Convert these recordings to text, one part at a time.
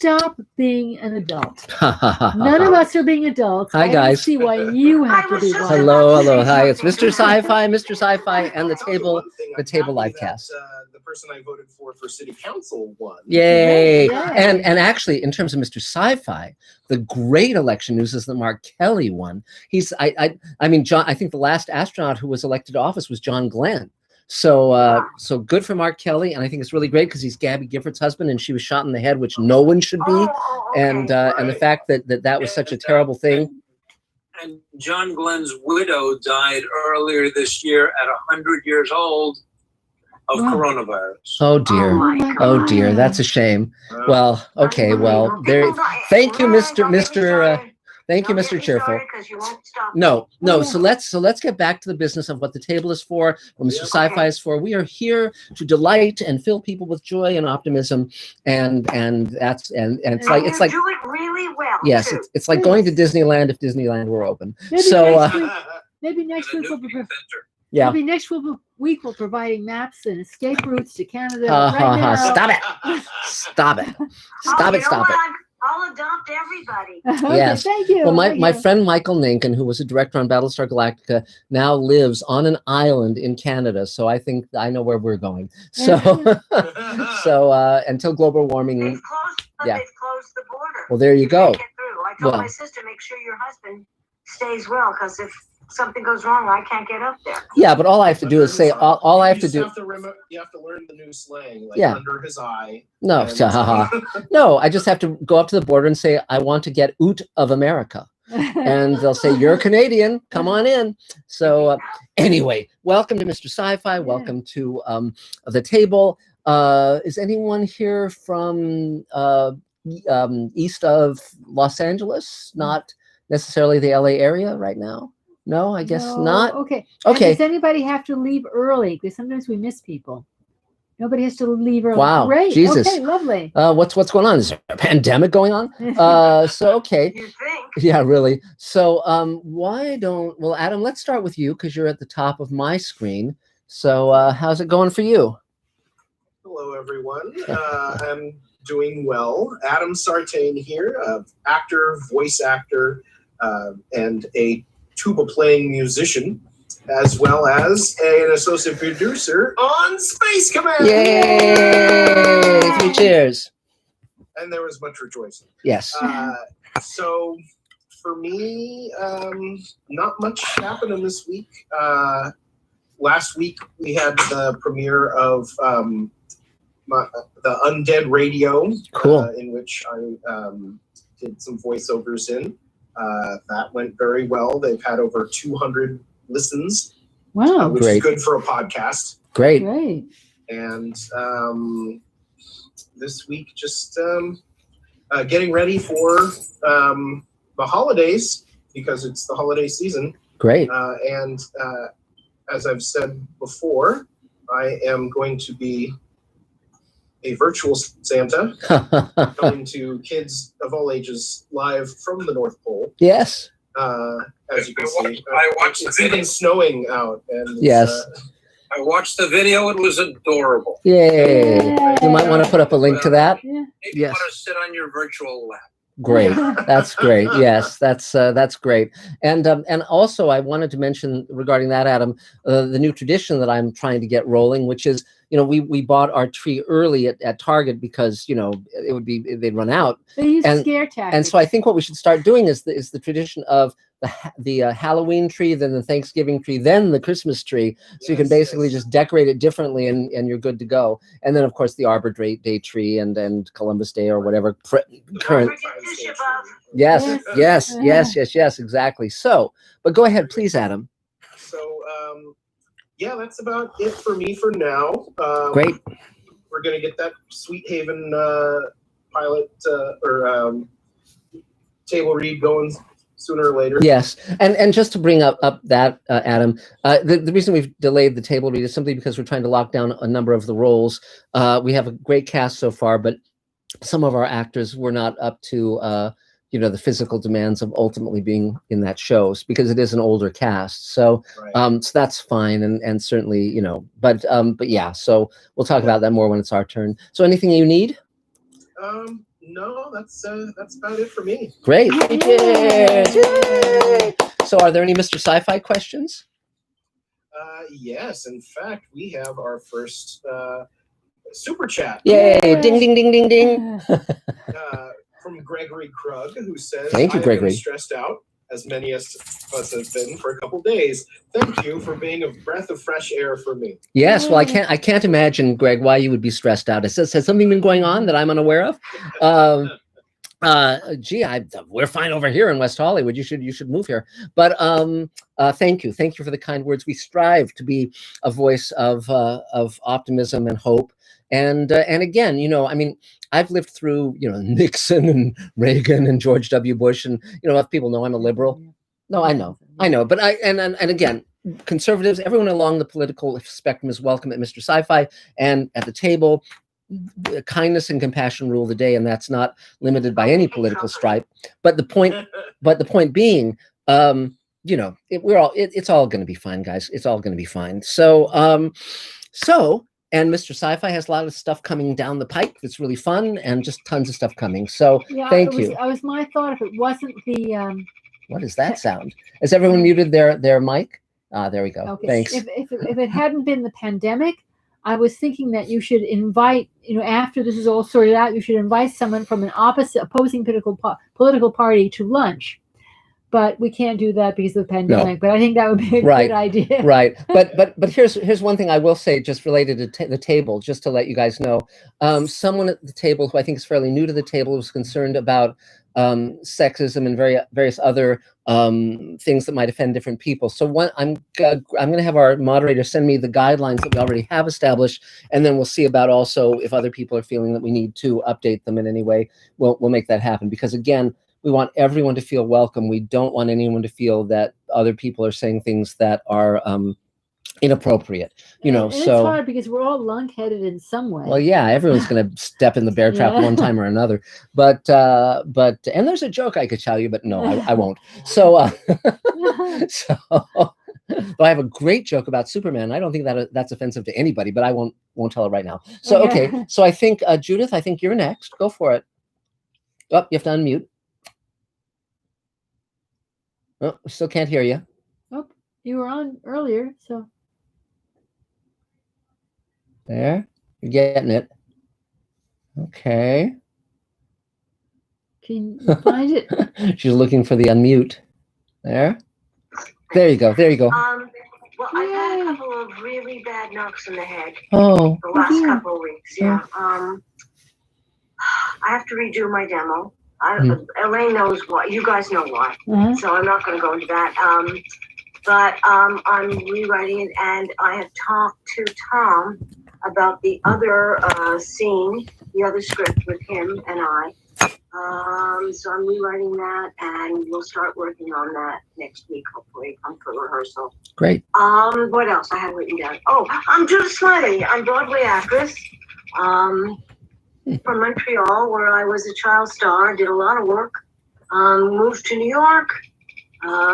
stop being an adult. None of us are being adults. Hi, I guys. don't see why you have to be one. Hello. Hi, it's Mr. Sci-Fi, and the table live cast. The person I voted for city council won. Yay! Yay. And actually, in terms of Mr. Sci-Fi, the great election news is that Marc Kelly won. I mean, John. I think the last astronaut who was elected to office was John Glenn. So so good for Marc Kelly, and I think it's really great because he's Gabby Giffords' husband, and she was shot in the head, which no one should be. And the fact that was such a terrible thing. And John Glenn's widow died earlier this year at 100 years old of coronavirus. Oh dear, oh dear, that's a shame. Well, okay, well, there. Thank you, Thank you, Mr. Cheerful. No. So let's get back to the business of what the table is for, what Mr. Sci-Fi is for. We are here to delight and fill people with joy and optimism, and it's like do it really well. Yes, it's like going to Disneyland if Disneyland were open. Maybe next week we'll be. Yeah. Maybe next week we're providing maps and escape routes to Canada. Stop it. Stop it. I'll adopt everybody. Okay, yes. Thank you. Well, my friend Michael Ninkin, who was a director on Battlestar Galactica, now lives on an island in Canada. So I think I know where we're going. So, until global warming. They've closed the border. Well, there you go. Get through. I told my sister, make sure your husband stays well, because if something goes wrong, I can't get up there. Yeah, but all I have to do is say all I have to do. You have to learn the new slang, like under his eye. No, no. I just have to go up to the border and say I want to get out of America, and they'll say you're Canadian. Come on in. So anyway, welcome to Mr. Sci-Fi. Welcome to the table. Is anyone here from east of Los Angeles? Not necessarily the LA area right now. No, I guess not. Okay. Okay. Does anybody have to leave early? Because sometimes we miss people. Nobody has to leave early. Wow. Great. Jesus. Okay, lovely. What's going on? Is there a pandemic going on? So okay. You think? Yeah, really. So Adam, let's start with you because you're at the top of my screen. So how's it going for you? Hello, everyone. I'm doing well. Adam Sartain here, actor, voice actor, and a tuba-playing musician, as well as an associate producer on Space Command. Yay! 3 cheers. And there was much rejoicing. Yes. So for me, not much happening this week. Last week we had the premiere of the Undead Radio, cool. In which I did some voiceovers in. That went very well. They've had over 200 listens. Wow. Which is good for a podcast. Great. And this week, just getting ready for the holidays, because it's the holiday season. Great. And as I've said before, I am going to be a virtual Santa, coming to kids of all ages live from the North Pole. Yes. As you can see, I watched it's the video. even snowing out. And yes. I watched the video. It was adorable. Yay. You might want to put up a link to that. Yeah. You want to sit on your virtual lap. Great. That's great. Yes, that's great. And also I wanted to mention regarding that, Adam, the new tradition that I'm trying to get rolling, which is, we bought our tree early at Target because, they'd run out. They use scare tactics. And so I think what we should start doing is the tradition of the Halloween tree, then the Thanksgiving tree, then the Christmas tree. So you can basically just decorate it differently and you're good to go. And then, of course, the Arbor Day tree and Columbus Day or whatever current. Yes, exactly. So, but go ahead, please, Adam. So, yeah, that's about it for me for now. Great. We're going to get that Sweet Haven pilot or table read going sooner or later. Yes, and just to bring up that, Adam, the reason we've delayed the table read is simply because we're trying to lock down a number of the roles. We have a great cast so far, but some of our actors were not up to the physical demands of ultimately being in that show, because it is an older cast. So so that's fine, and certainly but yeah. So we'll talk about that more when it's our turn. So anything you need? No, that's about it for me. Great. Yay. Yay. So are there any Mr. Sci-Fi questions? Yes, in fact, we have our first super chat. Yay. Yay. Ding, ding, ding, ding, ding. From Gregory Krug, who says, Thank you, I've Gregory. been stressed out, as many of us have been for a couple days. Thank you for being a breath of fresh air for me. Yes, well, I can't imagine, Greg, why you would be stressed out. Has something been going on that I'm unaware of? Gee, we're fine over here in West Hollywood. You should move here. But thank you for the kind words. We strive to be a voice of optimism and hope. And again, you know, I mean, I've lived through, you know, Nixon and Reagan and George W. Bush, and you know, if people know I'm a liberal. No, I know, but and again, conservatives, everyone along the political spectrum is welcome at Mr. Sci-Fi and at the table. Kindness and compassion rule the day, and that's not limited by any political stripe. But the point being, you know, it's all going to be fine, guys. It's all going to be fine. So, and Mr. Sci-Fi has a lot of stuff coming down the pike. It's really fun, and just tons of stuff coming. So, thank you. It was my thought if it wasn't the. What is that sound? Has everyone muted their mic? There we go. Okay. Thanks. If it hadn't been the pandemic, I was thinking that you should invite, you know, after this is all sorted out, you should invite someone from an opposing political party to lunch. But we can't do that because of the pandemic. No. But I think that would be a good idea. Right. But here's one thing I will say, just related to the table, just to let you guys know. Someone at the table who I think is fairly new to the table was concerned about sexism and various other things that might offend different people. So I'm going to have our moderator send me the guidelines that we already have established, and then we'll see about also if other people are feeling that we need to update them in any way. We'll make that happen, because again, we want everyone to feel welcome. We don't want anyone to feel that other people are saying things that are inappropriate, you know. And so it's hard because we're all lunk-headed in some way. Well, yeah, everyone's going to step in the bear trap one time or another. But and there's a joke I could tell you, but no, I won't. So though I have a great joke about Superman. I don't think that's offensive to anybody, but I won't tell it right now. So okay, so I think Judith, I think you're next. Go for it. Oh, you have to unmute. Oh, still can't hear you. Oh, you were on earlier, so. There, you're getting it. Okay. Can you find it? She's looking for the unmute. There you go. There you go. Well, I've had a couple of really bad knocks in the head. Oh. The last couple of weeks, yeah. I have to redo my demo. Elaine knows why. You guys know why. So I'm not going to go into that. But I'm rewriting it, and I have talked to Tom about the other scene, the other script with him and I. So I'm rewriting that, and we'll start working on that next week, hopefully. I'm for rehearsal. Great. What else I have written down? Oh, I'm Judith Smiley. I'm Broadway actress. From Montreal, where I was a child star, did a lot of work. Moved to New York,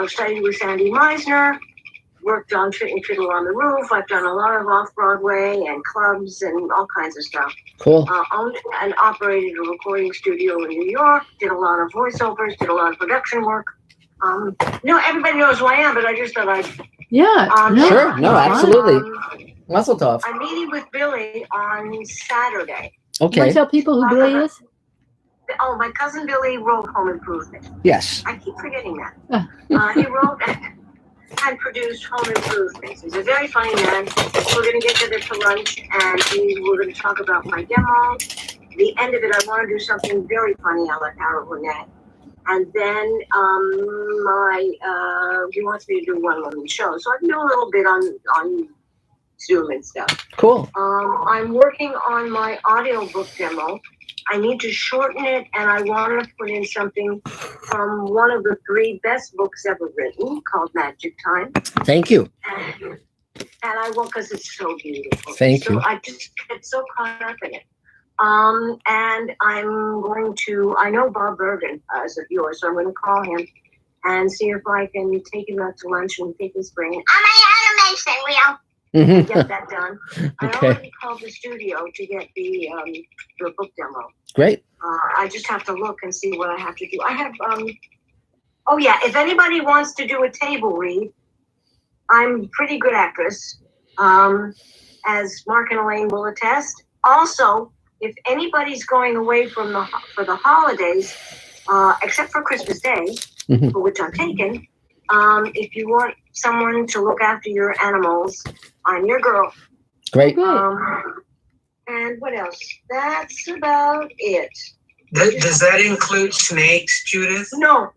studied with Sandy Meisner, worked on Fiddler on the Roof. I've done a lot of off-Broadway and clubs and all kinds of stuff. Cool. Owned and operated a recording studio in New York, did a lot of voiceovers, did a lot of production work. Everybody knows who I am, but I just thought I'd... Sure, no, absolutely. Mazel tov. I'm meeting with Billy on Saturday. Okay. You want to tell people who Billy is? Oh, my cousin Billy wrote Home Improvement. Yes. I keep forgetting that. He wrote and produced Home Improvement. He's a very funny man. We're going to get together for lunch, and we're going to talk about my demo. The end of it, I want to do something very funny. I like Harold Burnett. And then he wants me to do one-woman show. So I can do a little bit on Zoom and stuff. Cool. I'm working on my audiobook demo. I need to shorten it, and I want to put in something from one of the 3 best books ever written, called Magic Time. Thank you. And I will, because it's so beautiful. Thank you. I just get so caught up in it. And I'm going to, I know Bob Bergen as a viewer, so I'm going to call him and see if I can take him out to lunch and pick his brain. On my automation wheel. Get that done. I already called the studio to get the book demo. Great. I just have to look and see what I have to do. I have, oh yeah, if anybody wants to do a table read, I'm a pretty good actress, as Marc and Elaine will attest. Also, if anybody's going away for the holidays, except for Christmas Day, for which I'm taken, if you want someone to look after your animals, I'm your girl. Great. And what else? That's about it. Does that include snakes, Judith? No.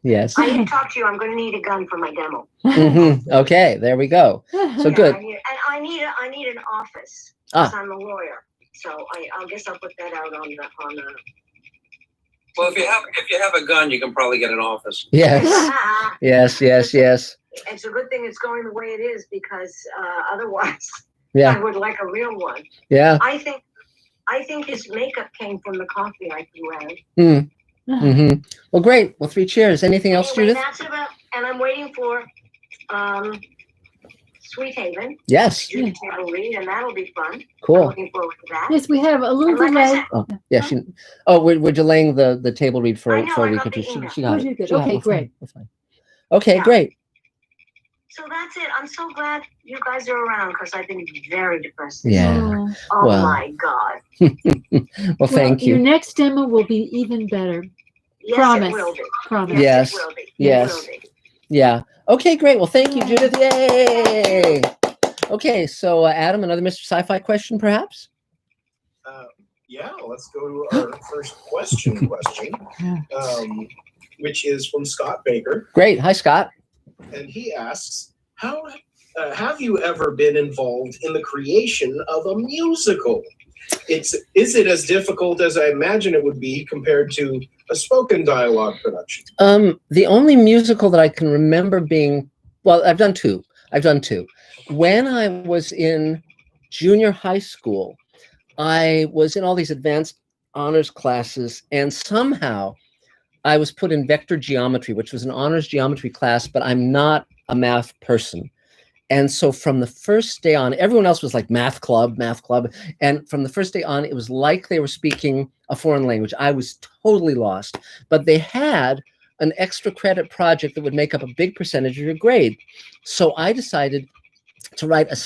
Yes. I need to talk to you. I'm going to need a gun for my demo. Okay, there we go. So good. I need an office because I'm a lawyer. So I guess I'll put that out on the. Well, if you have a gun, you can probably get an office. Yes. Yes. It's a good thing it's going the way it is because otherwise, yeah, I would like a real one. Yeah. I think his makeup came from the coffee I threw out. Well, great. Well, 3 cheers. Anything else, Anyway, Judith? that's about, and I'm waiting for Sweet Haven. Yes. Judith will read, and that'll be fun. Cool. I'm looking forward to that. Yes, we have a little And like I delay. said, Yeah. We're delaying the table read for I know, a I week got or two. the email. She got Oh, you it. did. She got Okay, it. We're great. Fine. We're fine. Okay, Yeah. great. So that's it. I'm so glad you guys are around because I've been very depressed. Yeah. Oh Well. my God. Well, thank Your you. next demo will be even better. Yes, Promise. it will be. Promise. Yes. It will be. Yes. It will be. Yeah. Okay, great. Well, thank you, Judith. Yay. Okay, so Adam, another Mr. Sci-Fi question, perhaps? Yeah, let's go to our first question, which is from Scott Baker. Great. Hi, Scott. And he asks, how have you ever been involved in the creation of a musical? Is it as difficult as I imagine it would be compared to a spoken dialogue production? The only musical that I can remember being, well, I've done two. When I was in junior high school, I was in all these advanced honors classes, and somehow I was put in vector geometry, which was an honors geometry class, but I'm not a math person. And so from the first day on, everyone else was like math club. And from the first day on, it was like they were speaking a foreign language. I was totally lost. But they had an extra credit project that would make up a big percentage of your grade. So I decided to write a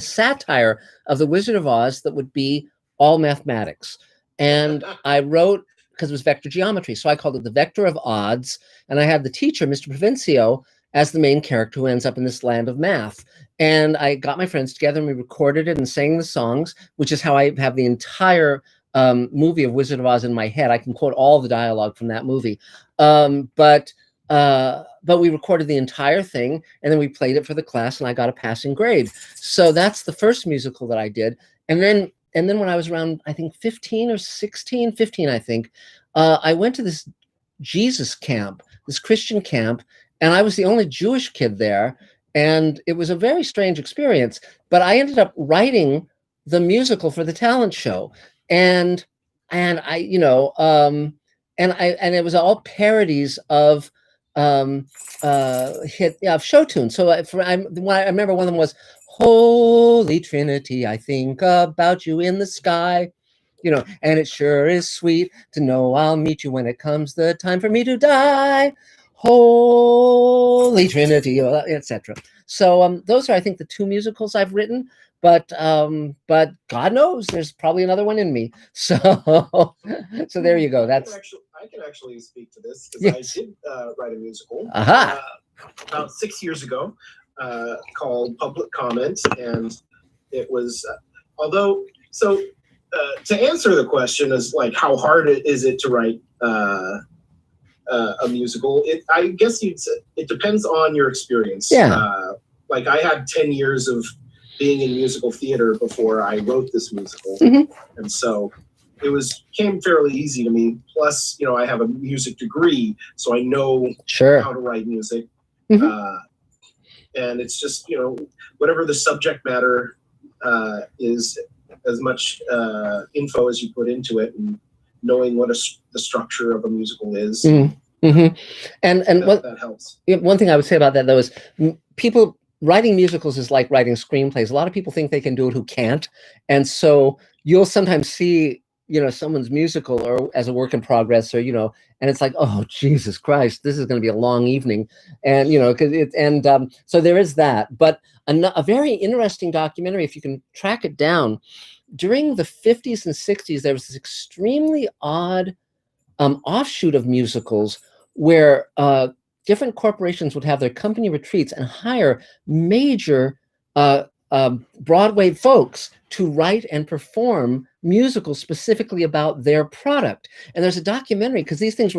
satire of The Wizard of Oz that would be all mathematics. And I wrote, because it was vector geometry, so I called it The Vector of Odds. And I had the teacher, Mr. Provencio, as the main character who ends up in this land of math. And I got my friends together and we recorded it and sang the songs, which is how I have the entire movie of Wizard of Oz in my head. I can quote all the dialogue from that movie. But we recorded the entire thing and then we played it for the class and I got a passing grade. So that's the first musical that I did. And then when I was around, I think 15, I think, I went to this Jesus camp, this Christian camp, and I was the only Jewish kid there. And it was a very strange experience, but I ended up writing the musical for the talent show. And I, you know, and it was all parodies of show tunes. So I remember one of them was Holy Trinity, I think about you in the sky, you know, and it sure is sweet to know I'll meet you when it comes the time for me to die. Holy Trinity, etc. So those are, I think, the two musicals I've written. But God knows, there's probably another one in me. So there you go. That's I can actually speak to this because yes. I did write a musical about 6 years ago called Public Comment, and it was to answer the question is like how hard is it to write a musical? I guess it depends on your experience. Yeah. Like I had 10 years of being in musical theater before I wrote this musical, and so it came fairly easy to me. Plus, you know, I have a music degree, so I know how to write music. And it's just, you know, whatever the subject matter is, as much info as you put into it, and knowing what the structure of a musical is. And that helps. One thing I would say about that though is people writing musicals is like writing screenplays. A lot of people think they can do it who can't. And so you'll sometimes see, someone's musical or as a work in progress, or, and it's like, oh, Jesus Christ, this is going to be a long evening. And, so there is that. But a very interesting documentary, if you can track it down, during the 50s and 60s, there was this extremely odd offshoot of musicals where different corporations would have their company retreats and hire major Broadway folks to write and perform musicals specifically about their product. And there's a documentary, because these things they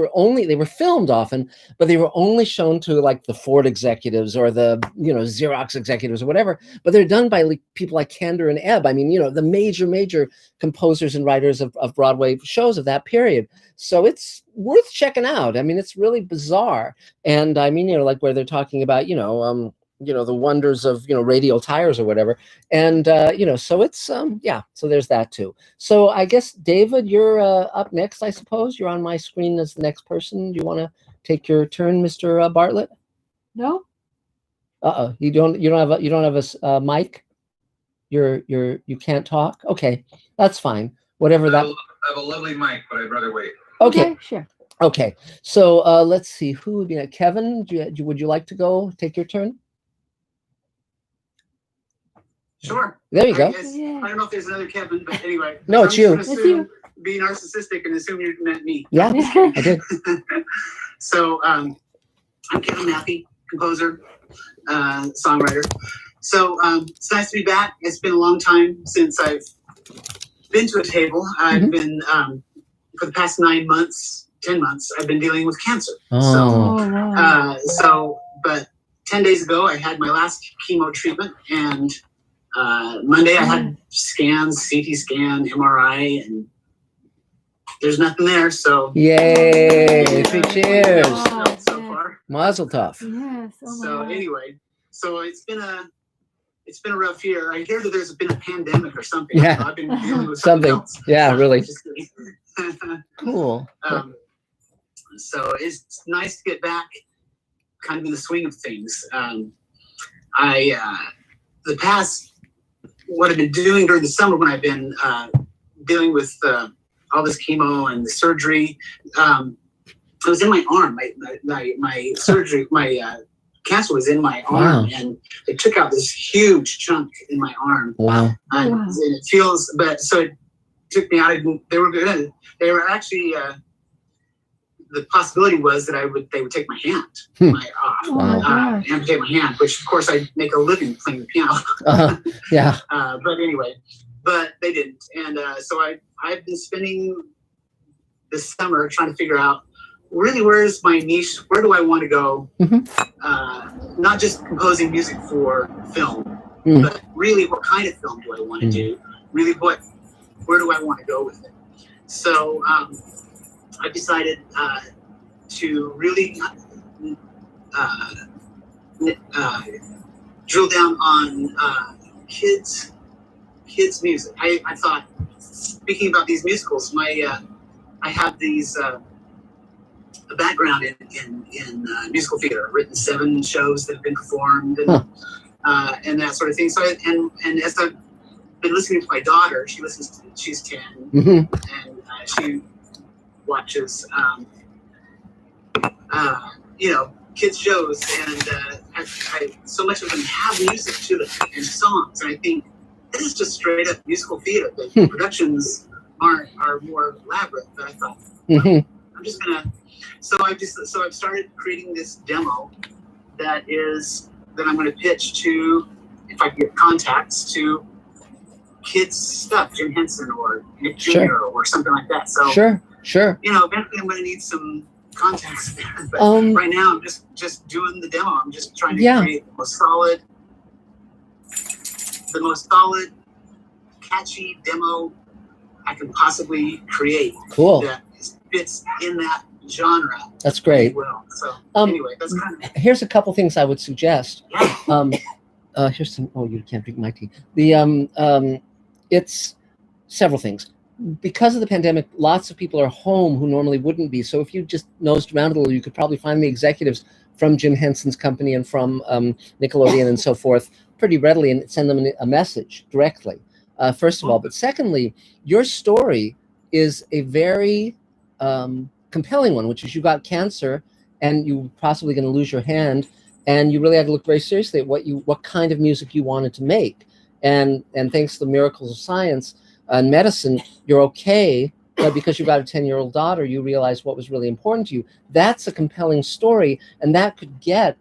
were filmed often, but they were only shown to like the Ford executives or the, Xerox executives or whatever, but they're done by people like Kander and Ebb. I mean, the major composers and writers of Broadway shows of that period. So it's worth checking out. I mean, it's really bizarre. And I mean, like where they're talking about, the wonders of, radial tires or whatever. And, so it's, so there's that too. So I guess, David, you're up next, I suppose. You're on my screen as the next person. Do you want to take your turn, Mr. Bartlett? No. You don't have a mic? You can't talk? Okay, that's fine. Whatever that. I have a lovely mic, but I'd rather wait. Okay. Sure. Okay. So let's see, who would be Kevin? Would you like to go take your turn? Sure. There you go. I don't know if there's another Kevin, but anyway. No, it's you. It's you. Be narcissistic and assume you meant me. Yeah, I did. So I'm Kevin Maffey, composer, songwriter. So it's nice to be back. It's been a long time since I've been to a table. I've been, for the past 10 months, I've been dealing with cancer. Oh. But 10 days ago, I had my last chemo treatment, and Monday I had scans, CT scan, MRI, and there's nothing there. So yay! Three cheers. So far, Mazel tov. Yes. Oh so my. anyway, so it's been a rough year. I hear that there's been a pandemic or something. Yeah. So I've been dealing with Something. else. Yeah, really. Just kidding. Cool. So it's nice to get back kind of in the swing of things. What I've been doing during the summer when I've been dealing with all this chemo and the surgery, it was in my arm. My surgery, my cancer was in my arm, and they took out this huge chunk in my arm. Wow. And it feels, so it took me out. They were good. They were actually, the possibility was that they would take my hand, amputate my hand, which of course I make a living playing the piano. Yeah. But anyway, they didn't. And so I've been spending this summer trying to figure out really where's my niche, where do I want to go? Not just composing music for film, but really what kind of film do I want to do? Really where do I want to go with it? So I decided to really drill down on kids music. I thought, speaking about these musicals, I have these a background in musical theater. I've written 7 shows that have been performed and that sort of thing. So and as I've been listening to my daughter, she's 10, and she watches kids shows, and so much of them have music to them and songs, and I think this is just straight up musical theater. The productions are more elaborate, but I thought I'm just gonna. So I've started creating this demo that I'm going to pitch to, if I can get contacts, to kids stuff, Jim Henson or Nick Jr. or something like that. So sure. Eventually I'm going to need some contacts there. But right now I'm just doing the demo. I'm just trying to create the most solid, catchy demo I can possibly create. Cool. That fits in that genre. That's great. Well, so anyway, that's kind of. Here's a couple things I would suggest. Here's some. Oh, you can't drink my tea. It's several things. because of the pandemic, lots of people are home who normally wouldn't be. So if you just nosed around a little, you could probably find the executives from Jim Henson's company and from Nickelodeon and so forth pretty readily and send them a message directly, first of all. But secondly, your story is a very compelling one, which is you got cancer and you're possibly going to lose your hand, and you really had to look very seriously at what kind of music you wanted to make. And thanks to the miracles of science and medicine, you're okay. But because you got a 10-year-old daughter, you realize what was really important to you. That's a compelling story, and that could get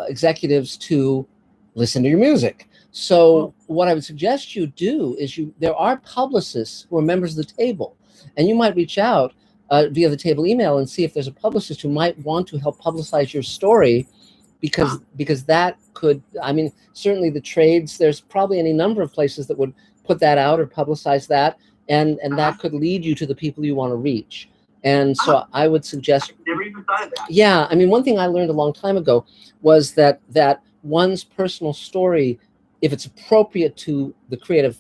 executives to listen to your music. So what I would suggest you do is there are publicists who are members of the table, and you might reach out via the table email and see if there's a publicist who might want to help publicize your story, because that could, I mean, certainly the trades, there's probably any number of places that would put that out or publicize that, and that could lead you to the people you want to reach. And so I would suggest, I've never even thought of that. yeah, I mean, one thing I learned a long time ago was that one's personal story, if it's appropriate to the creative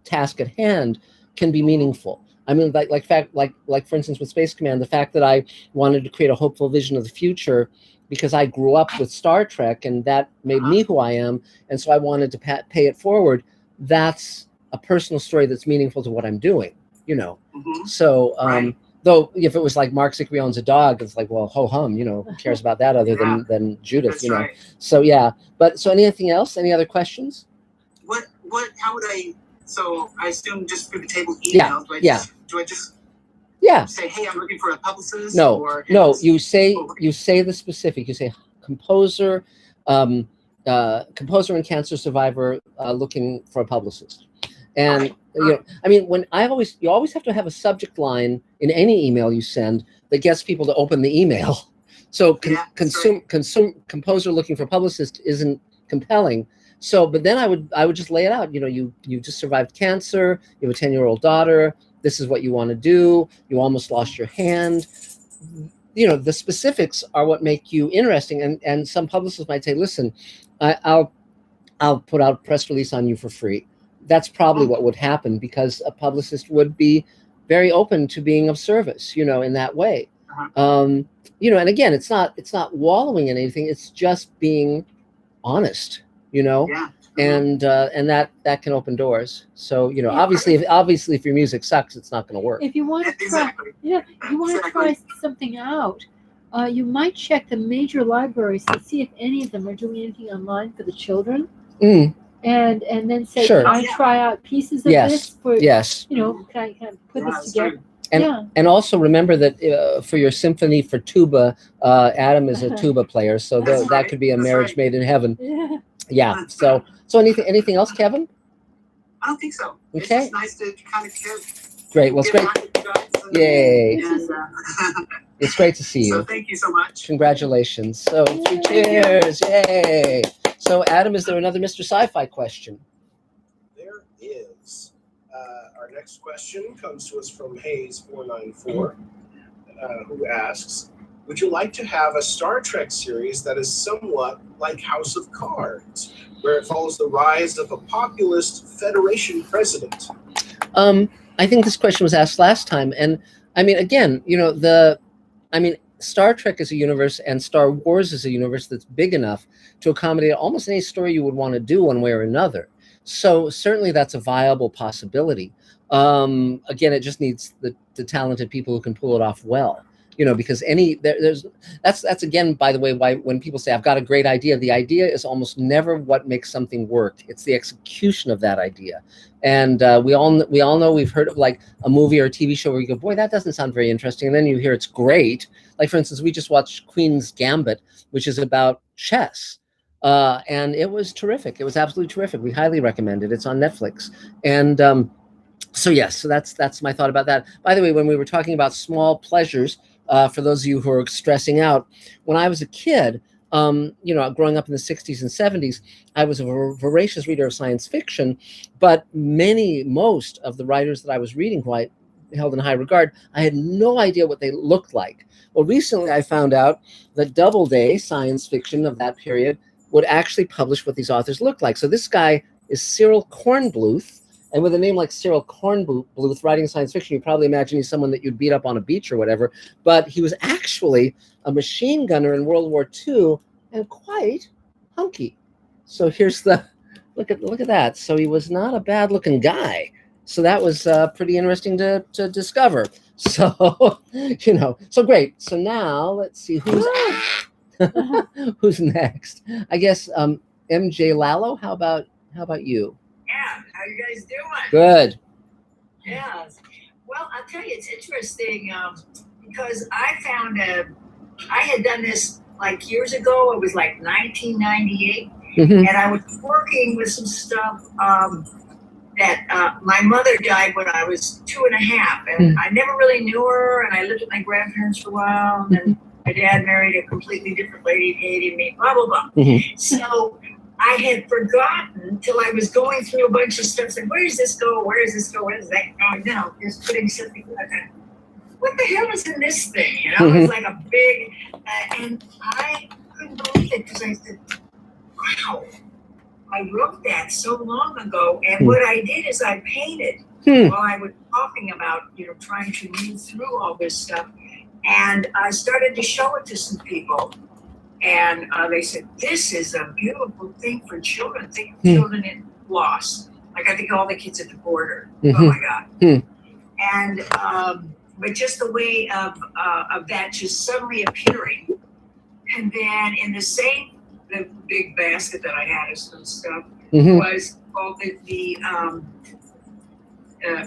task at hand, can be meaningful. I mean, like for instance, with Space Command, the fact that I wanted to create a hopeful vision of the future because I grew up with Star Trek and that made me who I am, and so I wanted to pay it forward. That's a personal story that's meaningful to what I'm doing, you know. So, though if it was like Marc Zicree owns a dog, it's like, well, ho hum, you know, who cares about that other than Judith, That's you know. right. So yeah, but so anything else? Any other questions? How would I? So I assume just through the table Yeah, email. Do I just Yeah. say, hey, I'm looking for a publicist? No, or no. You say the specific. You say composer, composer and cancer survivor looking for a publicist. And you know, I mean, you always have to have a subject line in any email you send that gets people to open the email. So composer looking for publicist isn't compelling. So, but then I would just lay it out. You know, you just survived cancer. You have a 10-year-old daughter. This is what you want to do. You almost lost your hand. You know, the specifics are what make you interesting. And some publicists might say, listen, I'll put out a press release on you for free. That's probably what would happen, because a publicist would be very open to being of service, you know, in that way. You know, and again, it's not wallowing in anything. It's just being honest, you know. And that can open doors. So, you know, obviously if your music sucks, it's not going to work. If you want to try, if you want to try something out, you might check the major libraries to see if any of them are doing anything online for the children. And then say, can I try out pieces of this for, you know, can I put this together? And also remember that for your symphony for tuba, Adam is a tuba player, so that could be a marriage made in heaven. Yeah. So anything else, Kevin? I don't think so. Okay. It's just nice to kind of get. Great. Well, it's great. Yay. It's great to see you. So thank you so much. Congratulations. So cheers. Yay. So Adam, is there another Mr. Sci-Fi question? There is. Our next question comes to us from Hayes494, who asks, would you like to have a Star Trek series that is somewhat like House of Cards, where it follows the rise of a populist Federation president? I think this question was asked last time. And I mean, again, you know, Star Trek is a universe and Star Wars is a universe that's big enough to accommodate almost any story you would want to do one way or another. So certainly that's a viable possibility. Again, it just needs the talented people who can pull it off well. You know, because that's again, by the way, why when people say I've got a great idea, the idea is almost never what makes something work. It's the execution of that idea. And we all know, we've heard of like a movie or a TV show where you go, boy, that doesn't sound very interesting, and then you hear it's great. Like for instance, we just watched Queen's Gambit, which is about chess, and it was terrific. It was absolutely terrific. We highly recommend it. It's on Netflix. And so yes, so that's my thought about that. By the way, when we were talking about small pleasures. For those of you who are stressing out, when I was a kid, you know, growing up in the 60s and 70s, I was a voracious reader of science fiction, but most of the writers that I was reading, who I held in high regard, I had no idea what they looked like. Well, recently I found out that Doubleday science fiction of that period would actually publish what these authors looked like. So this guy is Cyril Kornbluth, And with a name like Cyril Kornbluth, writing science fiction, you probably imagine he's someone that you'd beat up on a beach or whatever. But he was actually a machine gunner in World War II and quite hunky. So here's the look at that. So he was not a bad-looking guy. So that was pretty interesting to discover. So so great. So now let's see who's next. I guess MJ Lalo. How about you? Yeah, how you guys doing? Good. Yeah. Well, I'll tell you, it's interesting because I found I had done this like years ago. It was like 1998, and I was working with some stuff that my mother died when I was 2.5, and I never really knew her, and I lived with my grandparents for a while, and then my dad married a completely different lady, hated me, blah, blah, blah. So I had forgotten till I was going through a bunch of stuff, like, where does this go? Where does this go? Where does that go? Just putting something like that. What the hell is in this thing? It's like a big, and I couldn't believe it because I said, wow, I wrote that so long ago. And what I did is I painted while I was talking about, trying to move through all this stuff. And I started to show it to some people. And they said, this is a beautiful thing for children. Think of children in loss. Like I think all the kids at the border. Oh my God. And, but just the way of that just suddenly appearing. And then in the big basket that I had of some stuff was called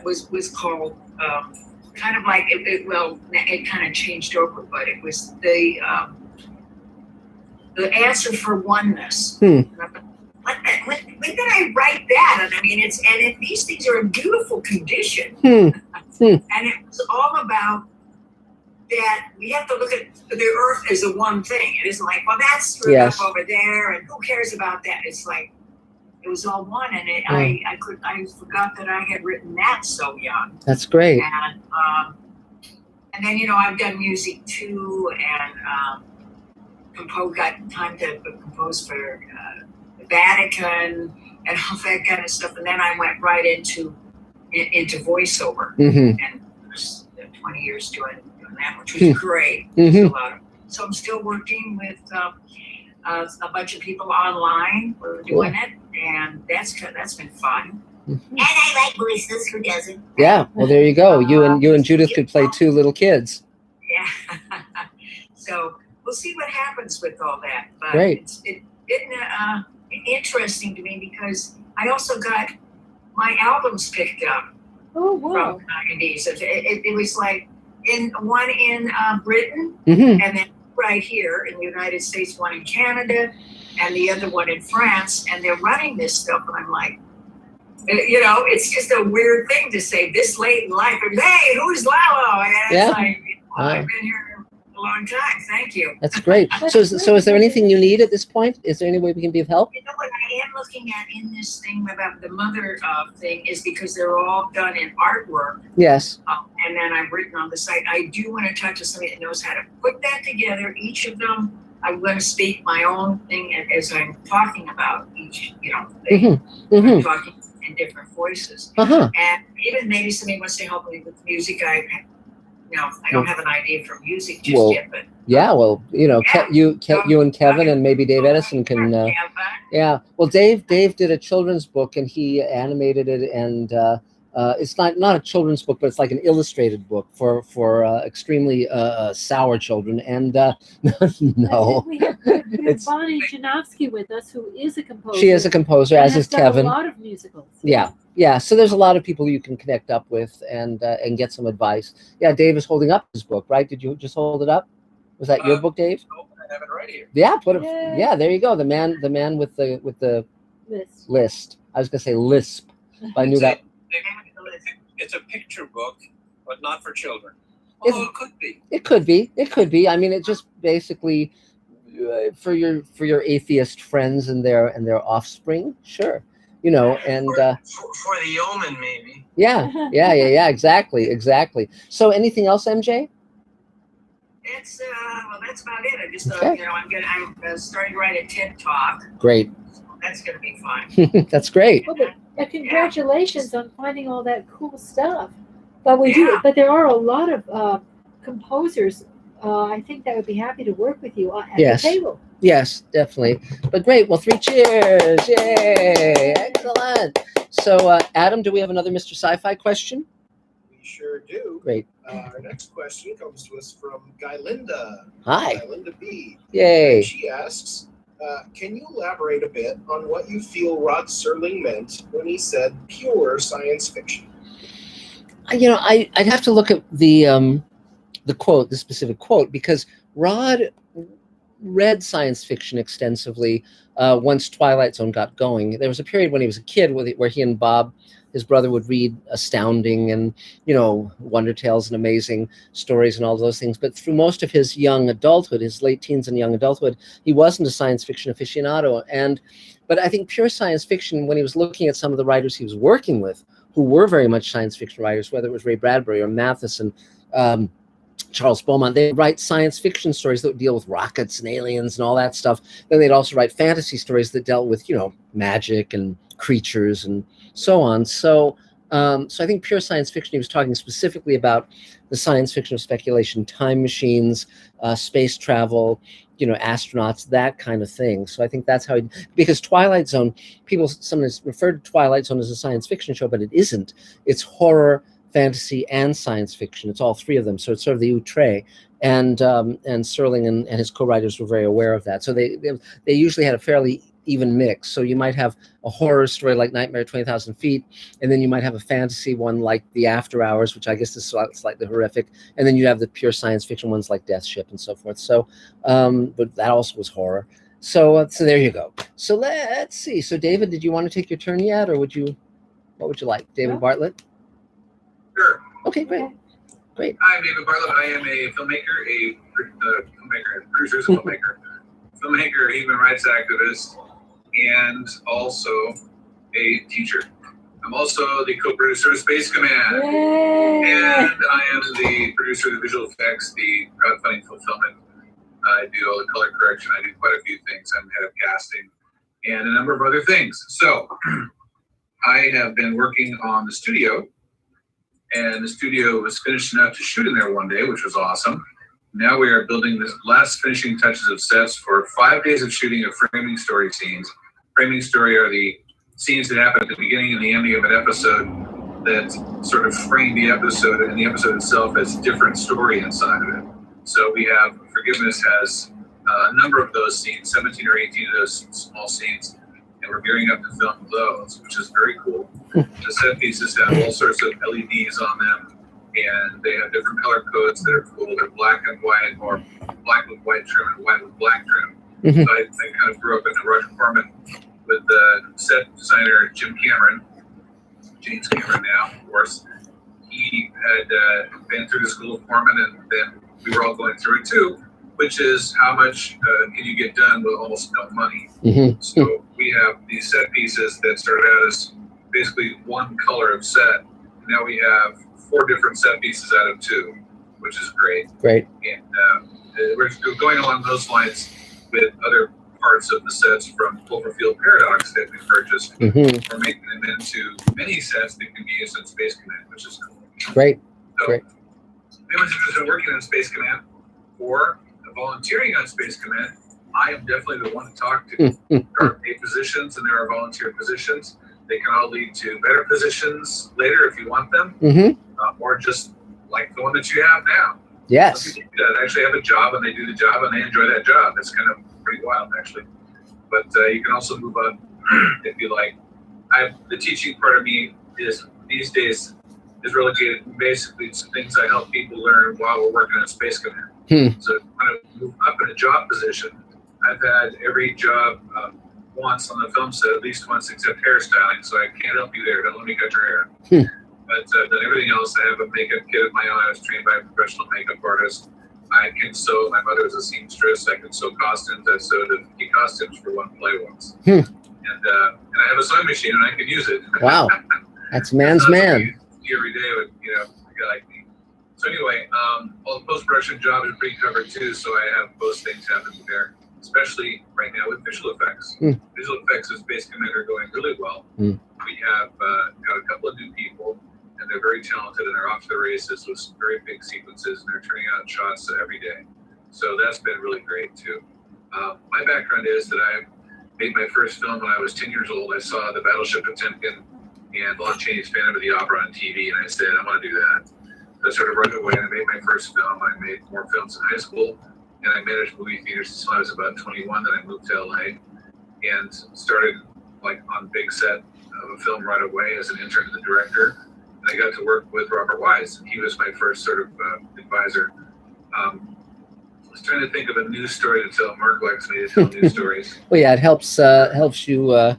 was called kind of like it kind of changed over, but it was the answer for oneness. When did I write that? And I mean, these things are in beautiful condition, and it was all about that we have to look at the earth as a one thing. It isn't like, well, that's screwed up over there, and who cares about that? It's like it was all one, and I forgot that I had written that so young. That's great. And then I've done music too, and got time to compose for the Vatican and all that kind of stuff. And then I went right into voiceover, and 20 years doing that, which was great. So I'm still working with a bunch of people online. We're doing it, and that's been fun. And I like voices. Who doesn't? Yeah. Well, there you go. You and Judith could play two little kids. Yeah. So we'll see what happens with all that. But great. It's been interesting to me because I also got my albums picked up. Oh, wow. From the 90s. It was like one in Britain, and then right here in the United States, one in Canada, and the other one in France. And they're running this stuff, and I'm like, it's just a weird thing to say this late in life. And, hey, who's Lalo? And it's like, I've been here a long time. Thank you. That's great. So is there anything you need at this point? Is there any way we can be of help? What I am looking at in this thing about the mother thing is because they're all done in artwork. Yes. And then I've written on the site. I do want to talk to somebody that knows how to put that together. Each of them, I'm going to speak my own thing as I'm talking about each, thing. I'm talking in different voices. And even maybe somebody wants to help me with music. I don't have an idea for music just yet, but you and Kevin and maybe Dave Edison can. Well, Dave did a children's book and he animated it, and it's not a children's book, but it's like an illustrated book for extremely sour children. And no, we have Bonnie Janowski with us, who is a composer. She is a composer, as is Kevin. A lot of musicals. Yeah. So there's a lot of people you can connect up with and get some advice. Yeah, Dave is holding up his book, right? Did you just hold it up? Was that your book, Dave? No, I have it right here. Yeah, put it. Yay. Yeah, there you go. The man with the list. I was gonna say lisp. I knew that. It's a picture book, but not for children. Although it could be. It could be. I mean, it just basically for your atheist friends and their offspring. Sure. And for the yeoman, maybe. Yeah. Exactly. So, anything else, MJ? That's about it. I just I'm starting to write a TED Talk. Great. So that's gonna be fun. That's great. Well, Yeah, congratulations on finding all that cool stuff. But we do. But there are a lot of composers. I think that would be happy to work with you at Yes. the table. Yes, definitely. But great. Well, 3 cheers. Yay. Excellent. So, Adam, do we have another Mr. Sci-Fi question? We sure do. Great. Our next question comes to us from Guylinda. Hi. Guylinda B. Yay. And she asks, can you elaborate a bit on what you feel Rod Serling meant when he said pure science fiction? You know, I'd have to look at the quote, the specific quote, because Rod read science fiction extensively once Twilight Zone got going. There was a period when he was a kid where he and Bob, his brother, would read Astounding and, you know, Wonder Tales and Amazing Stories and all those things. But through most of his young adulthood, his late teens and young adulthood, he wasn't a science fiction aficionado. But I think pure science fiction, when he was looking at some of the writers he was working with, who were very much science fiction writers, whether it was Ray Bradbury or Matheson, Charles Beaumont, they write science fiction stories that would deal with rockets and aliens and all that stuff. Then they'd also write fantasy stories that dealt with, you know, magic and creatures and so on. So I think pure science fiction, he was talking specifically about the science fiction of speculation, time machines, space travel, you know, astronauts, that kind of thing. So I think that's how because Twilight Zone, people sometimes refer to Twilight Zone as a science fiction show, but it isn't. It's horror, fantasy, and science fiction. It's all 3 of them. So it's sort of the outre. And Serling and his co-writers were very aware of that. So they usually had a fairly even mix. So you might have a horror story like Nightmare at 20,000 Feet, and then you might have a fantasy one like The After Hours, which I guess is slightly horrific, and then you have the pure science fiction ones like Death Ship and so forth. So, but that also was horror. So there you go. So let's see. So David, did you want to take your turn yet, or what would you like, David Bartlett? Sure. Okay, great. Great. I'm David Bartlett. I am a filmmaker, and producer, filmmaker, human rights activist, and also a teacher. I'm also the co-producer of Space Command. Yay! And I am the producer of the visual effects, the crowdfunding fulfillment. I do all the color correction. I do quite a few things. I'm head of casting and a number of other things. So I have been working on the studio, and the studio was finished enough to shoot in there one day, which was awesome. Now we are building the last finishing touches of sets for 5 days of shooting of framing story scenes. Framing story are the scenes that happen at the beginning and the ending of an episode that sort of frame the episode, and the episode itself has a different story inside of it. So we have, Forgiveness has a number of those scenes, 17 or 18 of those small scenes, and we're gearing up to film those, which is very cool. The set pieces have all sorts of LEDs on them, and they have different color codes that are cool. They're black and white, or black with white trim and white with black trim. Mm-hmm. So I kind of grew up in the Roger Corman with the set designer James Cameron now, of course. He had been through the School of Corman, and then we were all going through it too, which is how much can you get done with almost no money. Mm-hmm. So we have these set pieces that started out as basically one color of set. And now we have 4 different set pieces out of 2, which is great. Great. And we're going along those lines with other parts of the sets from Cloverfield Paradox that we purchased. Mm-hmm. We're making them into mini sets that can be used in Space Command, which is cool. Great. So, Great. if anyone's interested in working on Space Command or volunteering on Space Command, I am definitely the one to talk to. There are paid positions and there are volunteer positions. They can all lead to better positions later if you want them, or just like the one that you have now. Yes. Some people that actually have a job and they do the job and they enjoy that job. That's kind of pretty wild, actually. But you can also move on if you like. The teaching part of me is these days is relegated basically to things I help people learn while we're working on Space Command. So when I move up in a job position, I've had every job once on the film set, at least once, except hairstyling. So I can't help you there. Don't let me cut your hair. But then everything else, I have a makeup kit of my own. I was trained by a professional makeup artist. I can sew. My mother was a seamstress. I can sew costumes. I sewed 50 costumes for one play once. And I have a sewing machine and I can use it. Wow, that's man's man. Every day with a guy like me. So anyway, all the post-production jobs are pretty covered too. So I have both things happening there. especially right now with visual effects. Visual effects is basically are going really well. We have got a couple of new people, and they're very talented, and they're off to the races with some very big sequences, and they're turning out shots every day. So that's been really great too. My background is that I made my first film when I was 10 years old. I saw the Battleship Potemkin and Lon Chaney's Phantom of the Opera on TV, and I said, I want to do that. So I started right away, and I made my first film. I made more films in high school, and I managed movie theaters until I was about 21. Then I moved to LA and started like on big set of a film right away as an intern to the director. And I got to work with Robert Wise. He was my first sort of advisor. I was trying to think of a news story to tell. Marc likes me to tell news stories. Well, yeah, it helps you,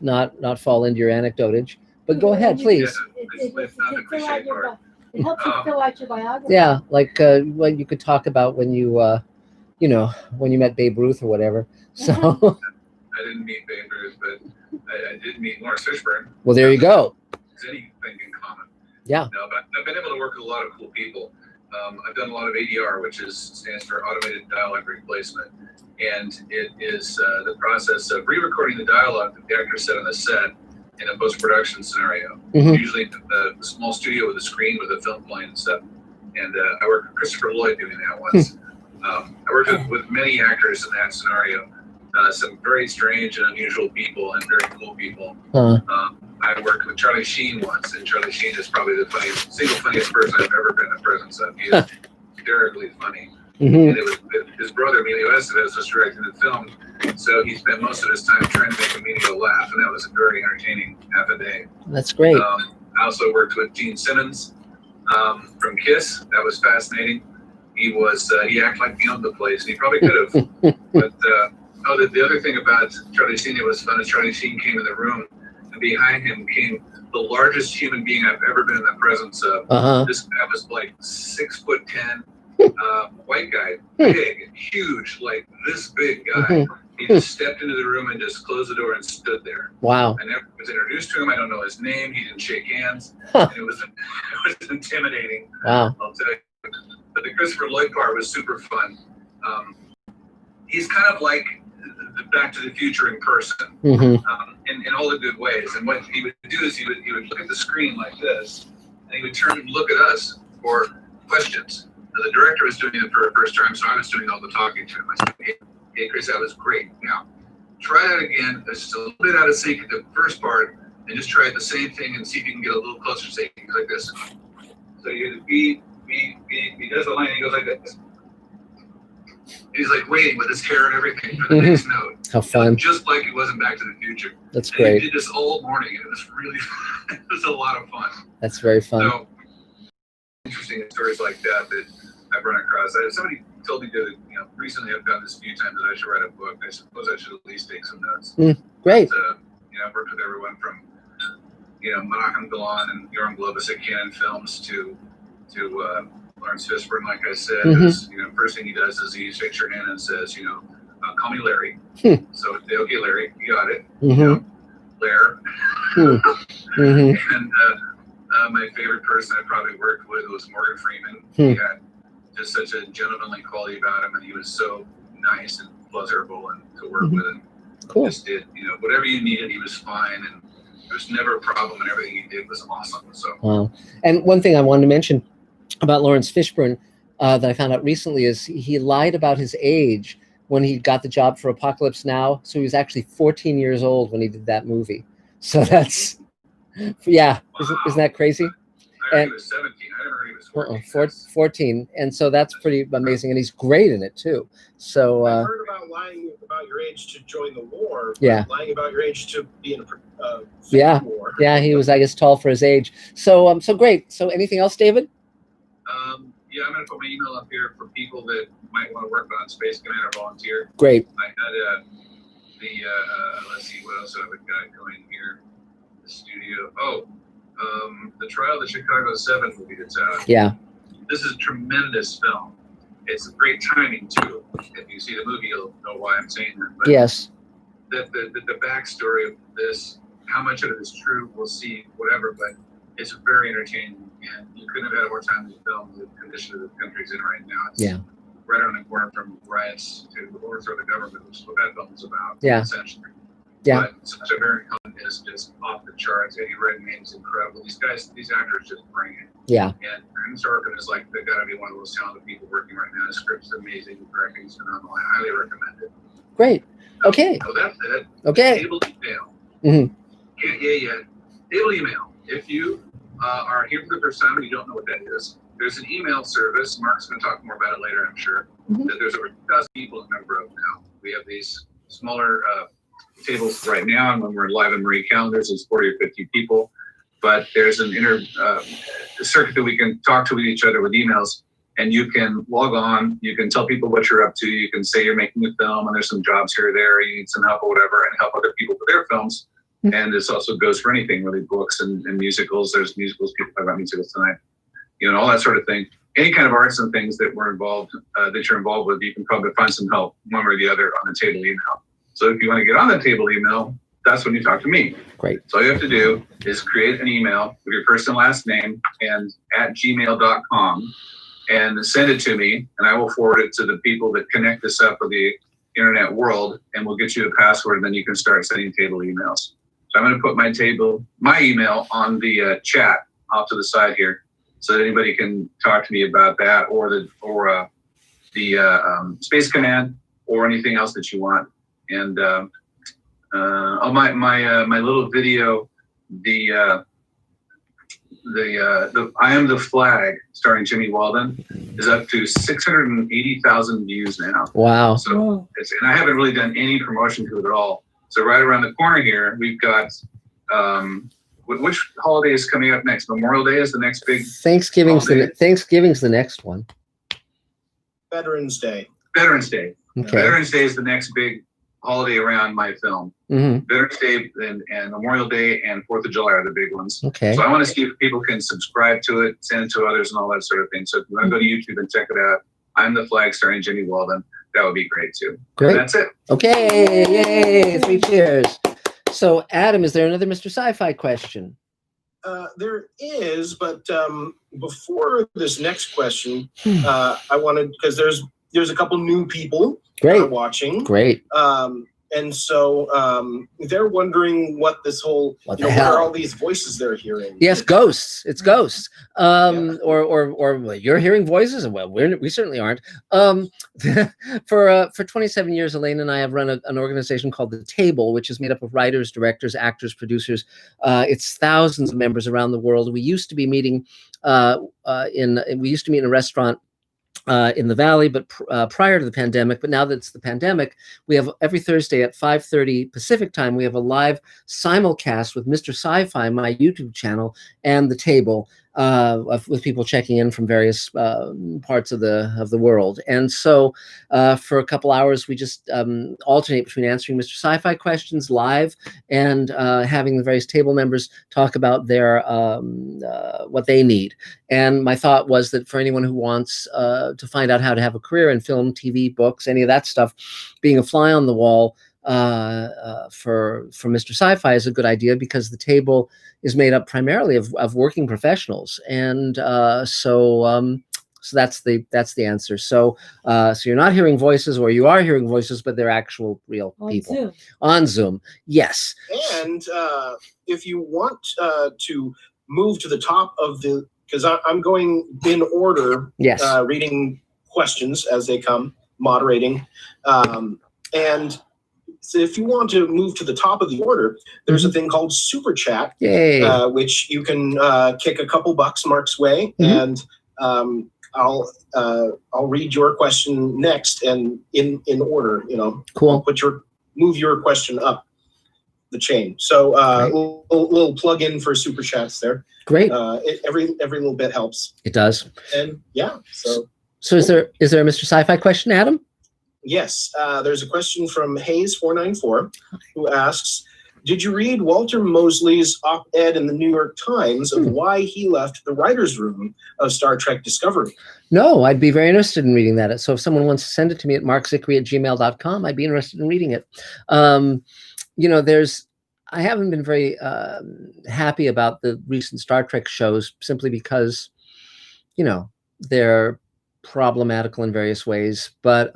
not fall into your anecdotage. But go ahead, please. It helps you fill out your biography. Yeah, like what you could talk about when you, when you met Babe Ruth or whatever. So. I didn't meet Babe Ruth, but I did meet Lawrence Fishburne. Well, there you go. Is anything in common? Yeah. No, but I've been able to work with a lot of cool people. I've done a lot of ADR, which stands for Automated Dialogue Replacement, and it is the process of re-recording the dialogue that the actor said on the set in a post-production scenario. Usually a small studio with a screen with a film playing and stuff. And I worked with Christopher Lloyd doing that once. I worked with many actors in that scenario. Some very strange and unusual people and very cool people. I worked with Charlie Sheen once, and Charlie Sheen is probably the single funniest person I've ever been in the presence of. He is hysterically funny. And it was his brother, Emilio Estevez, was directing the film, so he spent most of his time trying to make Emilio laugh, and that was a very entertaining half a day. That's great. I also worked with Gene Simmons from Kiss. That was fascinating. He acted like he owned the place, and he probably could have. But the other thing about Charlie Sheen that was fun is Charlie Sheen came in the room, and behind him came the largest human being I've ever been in the presence of. This guy was like 6'10", white guy, big, huge, like this big guy. He just stepped into the room and just closed the door and stood there. Wow. I never was introduced to him. I don't know his name. He didn't shake hands. And it was intimidating. Wow. I'll tell you. But the Christopher Lloyd part was super fun. He's kind of like the Back to the Future in person, in all the good ways. And what he would do is he would look at the screen like this, and he would turn and look at us for questions. And the director was doing it for the first time, so I was doing all the talking to him. I said, hey Chris, that was great. Now, try that again. It's just a little bit out of sync at the first part, and just try the same thing and see if you can get a little closer, say things like this. So you be, he does the line, and he goes like this. He's like waiting with his hair and everything for the next note. How fun. Just like it wasn't Back to the Future. That's great. And he did this all morning, and it was really fun. It was a lot of fun. That's very fun. So, interesting stories like that I've run across. Somebody told me that, recently I've done this a few times that I should write a book. I suppose I should at least take some notes. Great. But, I've worked with everyone from, Menachem Golan and Yoram Globus at Canon Films to Lawrence Fishburne, like I said. First thing he does is he shakes your hand and says, call me Larry. So, okay, Larry, you got it. Lair. And my favorite person I probably worked with was Morgan Freeman. He had just such a gentlemanly quality about him, and he was so nice and pleasurable and to work with. And just did, whatever you needed, he was fine, and there was never a problem, and everything he did was awesome. So. Wow. And one thing I wanted to mention about Lawrence Fishburne that I found out recently is he lied about his age when he got the job for Apocalypse Now. So he was actually 14 years old when he did that movie. So that's, yeah, wow. Isn't that crazy? I heard he was 17. I never heard he was 14. 14. And so that's pretty amazing. And he's great in it too. So I've heard about lying about your age to join the war. Yeah. Lying about your age to be in a war. Yeah, he was, I guess, tall for his age. So so great. So anything else, David? Yeah, I'm going to put my email up here for people that might want to work on Space Command or volunteer. Great. I had let's see, what else have I got going here? The studio. The Trial of the Chicago 7 movie that's out. Yeah. This is a tremendous film. It's great timing, too. If you see the movie, you'll know why I'm saying that. But yes. The backstory of this, how much of it is true, we'll see, whatever, but it's very entertaining, and you couldn't have had more time to film the condition of the country's in right now. right around the corner from riots to overthrow the government, which is what that film is about. Yeah. Essentially. Yeah. But Sacha Baron Cohen is just off the charts. Eddie Redmayne's incredible. These actors just bring it. Yeah. And Aaron Sorkin is like, they've got to be one of those talented people working right now. The script's amazing, the directing's phenomenal. I highly recommend it. Great. Okay. So that's it. Okay. Table email. Mhm. Can't yet. Table email. If you are here for the first time and you don't know what that is, there's an email service. Marc's going to talk more about it later, I'm sure. Mhm. That there's over 2,000 people a member of now. We have these smaller tables right now, and when we're live in Marie calendars, it's 40 or 50 people. But there's an inner circuit that we can talk to with each other with emails, and you can log on. You can tell people what you're up to. You can say you're making a film, and there's some jobs here or there. You need some help or whatever, and help other people with their films. And this also goes for anything, really, books and musicals. There's musicals, people talk about musicals tonight, all that sort of thing. Any kind of arts and things that we're involved, that you're involved with, you can probably find some help one way or the other on the table email. So if you want to get on the table email, that's when you talk to me. Great. So all you have to do is create an email with your first and last name and @gmail.com and send it to me, and I will forward it to the people that connect this up with the internet world, and we'll get you a password, and then you can start sending table emails. So I'm going to put my email on the chat off to the side here, so that anybody can talk to me about that, or the Space Command, or anything else that you want. And my little video, the I Am the Flag, starring Jimmy Walden, is up to 680,000 views now. Wow. So and I haven't really done any promotion to it at all. So right around the corner here, we've got which holiday is coming up next? Memorial Day is the next big. Thanksgiving's the next one. Veterans Day. Veterans Day. Okay. Veterans Day is the next big holiday around my film. Mm-hmm. Veterans Day and Memorial Day and 4th of July are the big ones. Okay. So I want to see if people can subscribe to it, send it to others, and all that sort of thing. So if you want to go to YouTube and check it out, I'm the Flag, starring Jimmy Walden. That would be great too. Great. And that's it. Okay. Yay. 3 cheers. So Adam, is there another Mr. Sci-Fi question? There is, but before this next question, I wanted, because there's a couple new people watching. Great. And so they're wondering what this whole, what what are all these voices they're hearing? Yes, ghosts. It's ghosts. Or you're hearing voices. Well, we certainly aren't. For 27 years, Elaine and I have run an organization called The Table, which is made up of writers, directors, actors, producers. It's thousands of members around the world. We used to be meeting in a restaurant in the Valley, but prior to the pandemic. But now that it's the pandemic, we have every Thursday at 5:30 Pacific time, we have a live simulcast with Mr. Sci-Fi, my YouTube channel, and The Table, with people checking in from various parts of the world. And so for a couple hours, we just alternate between answering Mr. Sci-Fi questions live and having the various table members talk about their what they need. And my thought was that for anyone who wants to find out how to have a career in film, TV, books, any of that stuff, being a fly on the wall for Mr. Sci-Fi is a good idea, because The Table is made up primarily of working professionals, and so that's the answer. So you're not hearing voices, or you are hearing voices, but they're actual real people on Zoom. Yes. And if you want to move to the top of the, because I'm going in order, yes, reading questions as they come, moderating, and so if you want to move to the top of the order, there's a thing called Super Chat, which you can kick a couple bucks Marc's way, and I'll read your question next, and in order, cool. I'll move your question up the chain. So little plug in for Super Chats there. Great. Every little bit helps. It does. And yeah, so is there a Mr. Sci-Fi question, Adam? Yes, there's a question from Hayes494 who asks, did you read Walter Mosley's op-ed in the New York Times of why he left the writer's room of Star Trek Discovery? No, I'd be very interested in reading that. So if someone wants to send it to me at marczicree@gmail.com, I'd be interested in reading it. I haven't been very happy about the recent Star Trek shows, simply because, they're problematical in various ways. But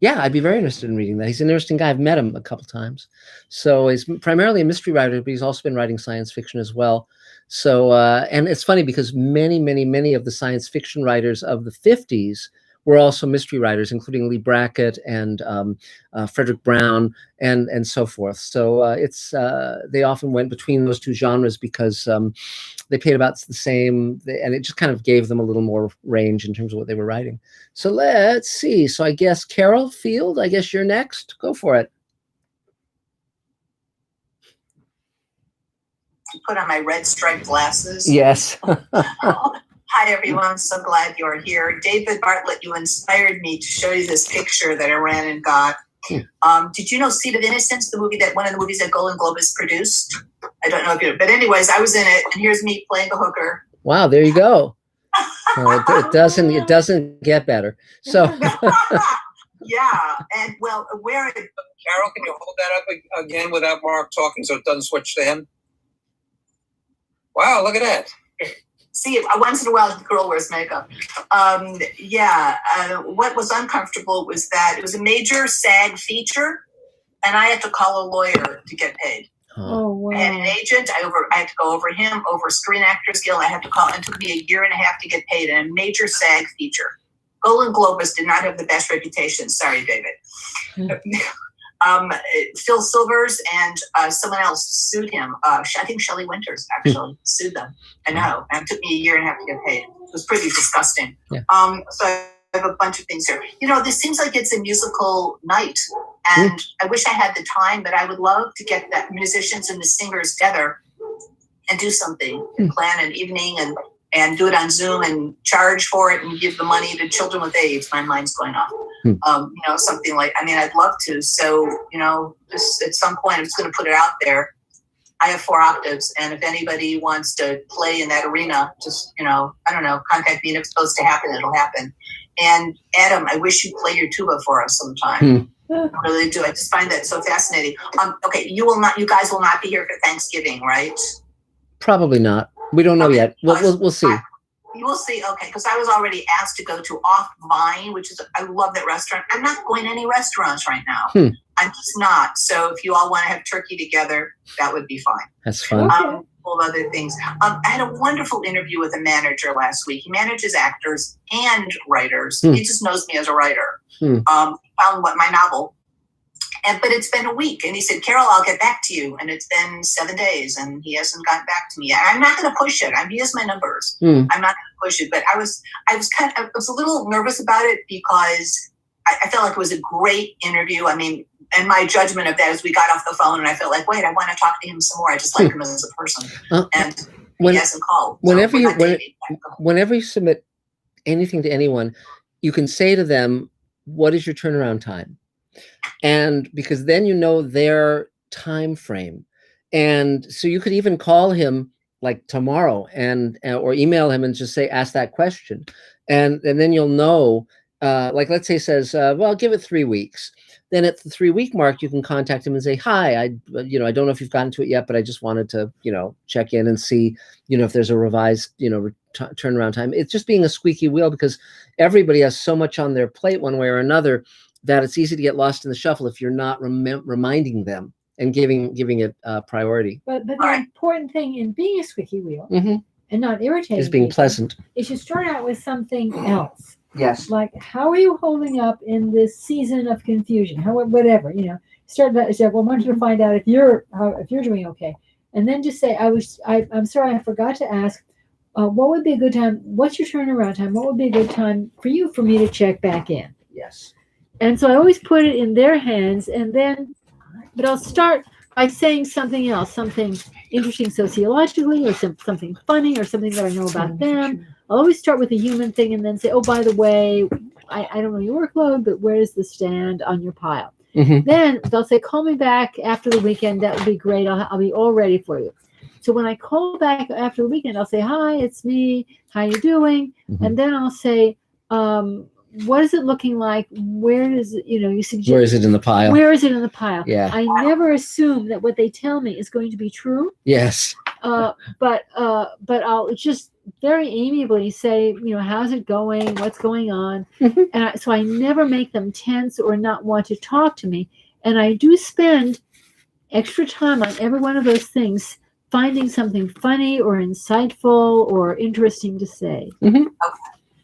yeah, I'd be very interested in reading that. He's an interesting guy. I've met him a couple times. So he's primarily a mystery writer, but he's also been writing science fiction as well. So, and it's funny because many of the science fiction writers of the 50s were also mystery writers, including Lee Brackett and Frederick Brown and so forth. So they often went between those two genres because they paid about the same, and it just kind of gave them a little more range in terms of what they were writing. So let's see. So I guess Carol Field, I guess you're next. Go for it. Put on my red striped glasses. Yes. Hi, everyone. So glad you're here. David Bartlett, you inspired me to show you this picture that I ran and got. Did you know Seed of Innocence, the movie that one of the movies that Golden Globe has produced? I don't know if you, but anyways, I was in it, and here's me playing the hooker. Wow, there you go. It doesn't get better. So yeah, and well, where Carol, can you hold that up again without Mark talking so it doesn't switch to him? Wow, look at that. See, once in a while, the girl wears makeup. What was uncomfortable was that it was a major SAG feature, and I had to call a lawyer to get paid. Oh, wow. And an agent, I had to go over him, over Screen Actors Guild. I had to call. It took me a year and a half to get paid in a major SAG feature. Golden Globus did not have the best reputation. Sorry, David. Phil Silvers and someone else sued him. I think Shelley Winters actually sued them. I know. And it took me a year and a half to get paid. It was pretty disgusting. Yeah. So I have a bunch of things here. You know, this seems like it's a musical night. And I wish I had the time, but I would love to get the musicians and the singers together and do something and plan an evening and do it on Zoom and charge for it and give the money to children with AIDS. My mind's going off. You know, something like, I mean, I'd love to. So, you know, just at some point, I'm just going to put it out there. I have 4 octaves. And if anybody wants to play in that arena, just, you know, I don't know, contact me. And if it's supposed to happen, it'll happen. And Adam, I wish you'd play your tuba for us sometime. I really do. I just find that so fascinating. Okay, you guys will not be here for Thanksgiving, right? Probably not. We don't know yet. We'll see. You will see. Okay, because I was already asked to go to Off Vine, which is, I love that restaurant. I'm not going to any restaurants right now. I'm just not. So if you all want to have turkey together, that would be fine. That's fun. Full of other things. I had a wonderful interview with a manager last week. He manages actors and writers. He just knows me as a writer. Found my novel. But it's been a week, and he said, Carol, I'll get back to you. And it's been 7 days, and he hasn't gotten back to me. I'm not going to push it. He has my numbers. I'm not going to push it. But I was a little nervous about it because I felt like it was a great interview. I mean, and my judgment of that is we got off the phone, and I felt like, wait, I want to talk to him some more. I just like him as a person. And he hasn't called. Whenever you submit anything to anyone, you can say to them, what is your turnaround time? And because then you know their time frame. And so you could even call him like tomorrow and or email him and just say, ask that question. And then you'll know, like let's say says, well, give it 3 weeks. Then at the 3-week mark, you can contact him and say, hi, I don't know if you've gotten to it yet, but I just wanted to, check in and see, if there's a revised, turnaround time. It's just being a squeaky wheel because everybody has so much on their plate one way or another that it's easy to get lost in the shuffle if you're not reminding them and giving it priority. But the important thing in being a squeaky wheel and not irritating is being pleasant. Is you start out with something else. Yes. Like, how are you holding up in this season of confusion? Whatever, Start that. Well, I wanted to find out if you're doing okay, and then just say, I'm sorry, I forgot to ask. What would be a good time? What's your turnaround time? What would be a good time for me to check back in? Yes. And so I always put it in their hands, but I'll start by saying something else, something interesting sociologically, or something funny, or something that I know about them. I'll always start with a human thing and then say, oh, by the way, I don't know your workload, but where does this stand on your pile? Then they'll say, call me back after the weekend. That would be great. I'll be all ready for you. So when I call back after the weekend, I'll say, hi, it's me. How you doing? And then I'll say, what is it looking like? Where does it, you suggest? Where is it in the pile? Where is it in the pile? Yeah. I never assume that what they tell me is going to be true. Yes. But I'll just very amiably say, how's it going? What's going on? And so I never make them tense or not want to talk to me. And I do spend extra time on every one of those things, finding something funny or insightful or interesting to say. Okay.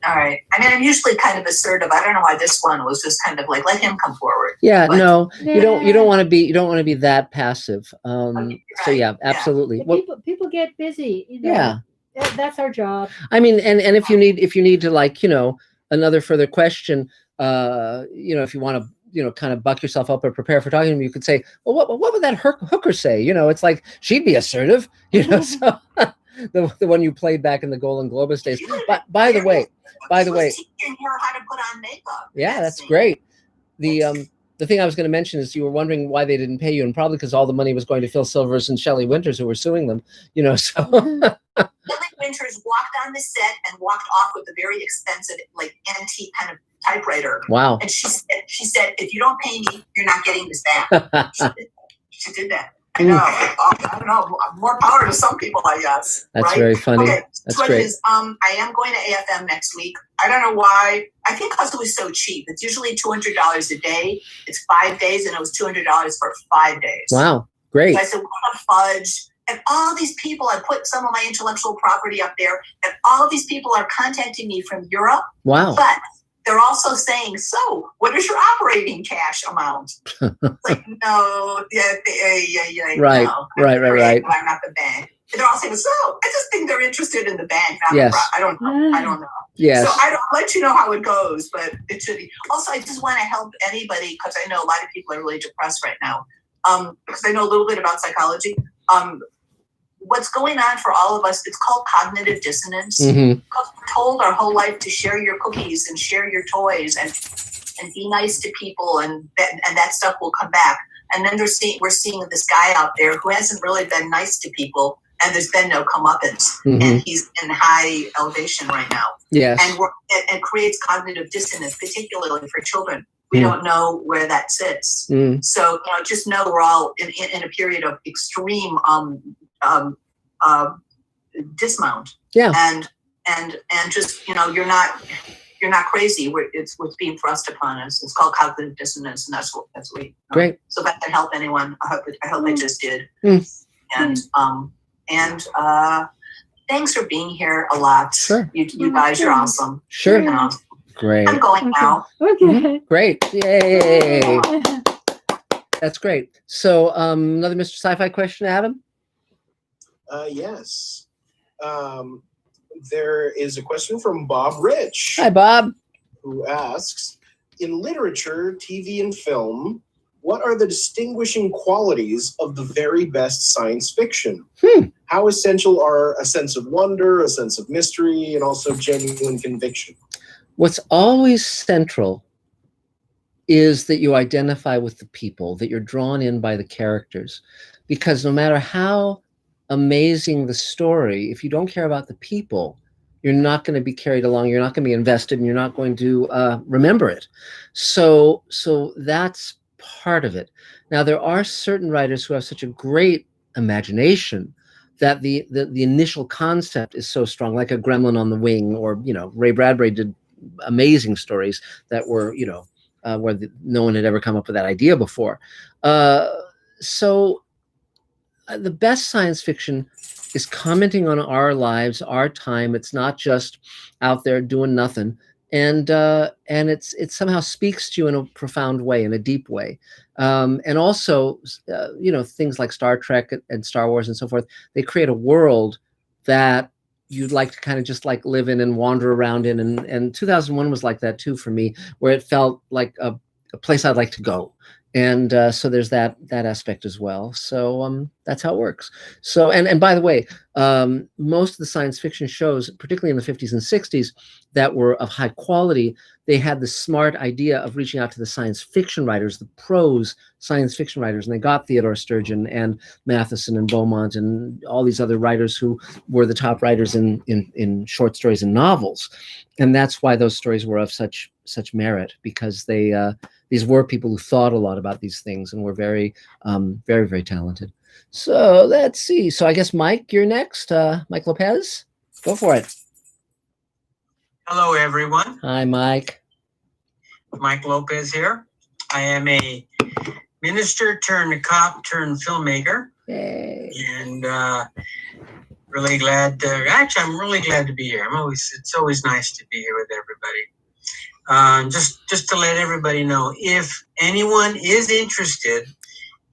All right. I mean, I'm usually kind of assertive. I don't know why this one was just kind of like, let him come forward. Yeah, But- no, you don't want to be that passive. Okay, So right. yeah, absolutely. Well, People get busy. yeah. That's our job. I mean, and if you need to, like, another further question, if you want to, kind of buck yourself up or prepare for talking to him, you could say, well, what would that hooker say? It's like, she'd be assertive, so the one you played back in the Golden Globus days. But by the way, teaching her how to put on makeup. yeah, that's great. The thing I was going to mention is you were wondering why they didn't pay you, and probably because all the money was going to Phil Silvers and Shelley Winters, who were suing them, so. Shelley Winters walked on the set and walked off with a very expensive, like, antique kind of typewriter. Wow. And she said, if you don't pay me, you're not getting this back. She did that. I know. I don't know. More power to some people, I guess. That's right? very funny. Okay. That's so great. I am going to AFM next week. I don't know why. I think because it was so cheap. It's usually $200 a day. It's 5 days, and it was $200 for 5 days. Wow. Great. So I said, what a fudge. And all these people, I put some of my intellectual property up there, and all these people are contacting me from Europe. Wow. But they're also saying, so what is your operating cash amount? Like, no, yeah. Right, no, right. I'm not the bank. And they're all saying, so I just think they're interested in the bank. Not Yes. I don't know. Yes. So I'll let you know how it goes, but it should be. Also, I just want to help anybody, because I know a lot of people are really depressed right now. Because I know a little bit about psychology. What's going on for all of us, it's called cognitive dissonance. Mm-hmm. Because we're told our whole life to share your cookies and share your toys and be nice to people, and that stuff will come back. And then we're seeing this guy out there who hasn't really been nice to people, and there's been no comeuppance. Mm-hmm. And he's in high elevation right now. Yes. And it creates cognitive dissonance, particularly for children. We don't know where that sits. So just know we're all in a period of extreme dismount. Yeah. And just you're not crazy. It's what's being thrust upon us. It's called cognitive dissonance, and that's what we. Great. So if that can help anyone, I hope I just did. And thanks for being here a lot. Sure. You guys are awesome. Sure. Great. I'm going now. Okay. Great. Yay. That's great. So another Mr. Sci-Fi question, Adam? Yes. There is a question from Bob Rich. Hi, Bob. Who asks, in literature, TV, and film, what are the distinguishing qualities of the very best science fiction? How essential are a sense of wonder, a sense of mystery, and also genuine conviction? What's always central is that you identify with the people, that you're drawn in by the characters. Because no matter how amazing the story, if you don't care about the people, you're not going to be carried along, you're not going to be invested, and you're not going to remember it. So that's part of it. Now, there are certain writers who have such a great imagination that the initial concept is so strong, like a Gremlin on the Wing, or Ray Bradbury did amazing stories that were where no one had ever come up with that idea before. So the best science fiction is commenting on our lives, our time. It's not just out there doing nothing, and it somehow speaks to you in a profound way, in a deep way. And also, things like Star Trek and Star Wars and so forth, they create a world that you'd like to kind of just like live in and wander around in. And 2001 was like that too for me, where it felt like a place I'd like to go. And so there's that aspect as well. So that's how it works. So and by the way, most of the science fiction shows, particularly in the 50s and 60s, that were of high quality, they had the smart idea of reaching out to the science fiction writers, the prose science fiction writers, and they got Theodore Sturgeon and Matheson and Beaumont and all these other writers who were the top writers in short stories and novels. And that's why those stories were of such merit, because these were people who thought a lot about these things and were very, very, very talented. So let's see. So I guess, Mike, you're next. Mike Lopez. Go for it. Hello, everyone. Hi, Mike. Mike Lopez here. I am a minister turned cop turned filmmaker. Yay. And really glad actually I'm really glad to be here. It's always nice to be here with everybody. Just to let everybody know, if anyone is interested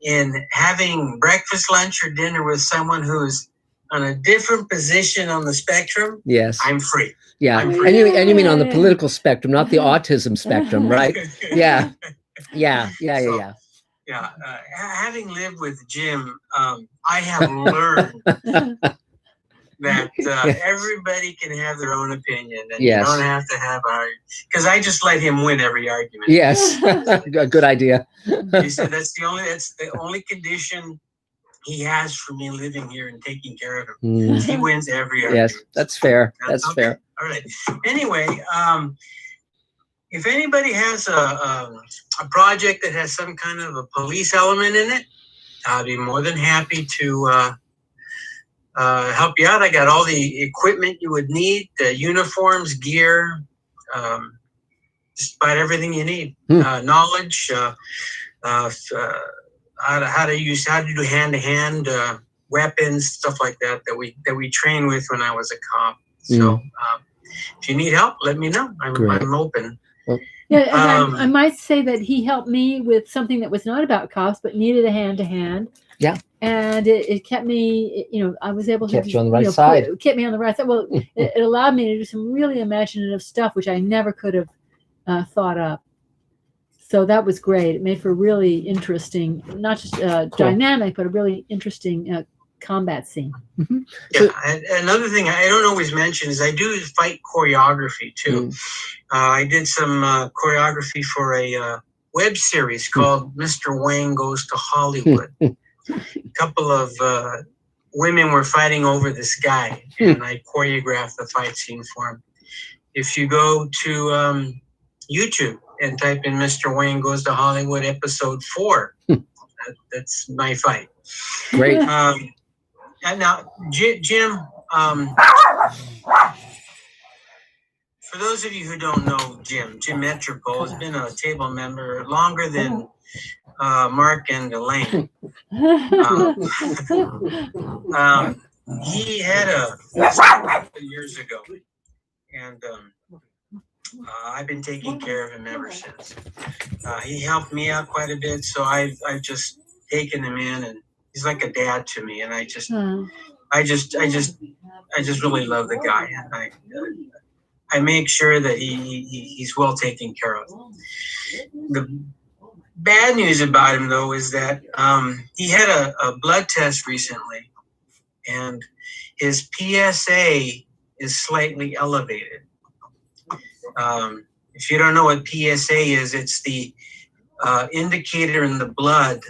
in having breakfast, lunch, or dinner with someone who's on a different position on the spectrum, Yes, I'm free. Yeah, I'm and you mean on the political spectrum, not the autism spectrum, right? Yeah. Yeah, having lived with Jim, I have learned that everybody can have their own opinion, and you don't have to have because I just let him win every argument. Yes, good idea. He said that's the only condition he has for me living here and taking care of him. He wins every argument. Yes, that's fair. That's fair. All right. Anyway, if anybody has a project that has some kind of a police element in it, I'd be more than happy to help you out. I got all the equipment you would need, the uniforms, gear, just about everything you need. Knowledge, how to do hand-to-hand weapons, stuff like that we train with when I was a cop. So if you need help, let me know. I'm open. Yeah, and I might say that he helped me with something that was not about cops, but needed a hand-to-hand. Yeah. And it kept me, I was able to kept you on the right side. Kept me on the right side. Well, it allowed me to do some really imaginative stuff, which I never could have thought up. So that was great. It made for a really interesting, not just dynamic, but a really interesting combat scene. Mm-hmm. Yeah, another thing I don't always mention is I do fight choreography too. I did some choreography for a web series called Mr. Wayne Goes to Hollywood. A couple of women were fighting over this guy, and I choreographed the fight scene for him. If you go to YouTube and type in Mr. Wayne Goes to Hollywood episode 4, that's my fight. Great. And now, Jim, for those of you who don't know Jim Metropole has been a table member longer than Marc and Elaine. He had a years ago, and I've been taking care of him ever since. He helped me out quite a bit, so I've just taken him in, and he's like a dad to me, and I just really love the guy, and I make sure that he's well taken care of. The bad news about him, though, is that he had a blood test recently, and his PSA is slightly elevated. If you don't know what PSA is, it's the indicator in the blood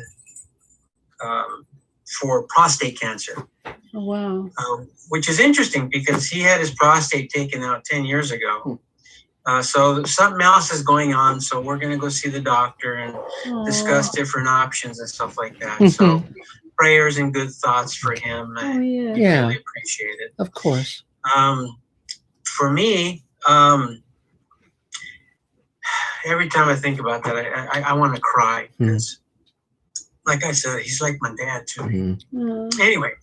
for prostate cancer. Oh, wow. Which is interesting because he had his prostate taken out 10 years ago. So something else is going on. So we're going to go see the doctor and discuss different options and stuff like that. So prayers and good thoughts for him. I really appreciate it. Of course. For me, every time I think about that, I want to cry because, like I said, he's like my dad too. Anyway,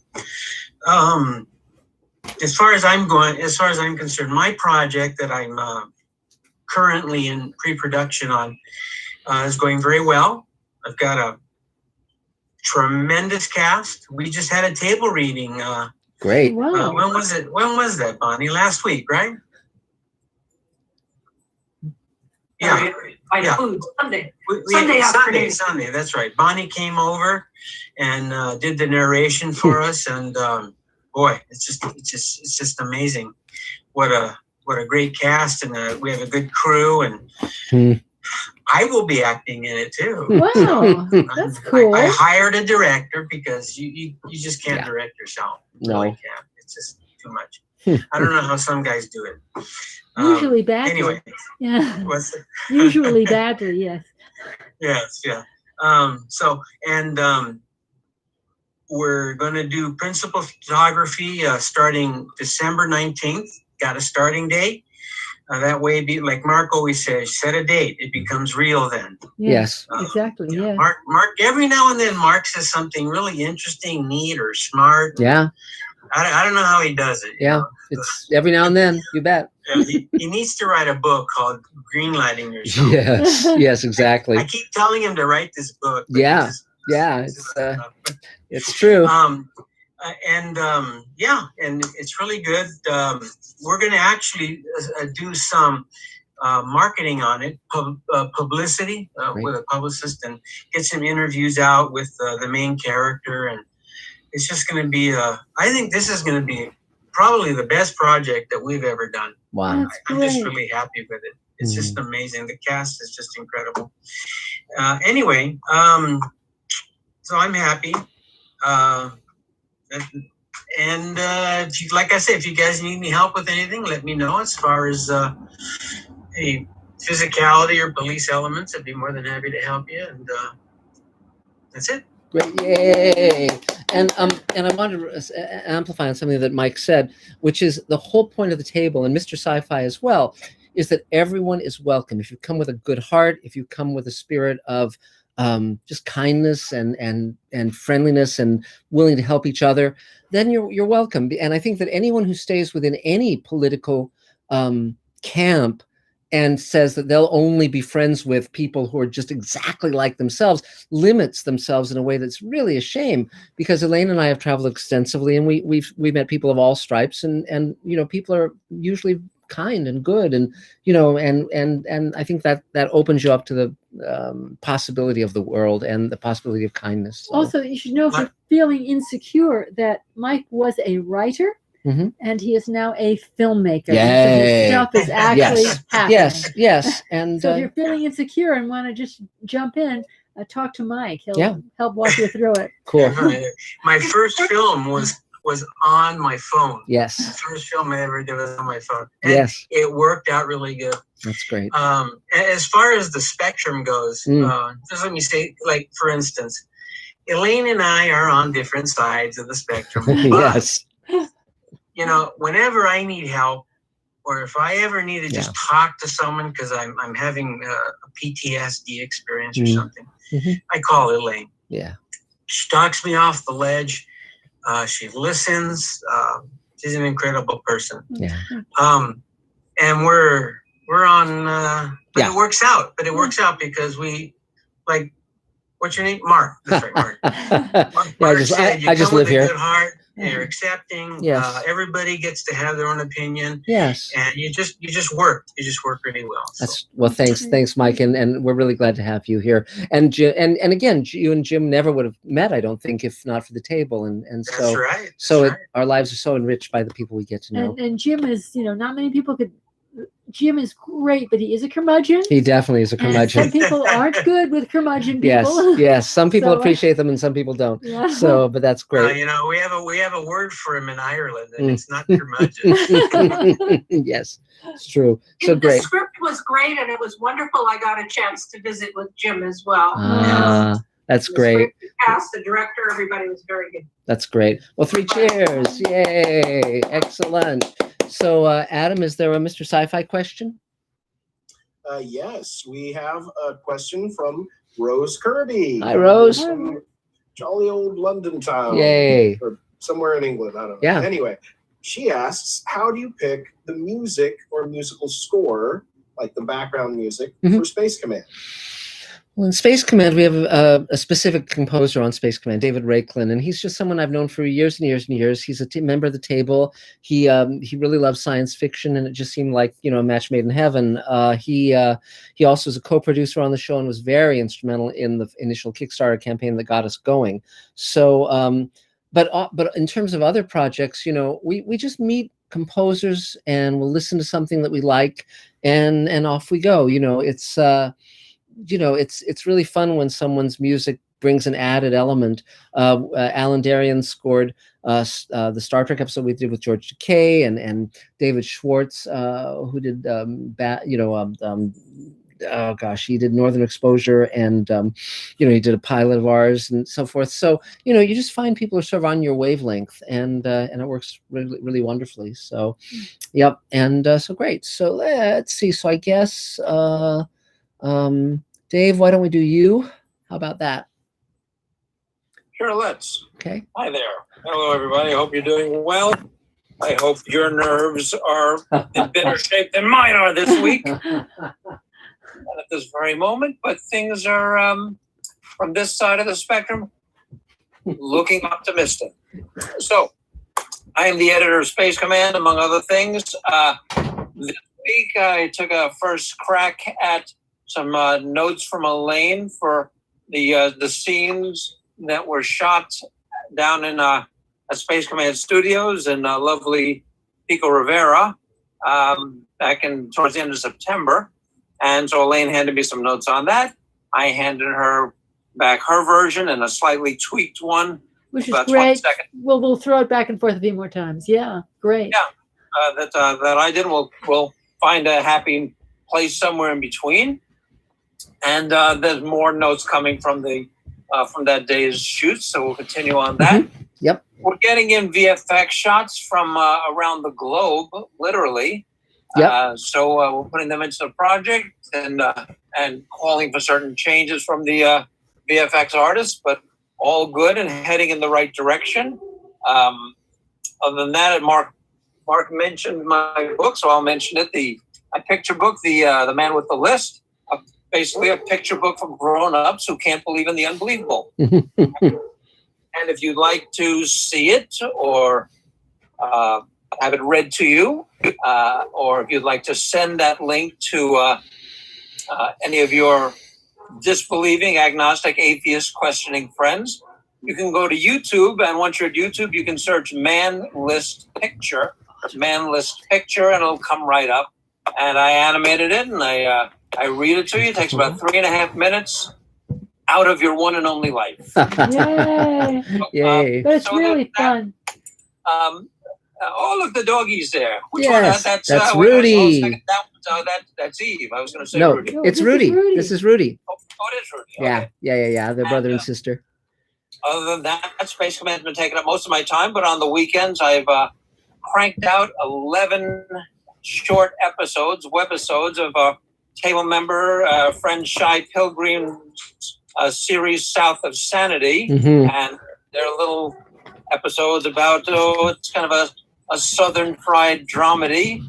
as far as I'm concerned, my project that I'm currently in pre-production on is going very well. I've got a tremendous cast. We just had a table reading. Great. When was it? When was that, Bonnie? Last week, right? Yeah. Food. Sunday. Sunday. That's right. Bonnie came over and did the narration for us, and boy, it's just amazing. What a great cast, and we have a good crew, and I will be acting in it too. Wow, that's cool. I hired a director because you just can't direct yourself. No, you really can't. It's just too much. I don't know how some guys do it. Usually badly. Anyway, yeah. What's it? Usually badly, yes. Yes, yeah. we're going to do principal photography starting December 19th. Got a starting date. That way, like Marc always says, set a date. It becomes real then. Yes. Exactly. Yeah. Yeah. Marc, every now and then, Marc says something really interesting, neat, or smart. Yeah. I don't know how he does it. Yeah. It's every now and then. You bet. Yeah, he needs to write a book called Greenlighting Yourself. Yes. Yes. Exactly. I keep telling him to write this book. Yeah. It's true. And it's really good. We're going to actually do some marketing on it, publicity with a publicist, and get some interviews out with the main character. And it's just going to be, I think this is going to be probably the best project that we've ever done. Wow. I'm just really happy with it. It's just amazing. The cast is just incredible. Anyway, so I'm happy. And like I said, if you guys need any help with anything, let me know. As far as any physicality or police elements, I'd be more than happy to help you. And that's it. Great, yay! And I wanted to amplify on something that Mike said, which is the whole point of the table, and Mr. Sci-Fi as well, is that everyone is welcome. If you come with a good heart, if you come with a spirit of just kindness and friendliness and willing to help each other, then you're welcome. And I think that anyone who stays within any political camp and says that they'll only be friends with people who are just exactly like themselves limits themselves in a way that's really a shame, because Elaine and I have traveled extensively, and we've met people of all stripes, and people are usually kind and good, and and I think that opens you up to the possibility of the world and the possibility of kindness. So. Also, you should know, if you're feeling insecure, that Mike was a writer. Mm-hmm. And he is now a filmmaker. Yay. So his stuff is actually happening. Yes. And so if you're feeling insecure and want to just jump in, talk to Mike. He'll help walk you through it. Cool. My first film was on my phone. Yes. The first film I ever did was on my phone. And yes. It worked out really good. That's great. As far as the spectrum goes, just let me say, like, for instance, Elaine and I are on different sides of the spectrum. Yes. Whenever I need help, or if I ever need to just talk to someone because I'm having a PTSD experience or something, I call Elaine. Yeah. She talks me off the ledge. She listens. She's an incredible person. Yeah. And we're on. But it works out. But it works out because we, like, what's your name? Marc. That's right, Marc. Marc said, I just live here. Good heart. You're accepting. Yes. Everybody gets to have their own opinion. Yes. And you just work. You just work really well. So. Thanks, Mike, and we're really glad to have you here. And again, you and Jim never would have met, I don't think, if not for the table. And That's so right. Our lives are so enriched by the people we get to know. And Jim is, not many people could. Jim is great, but he is a curmudgeon. He definitely is a curmudgeon. And some people aren't good with curmudgeon people. Yes. Some people appreciate them, and some people don't. Yeah. So, but that's great. We have a word for him in Ireland, and it's not curmudgeon. Yes, it's true. So great. The script was great, and it was wonderful. I got a chance to visit with Jim as well. That's great. The cast, the director, everybody was very good. That's great. Well, 3 cheers. Yay. Excellent. So, Adam, is there a Mr. Sci-Fi question? Yes, we have a question from Rose Kirby. Hi, Rose. From jolly old London town. Yay. Or somewhere in England, I don't know. Yeah. Anyway, she asks, how do you pick the music or musical score, like the background music, for Space Command? Well, in Space Command, we have a specific composer on Space Command, David Raiklin, and he's just someone I've known for years and years and years. He's a member of the table. He really loves science fiction, and it just seemed like a match made in heaven. He also is a co-producer on the show and was very instrumental in the initial Kickstarter campaign that got us going. So, but in terms of other projects, we just meet composers and we'll listen to something that we like, and off we go. It's really fun when someone's music brings an added element. Alan Darian scored the Star Trek episode we did with George Takei, and David Schwartz, who did oh gosh, he did Northern Exposure, and he did a pilot of ours and so forth. So you just find people are sort of on your wavelength, and it works really, really wonderfully. So, yep, and so great. So let's see. So I guess Dave, why don't we do you? How about that? Sure, let's. Okay. Hi there. Hello, everybody. I hope you're doing well. I hope your nerves are in better shape than mine are this week. Not at this very moment, but things are, from this side of the spectrum, looking optimistic. So, I am the editor of Space Command, among other things. This week, I took a first crack at some notes from Elaine for the scenes that were shot down in at Space Command Studios in lovely Pico Rivera back towards the end of September. And so Elaine handed me some notes on that. I handed her back her version and a slightly tweaked one. Which is great. We'll throw it back and forth a few more times. Yeah, great. Yeah, that I did. We'll find a happy place somewhere in between. And there's more notes coming from that day's shoot, so we'll continue on that. Mm-hmm. Yep. We're getting in VFX shots from around the globe, literally. Yep. So we're putting them into the project and calling for certain changes from the VFX artists, but all good and heading in the right direction. Other than that, Marc mentioned my book, so I'll mention it. My picture book, The Man with the List. Basically a picture book for grown-ups who can't believe in the unbelievable. And if you'd like to see it or have it read to you, or if you'd like to send that link to any of your disbelieving, agnostic, atheist, questioning friends, you can go to YouTube, and once you're at YouTube, you can search Man List Picture. It's Man List Picture, and it'll come right up. And I animated it, and I read it to you. It takes about 3.5 minutes out of your one and only life. Yay! Yay! But it's really fun. Oh, look, the doggy's there. Which yes, one? That's Rudy. That's Eve. I was going to say no, Rudy. No, it's Rudy. This is Rudy. Oh, it is Rudy. Okay. Yeah. They're brother and sister. Other than that, Space Command's been taking up most of my time, but on the weekends, I've cranked out 11 short webisodes of table member friend Shy Pilgrim's series South of Sanity. Mm-hmm. And they're little episodes about, it's kind of a Southern fried dramedy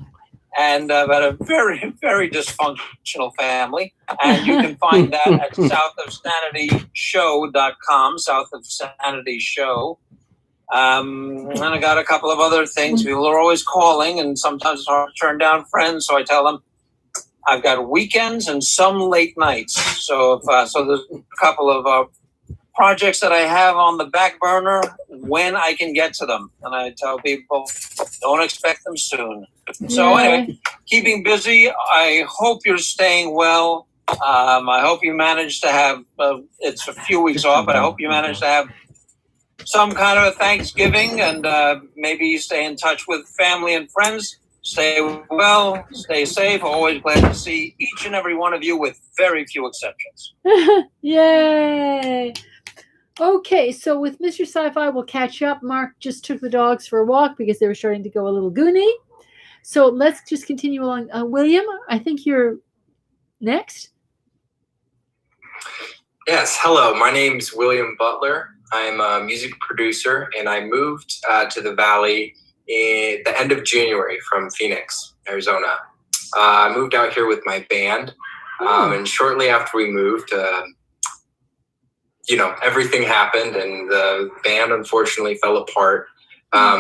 and about a very, very dysfunctional family. And you can find that at southofsanityshow.com, South of Sanity Show. And I got a couple of other things. People are always calling, and sometimes it's hard to turn down friends. So I tell them I've got weekends and some late nights. So there's a couple of projects that I have on the back burner when I can get to them. And I tell people, don't expect them soon. So anyway, keeping busy. I hope you're staying well. I hope you manage to have, it's a few weeks off, but I hope you manage to have some kind of a Thanksgiving and maybe stay in touch with family and friends. Stay well, stay safe. Always glad to see each and every one of you with very few exceptions. Yay! Okay, so with Mr. Sci-Fi, we'll catch up. Marc just took the dogs for a walk because they were starting to go a little goony. So let's just continue along. William, I think you're next. Yes, hello. My name's William Butler. I'm a music producer, and I moved to the Valley in the end of January from Phoenix, Arizona. I moved out here with my band, and shortly after we moved, everything happened, and the band unfortunately fell apart.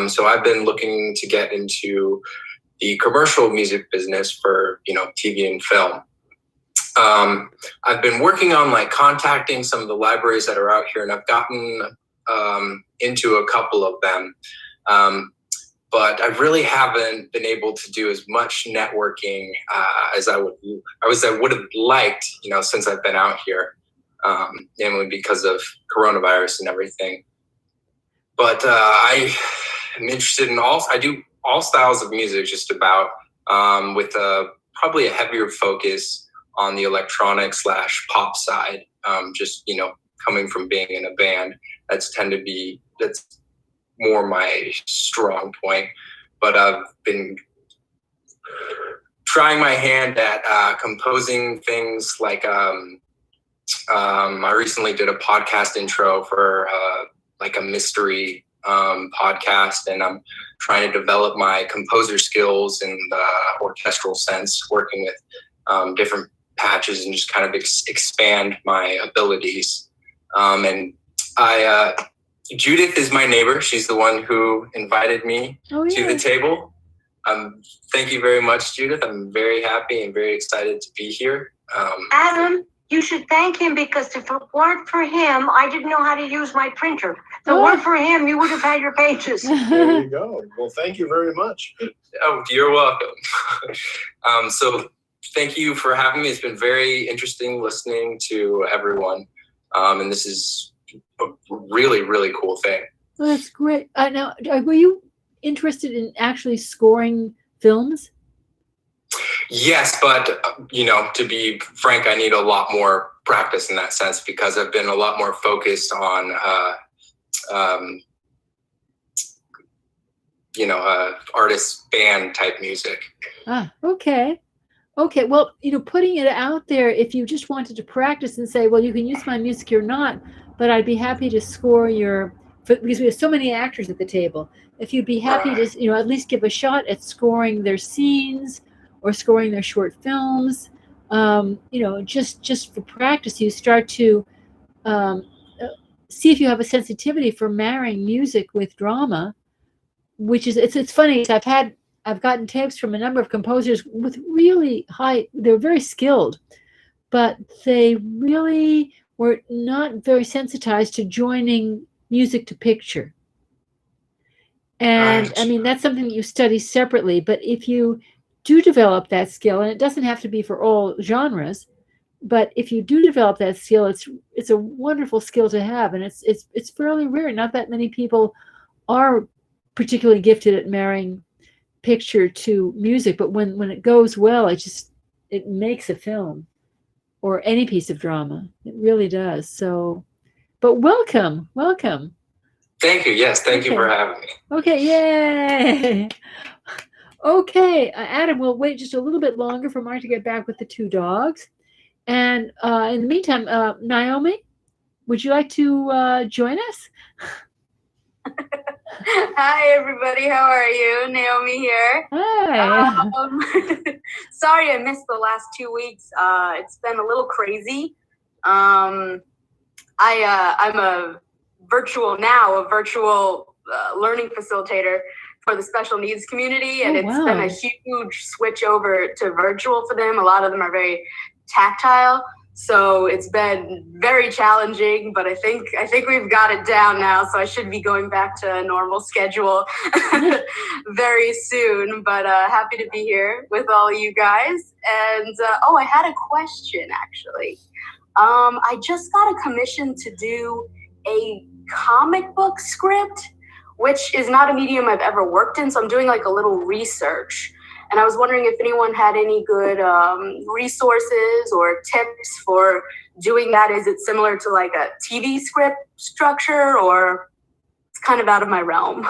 So I've been looking to get into the commercial music business for, TV and film. I've been working on contacting some of the libraries that are out here, and I've gotten into a couple of them. But I really haven't been able to do as much networking as I would have liked, since I've been out here, namely because of coronavirus and everything. But I am interested in I do all styles of music, just about, with probably a heavier focus on the electronic / pop side. Just, coming from being in a band, that's more my strong point. But I've been trying my hand at composing things like I recently did a podcast intro for like a mystery podcast, and I'm trying to develop my composer skills in the orchestral sense, working with different patches and just kind of expand my abilities. And Judith is my neighbor. She's the one who invited me to the table. Thank you very much, Judith. I'm very happy and very excited to be here. Adam, you should thank him, because if it weren't for him, I didn't know how to use my printer. If it weren't for him, you would have had your pages. There you go. Well, thank you very much. Oh, you're welcome. So thank you for having me. It's been very interesting listening to everyone. And this is a really, really cool thing. Well, that's great. Now, were you interested in actually scoring films? Yes, but to be frank, I need a lot more practice in that sense, because I've been a lot more focused on artist band type music. Okay. Well, putting it out there, if you just wanted to practice and say, well, you can use my music or not, but I'd be happy to score because we have so many actors at the table. If you'd be happy to, at least give a shot at scoring their scenes or scoring their short films, just for practice, you start to see if you have a sensitivity for marrying music with drama, which is, it's funny. I've gotten tapes from a number of composers with really they're very skilled, but they really were not very sensitized to joining music to picture. And I mean, that's something that you study separately, but if you do develop that skill, and it doesn't have to be for all genres, but if you do develop that skill, it's a wonderful skill to have, and it's fairly rare. Not that many people are particularly gifted at marrying picture to music, but when it goes well, it makes a film or any piece of drama. It really does. So, but welcome. Thank you. Yes, thank you for having me. Okay, yay. Okay, Adam, we'll wait just a little bit longer for Marc to get back with the two dogs. And in the meantime, Naomi, would you like to join us? Hi, everybody. How are you? Naomi here. Hi. Sorry I missed the last 2 weeks. It's been a little crazy. I'm a virtual learning facilitator for the special needs community, and it's been a huge switch over to virtual for them. A lot of them are very tactile, so it's been very challenging, but I think we've got it down now, so I should be going back to a normal schedule very soon. But happy to be here with all you guys. And I had a question, actually. I just got a commission to do a comic book script, which is not a medium I've ever worked in, so I'm doing like a little research. And I was wondering if anyone had any good resources or tips for doing that. Is it similar to like a TV script structure, or it's kind of out of my realm?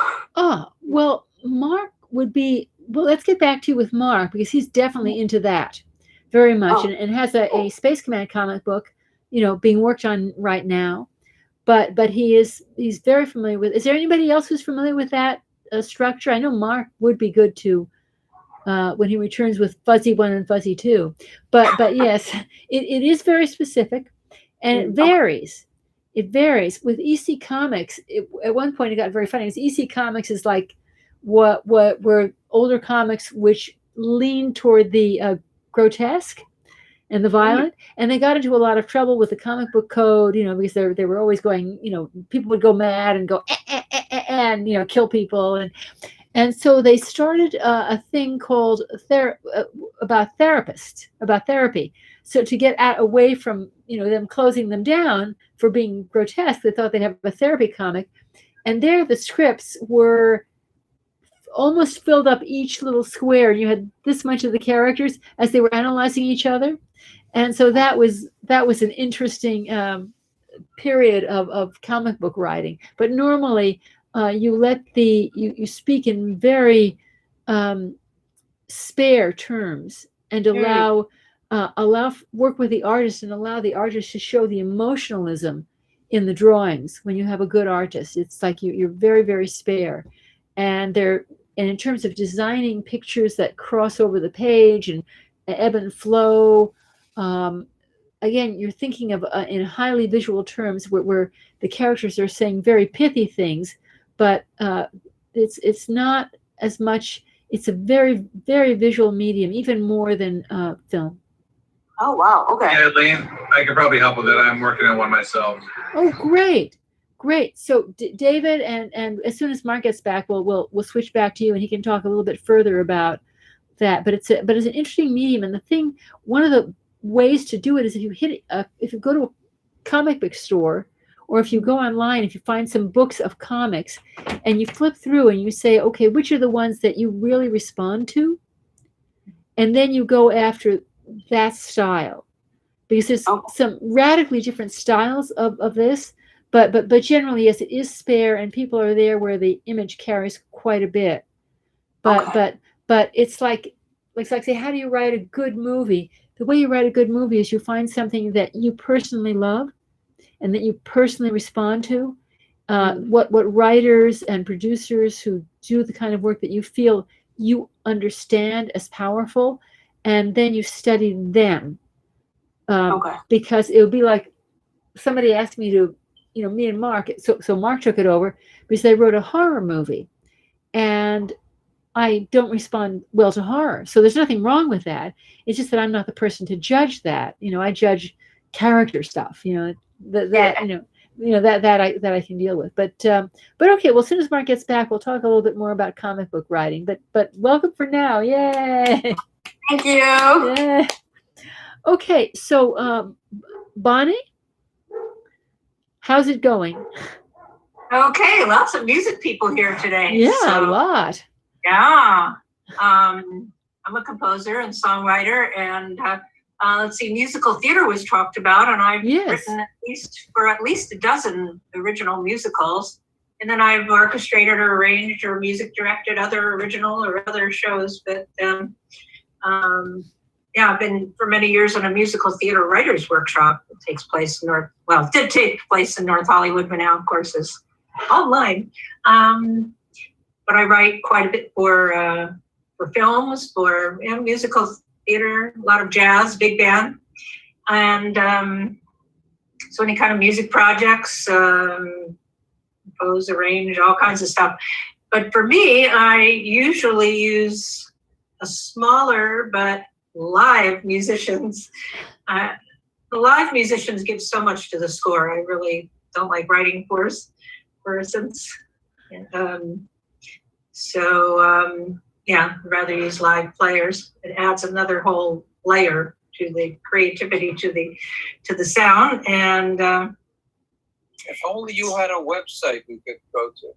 Well, Marc would be, let's get back to you with Marc, because he's definitely into that very much, and has a Space Command comic book, being worked on right now. But he's very familiar with. Is there anybody else who's familiar with that structure? I know Marc would be good to when he returns with Fuzzy 1 and Fuzzy 2. But yes, it is very specific, and it varies. It varies with EC Comics. At one point, it got very funny. EC Comics is like what were older comics which lean toward the grotesque and the violent, and they got into a lot of trouble with the comic book code, because they were always going, people would go mad and go and kill people, and so they started a thing called about therapy. So to get away from them closing them down for being grotesque, they thought they'd have a therapy comic, and there the scripts were almost filled up each little square. You had this much of the characters as they were analyzing each other. And so that was an interesting period of comic book writing. But normally you speak in very spare terms and allow work with the artist and allow the artist to show the emotionalism in the drawings. When you have a good artist, it's like you're very, very spare, and in terms of designing pictures that cross over the page and ebb and flow. Again, you're thinking of in highly visual terms where the characters are saying very pithy things, but it's not as much. It's a very, very visual medium, even more than film. Oh, wow. Okay. Yeah, Elaine, I could probably help with it. I'm working on one myself. Oh, great. So David, and as soon as Marc gets back, we'll switch back to you, and he can talk a little bit further about that. But it's an interesting medium, and one of the ways to do it is if you go to a comic book store, or if you go online, if you find some books of comics and you flip through and you say, okay, which are the ones that you really respond to? And then you go after that style, because there's some radically different styles of this, but generally, yes, it is spare, and people are there where the image carries quite a bit. But it's like say, how do you write a good movie? The way you write a good movie is you find something that you personally love and that you personally respond to. What writers and producers who do the kind of work that you feel you understand as powerful, and then you study them. Because it would be like somebody asked me to, me and Marc. So Marc took it over because they wrote a horror movie, and I don't respond well to horror. So there's nothing wrong with that. It's just that I'm not the person to judge that. I judge character stuff. That I can deal with. But okay. Well, as soon as Marc gets back, we'll talk a little bit more about comic book writing. But welcome for now. Yay! Thank you. Yeah. Okay. So Bonnie, how's it going? Okay, lots of music people here today. Yeah, a lot. Yeah. I'm a composer and songwriter, and let's see, musical theater was talked about, and I've written at least a dozen original musicals, and then I've orchestrated or arranged or music directed other original or other shows. But I've been for many years on a musical theater writers workshop that takes place it did take place in North Hollywood, but now, of course, is online. But I write quite a bit for films, for musical theater, a lot of jazz, big band, and so any kind of music projects, compose, arrange, all kinds of stuff. But for me, I usually use a smaller but live musicians. The live musicians give so much to the score. I really don't like writing for instance. I'd rather use live players. It adds another whole layer to the creativity, to the sound. And if only you had a website we could go to.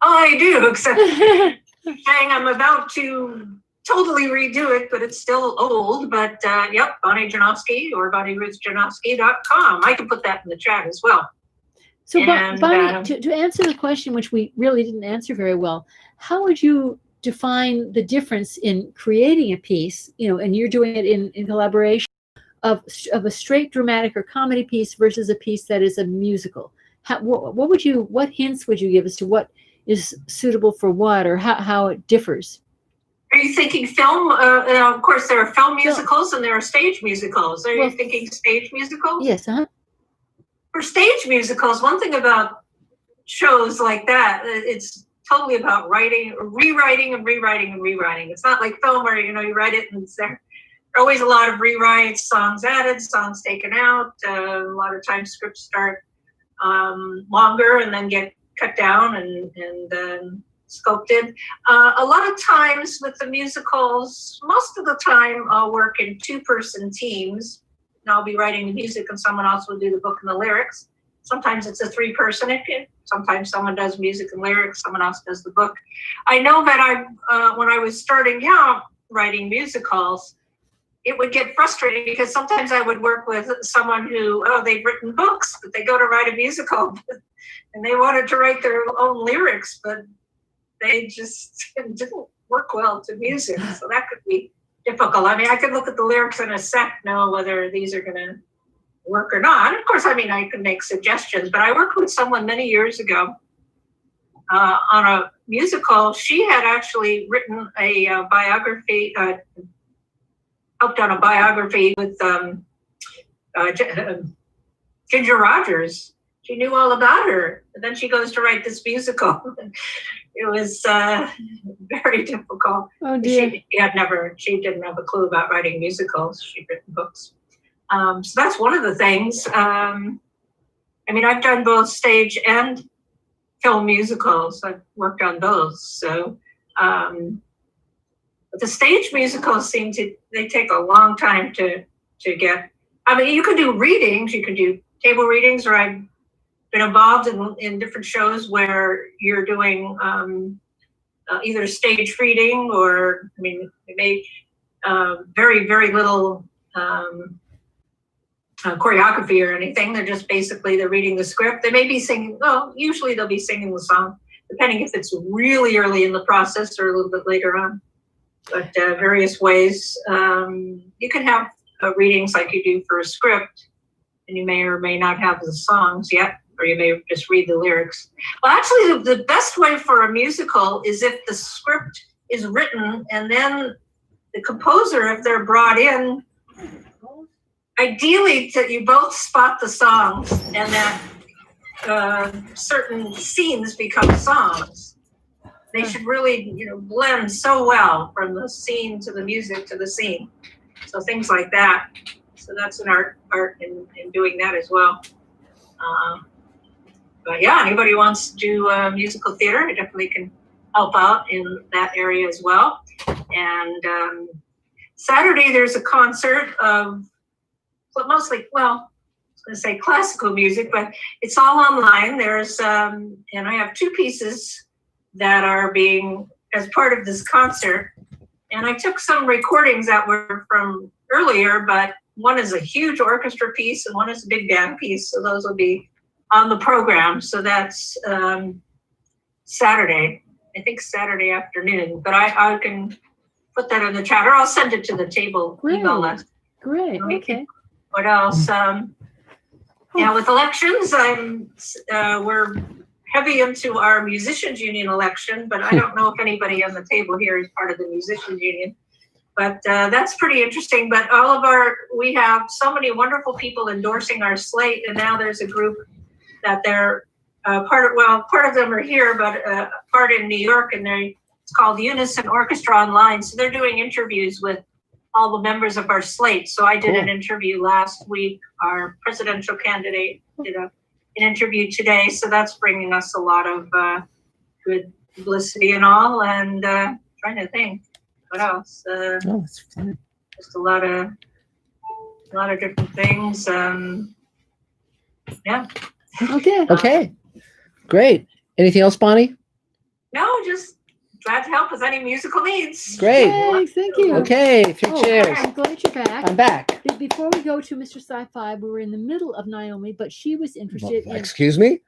I do, except saying I'm about to totally redo it, but it's still old. But Bonnie Janofsky or BonnieRuthJanofsky.com. I can put that in the chat as well. So, Bonnie, to answer the question, which we really didn't answer very well, how would you define the difference in creating a piece, and you're doing it in collaboration, of a straight dramatic or comedy piece versus a piece that is a musical? What hints would you give as to what is suitable for what, or how it differs? Are you thinking film? Of course, there are film musicals and there are stage musicals. Are you thinking stage musicals? Yes. For stage musicals, one thing about shows like that, it's totally about rewriting. It's not like film where you write it and there are always a lot of rewrites, songs added, songs taken out. A lot of times scripts start longer and then get cut down and sculpted. A lot of times with the musicals, most of the time I'll work in two-person teams. And I'll be writing the music and someone else will do the book and the lyrics. Sometimes it's a three-person. Sometimes someone does music and lyrics, someone else does the book. I know that when I was starting out writing musicals, it would get frustrating because sometimes I would work with someone who, they've written books, but they go to write a musical and they wanted to write their own lyrics, but they just didn't work well to music. So that could be difficult. I mean, I could look at the lyrics in a sec, know whether these are going to work or not. And of course, I mean, I could make suggestions, but I worked with someone many years ago on a musical. She had actually written a biography, helped on a biography with Ginger Rogers. She knew all about her. And then she goes to write this musical. It was very difficult. Oh dear. She didn't have a clue about writing musicals. She'd written books. So that's one of the things. I mean, I've done both stage and film musicals. I've worked on those. So but the stage musicals they take a long time to get. I mean, you can do readings, you can do table readings, or I've been involved in different shows where you're doing either stage reading or, I mean, they make very, very little choreography or anything. They're just basically, they're reading the script. They may be singing, usually they'll be singing the song, depending if it's really early in the process or a little bit later on. But various ways. You can have readings like you do for a script, and you may or may not have the songs yet, or you may just read the lyrics. Well, actually, the best way for a musical is if the script is written and then the composer, if they're brought in, ideally that you both spot the songs and that certain scenes become songs. They should really, blend so well from the scene to the music to the scene. So things like that. So that's an art in doing that as well. But yeah, anybody wants to do musical theater, I definitely can help out in that area as well. And Saturday there's a concert of mostly, well, I was going to say classical music, but it's all online. There's, and I have two pieces that are being as part of this concert. And I took some recordings that were from earlier, but one is a huge orchestra piece and one is a big band piece. So those will be on the program. So that's Saturday, I think Saturday afternoon, but I can put that in the chat, or I'll send it to the table email list. Great, okay. What else? Yeah, with elections, we're heavy into our musicians union election, but I don't know if anybody on the table here is part of the musicians union. But that's pretty interesting. But we have so many wonderful people endorsing our slate, and now there's a group that they're part of them are here, but part in New York, and it's called Unison Orchestra Online. So they're doing interviews with all the members of our slate. So I did an interview last week. Our presidential candidate did an interview today. So that's bringing us a lot of good publicity and all. And trying to think, what else? That's fun. Just a lot of different things. Yeah. Okay. Great. Anything else, Bonnie? No, just glad to help with any musical needs. Great. Thanks, thank you. Okay, 3 chairs. I'm glad you're back. I'm back. Before we go to Mr. Sci-Fi, we were in the middle of Naomi, but she was interested in... Excuse me?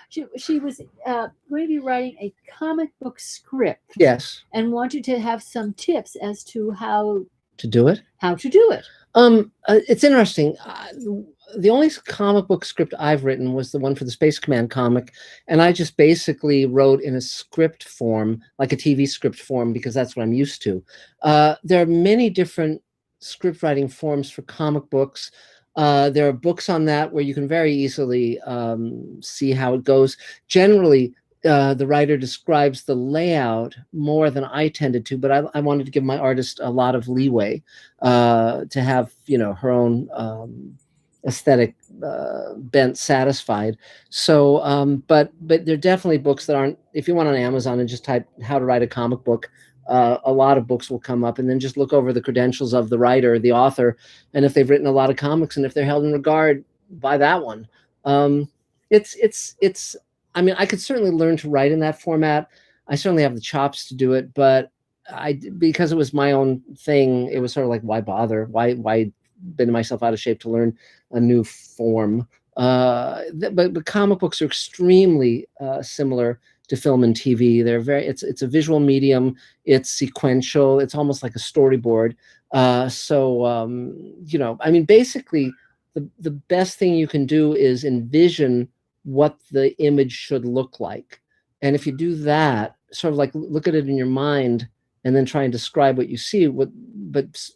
she was going to be writing a comic book script. Yes. And wanted to have some tips as to how to do it. It's interesting. The only comic book script I've written was the one for the Space Command comic, and I just basically wrote in a script form, like a TV script form, because that's what I'm used to. There are many different script writing forms for comic books. There are books on that where you can very easily see how it goes. Generally, the writer describes the layout more than I tended to, but I wanted to give my artist a lot of leeway to have, her own aesthetic bent satisfied. So, but there are definitely books that aren't, if you went on Amazon and just type how to write a comic book, a lot of books will come up, and then just look over the credentials of the writer, the author, and if they've written a lot of comics and if they're held in regard, buy that one. I mean, I could certainly learn to write in that format. I certainly have the chops to do it, but because it was my own thing, it was sort of like, why bother? Why bend myself out of shape to learn a new form? But comic books are extremely similar to film and TV. They're it's a visual medium. It's sequential. It's almost like a storyboard. I mean, basically, the best thing you can do is envision what the image should look like. And if you do that, sort of like look at it in your mind and then try and describe what you see, but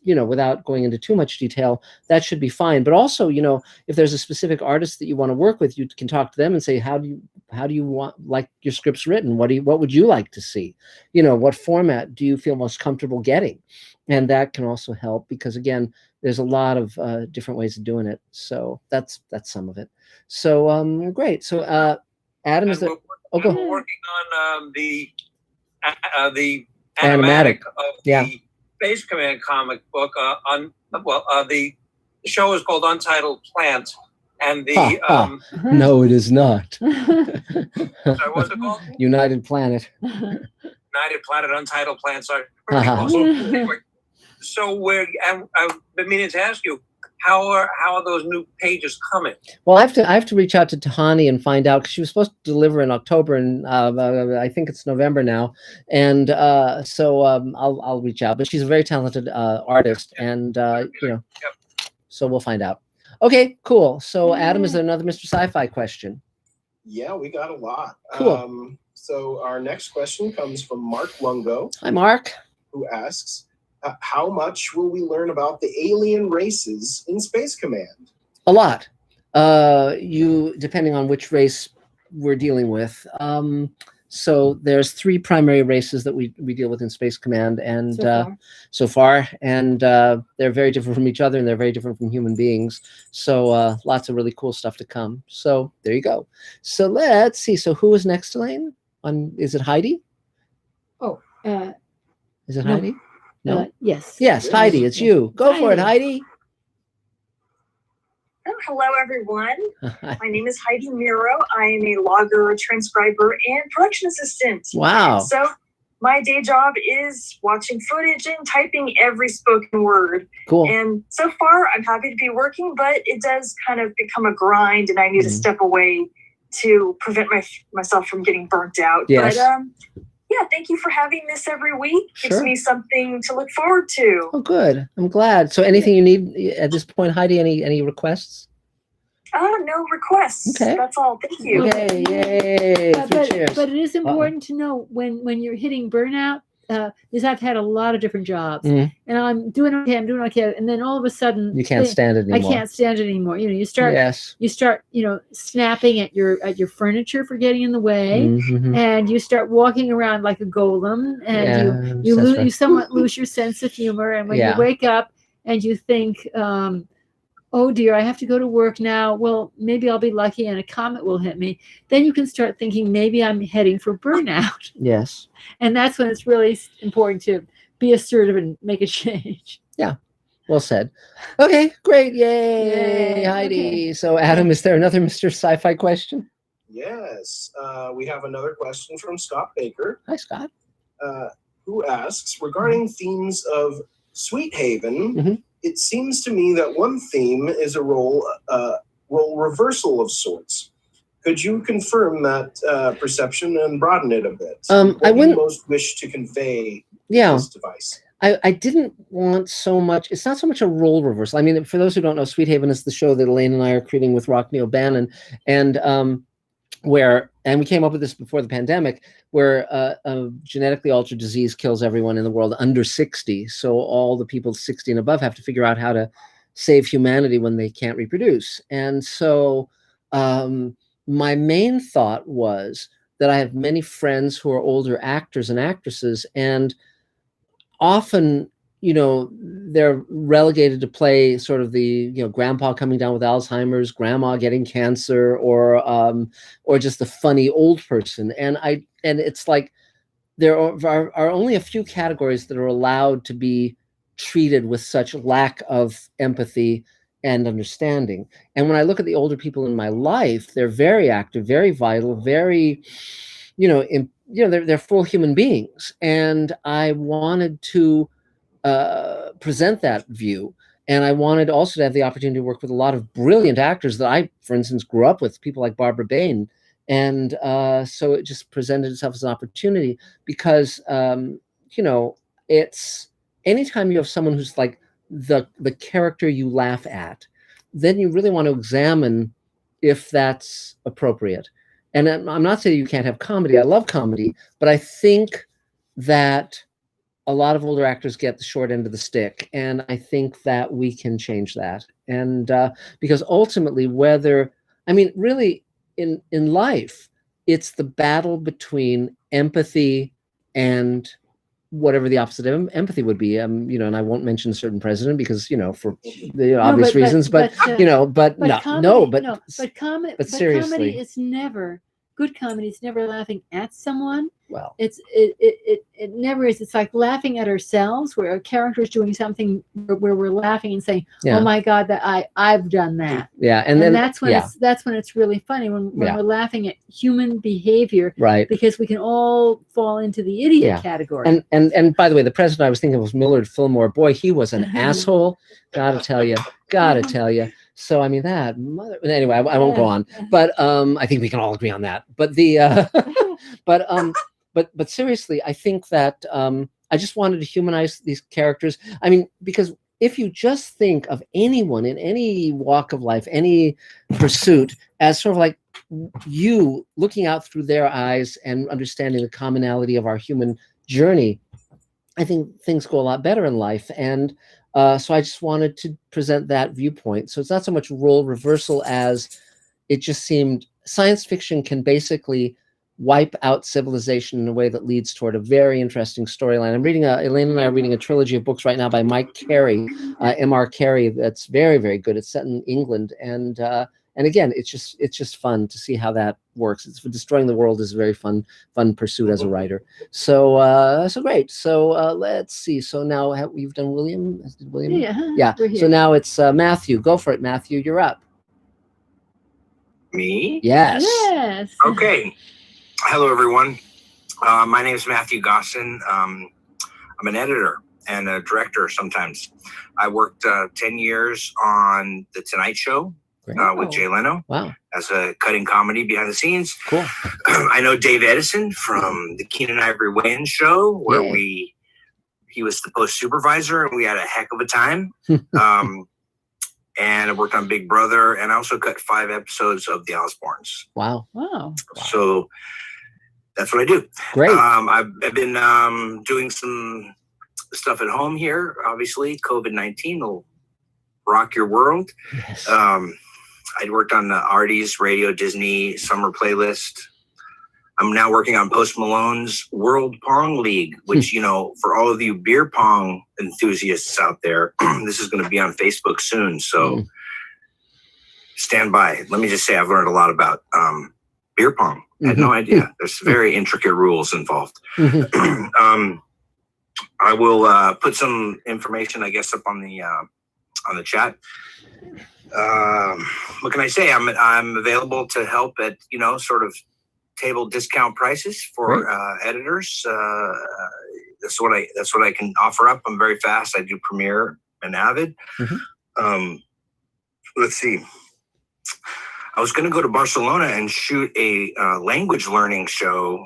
without going into too much detail, that should be fine. But also, if there's a specific artist that you want to work with, you can talk to them and say, how do you want like your scripts written? What would you like to see? What format do you feel most comfortable getting? And that can also help, because again, there's a lot of different ways of doing it. So that's some of it. So great. So Adam, is there? We're working on the animatic of the Space Command comic book. The show is called Untitled Plant, and the no, it is not. Sorry, what's it called? United Planet. United Planet, Untitled Plant. Sorry, pretty close. Anyway, so I've been meaning to ask you, how are those new pages coming? Well, I have to reach out to Tahani and find out, because she was supposed to deliver in October, and I think it's November now, and so I'll reach out. But she's a very talented artist, and so we'll find out. Okay, cool. So Adam, is there another Mr. Sci-Fi question? Yeah, we got a lot. Cool. So our next question comes from Marc Lungo. Hi, Marc. Who asks, how much will we learn about the alien races in Space Command? A lot. Depending on which race we're dealing with. So there's 3 primary races that we deal with in Space Command, and so far, and they're very different from each other, and they're very different from human beings. So lots of really cool stuff to come. So there you go. So let's see. So who is next, Elaine? Is it Heidi? Oh, is it Heidi? No. Yes. Yes, Heidi, it's you. Go for it, Heidi. Oh, hello, everyone. My name is Heidi Miro. I am a logger, transcriber, and production assistant. Wow. So my day job is watching footage and typing every spoken word. Cool. And so far, I'm happy to be working, but it does kind of become a grind, and I need to step away to prevent myself from getting burnt out. Yes. But yeah, thank you for having this every week. Gives me something to look forward to. Oh, good. I'm glad. So anything you need at this point, Heidi, any requests? No requests. Okay. That's all. Thank you. Okay, yay. But it is important to know when you're hitting burnout, because I've had a lot of different jobs, and I'm doing okay, and then all of a sudden you can't stand it anymore. I can't stand it anymore. You start snapping at your furniture for getting in the way, and you start walking around like a golem, and you somewhat lose your sense of humor, and when you wake up and you think, oh dear, I have to go to work now. Well, maybe I'll be lucky and a comet will hit me. Then you can start thinking, maybe I'm heading for burnout. Yes. And that's when it's really important to be assertive and make a change. Yeah. Well said. Okay, great. Yay, Heidi. Okay. So Adam, is there another Mr. Sci-Fi question? Yes. We have another question from Scott Baker. Hi, Scott. Who asks, regarding themes of Sweet Haven, it seems to me that one theme is a role reversal of sorts. Could you confirm that perception and broaden it a bit? What do you most wish to convey this device? I didn't want so much. It's not so much a role reversal. I mean, for those who don't know, Sweet Haven is the show that Elaine and I are creating with Rockne O'Bannon, and we came up with this before the pandemic, where a genetically altered disease kills everyone in the world under 60. So all the people 60 and above have to figure out how to save humanity when they can't reproduce. And so my main thought was that I have many friends who are older actors and actresses, and often, they're relegated to play sort of the, grandpa coming down with Alzheimer's, grandma getting cancer, or just the funny old person. And it's like there are only a few categories that are allowed to be treated with such lack of empathy and understanding. And when I look at the older people in my life, they're very active, very vital, very, they're full human beings, and I wanted to present that view. And I wanted also to have the opportunity to work with a lot of brilliant actors that I, for instance, grew up with, people like Barbara Bain. And so it just presented itself as an opportunity because, it's anytime you have someone who's like the character you laugh at, then you really want to examine if that's appropriate. And I'm not saying you can't have comedy. I love comedy, but I think that a lot of older actors get the short end of the stick, and I think that we can change that. And because ultimately, really in life, it's the battle between empathy and whatever the opposite of empathy would be. And I won't mention a certain president because for the obvious reasons. But seriously, comedy is never good. Comedy is never laughing at someone. Well, it never is. It's like laughing at ourselves, where a character is doing something where we're laughing and saying, "Oh my God, that I've done that." Yeah, and then that's when it's really funny when we're laughing at human behavior, right? Because we can all fall into the idiot category. And by the way, the president I was thinking of was Millard Fillmore. Boy, he was an asshole. Gotta tell you. So that mother. Anyway, I won't go on. But I think we can all agree on that. But but seriously, I think that I just wanted to humanize these characters. Because if you just think of anyone in any walk of life, any pursuit, as sort of like you looking out through their eyes and understanding the commonality of our human journey, I think things go a lot better in life. And so I just wanted to present that viewpoint. So it's not so much role reversal as it just seemed science fiction can basically wipe out civilization in a way that leads toward a very interesting storyline. I'm reading Elaine and I are reading a trilogy of books right now by Mike Carey, M.R. Carey. That's very, very good. It's set in England. And again, it's just fun to see how that works. Destroying the world is a very fun pursuit as a writer. So great. So let's see. So now you've done William. Did William? Yeah. So now it's Matthew. Go for it, Matthew. You're up. Me? Yes. Okay. Hello, everyone. My name is Matthew Gosson. I'm an editor and a director sometimes. I worked 10 years on The Tonight Show with Jay Leno as a cutting comedy behind the scenes. Cool. I know Dave Edison from the Keenan Ivory Wayans show where he was the post supervisor and we had a heck of a time. And I worked on Big Brother, and I also cut 5 episodes of The Osbournes. Wow. So that's what I do. Great. I've been doing some stuff at home here. Obviously, COVID-19 will rock your world. Yes. I worked on the Artie's Radio Disney Summer Playlist. I'm now working on Post Malone's World Pong League, which, for all of you beer pong enthusiasts out there, this is going to be on Facebook soon. So stand by. Let me just say I've learned a lot about beer pong. I had no idea. There's very intricate rules involved. I will put some information, I guess, up on the chat. What can I say? I'm available to help at, sort of table discount prices for editors. That's what I can offer up. I'm very fast. I do Premiere and Avid. Let's see. I was going to go to Barcelona and shoot a language learning show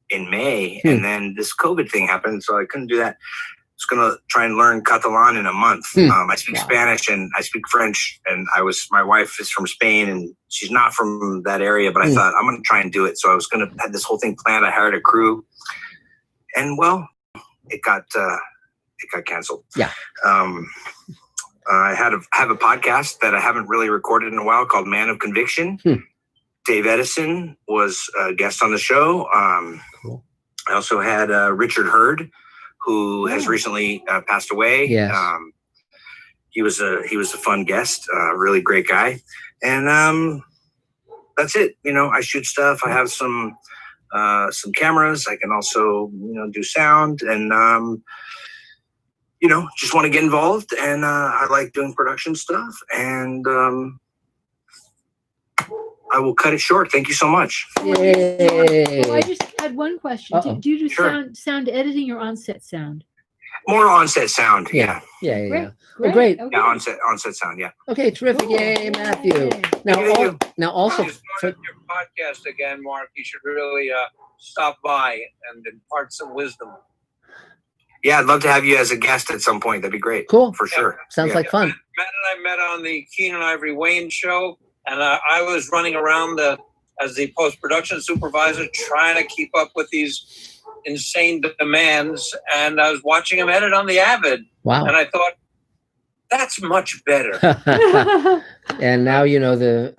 in May, and then this COVID thing happened, so I couldn't do that. I was going to try and learn Catalan in a month. I speak Spanish and I speak French, and my wife is from Spain, and she's not from that area, but I thought I'm going to try and do it. So I was going to have this whole thing planned. I hired a crew, and it got canceled. Yeah. I have a podcast that I haven't really recorded in a while called Man of Conviction. Dave Edison was a guest on the show. Cool. I also had Richard Hurd, who has recently passed away. Yes. He was a fun guest, really great guy. And that's it. I shoot stuff. I have some cameras. I can also, do sound and, just want to get involved. And I like doing production stuff. And I will cut it short. Thank you so much. Yay. had one question. Do you do sound editing or on-set sound? More on-set sound. Yeah. Great. Well, great. Okay. Yeah, on-set sound. Yeah. Okay, terrific. Cool. Yay, Matthew. Yay. Now also Just started your podcast again, Mark. You should really stop by and impart some wisdom. Yeah, I'd love to have you as a guest at some point. That'd be great. Cool. For sure. Sounds like fun. Matt and I met on the Keenan Ivory Wayne show, and I was running around as the post-production supervisor trying to keep up with these insane demands, and I was watching him edit on the Avid. Wow. And I thought, that's much better. And now you know the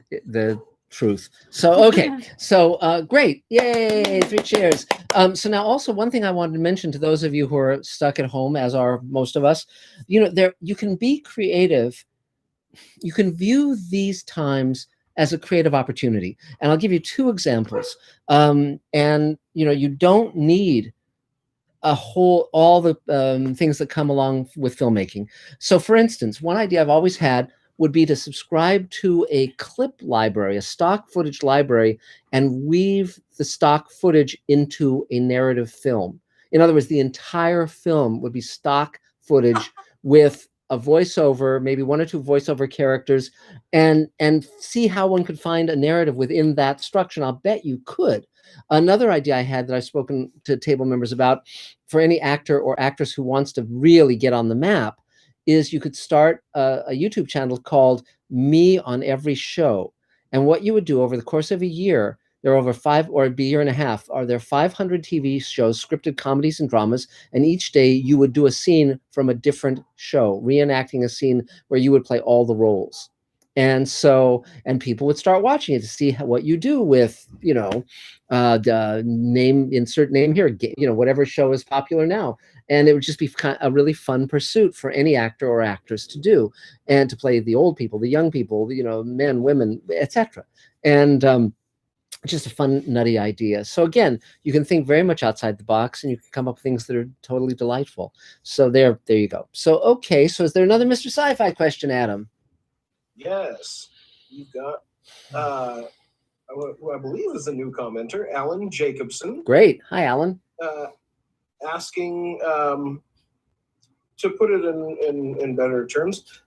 truth. So okay, so great, yay, 3 cheers. So now also one thing I wanted to mention to those of you who are stuck at home, as are most of us, you can be creative. You can view these times as a creative opportunity, and I'll give you 2 examples. And you don't need all the things that come along with filmmaking. So for instance, one idea I've always had would be to subscribe to a clip library, a stock footage library, and weave the stock footage into a narrative film. In other words, the entire film would be stock footage with a voiceover, maybe 1 or 2 voiceover characters, and see how one could find a narrative within that structure. And I'll bet you could. Another idea I had that I've spoken to table members about, for any actor or actress who wants to really get on the map, is you could start a YouTube channel called Me on Every Show. And what you would do over the course of a year, there are over 5, or it'd be a year and a half, are there 500 TV shows, scripted comedies and dramas, and each day you would do a scene from a different show, reenacting a scene where you would play all the roles. And people would start watching it to see what you do with, the insert name here, whatever show is popular now. And it would just be a really fun pursuit for any actor or actress to do, and to play the old people, the young people, men, women, etc. And just a fun, nutty idea. So again, you can think very much outside the box, and you can come up with things that are totally delightful. So there you go. So, okay. So is there another Mr. Sci-Fi question, Adam? Yes. You've got, who I believe is a new commenter, Alan Jacobson. Great. Hi, Alan. Asking, to put it in better terms,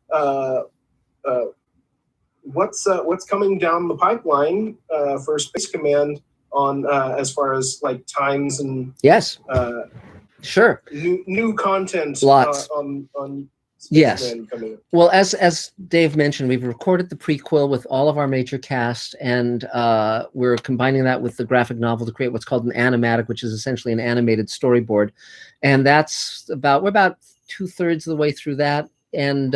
what's coming down the pipeline for Space Command on as far as like times and sure, new content lots on Space yes Command coming up. Well, as Dave mentioned, we've recorded the prequel with all of our major cast, and we're combining that with the graphic novel to create what's called an animatic, which is essentially an animated storyboard. And we're about 2/3 of the way through that, and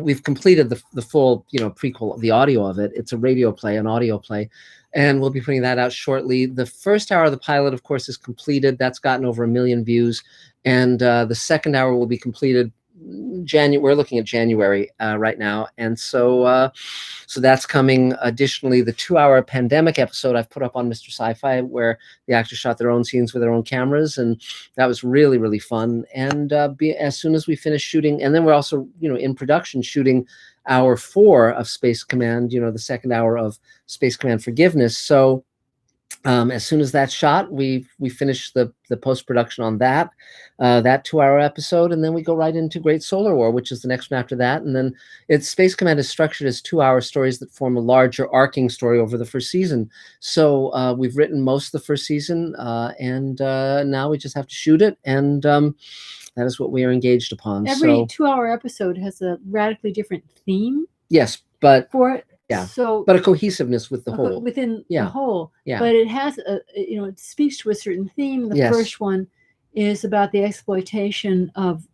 we've completed the full prequel, the audio of it. It's a radio play, an audio play, and we'll be putting that out shortly. The first hour of the pilot, of course, is completed. That's gotten over 1 million views, and the second hour will be completed January. We're looking at January right now, and so that's coming. Additionally, the 2-hour pandemic episode I've put up on Mr. Sci-Fi, where the actors shot their own scenes with their own cameras, and that was really, really fun. And as soon as we finish shooting, and then we're also in production shooting hour 4 of Space Command, the second hour of Space Command Forgiveness. So as soon as that's shot, we finish the post-production on that 2-hour episode, and then we go right into Great Solar War, which is the next one after that. And then Space Command is structured as 2-hour stories that form a larger arcing story over the first season. So we've written most of the first season, and now we just have to shoot it, and that is what we are engaged upon. Every 2-hour episode has a radically different theme. Yes, but for it. Yeah. So, but a cohesiveness with the whole. Within the whole. Yeah. But it has it speaks to a certain theme. The first one is about the exploitation of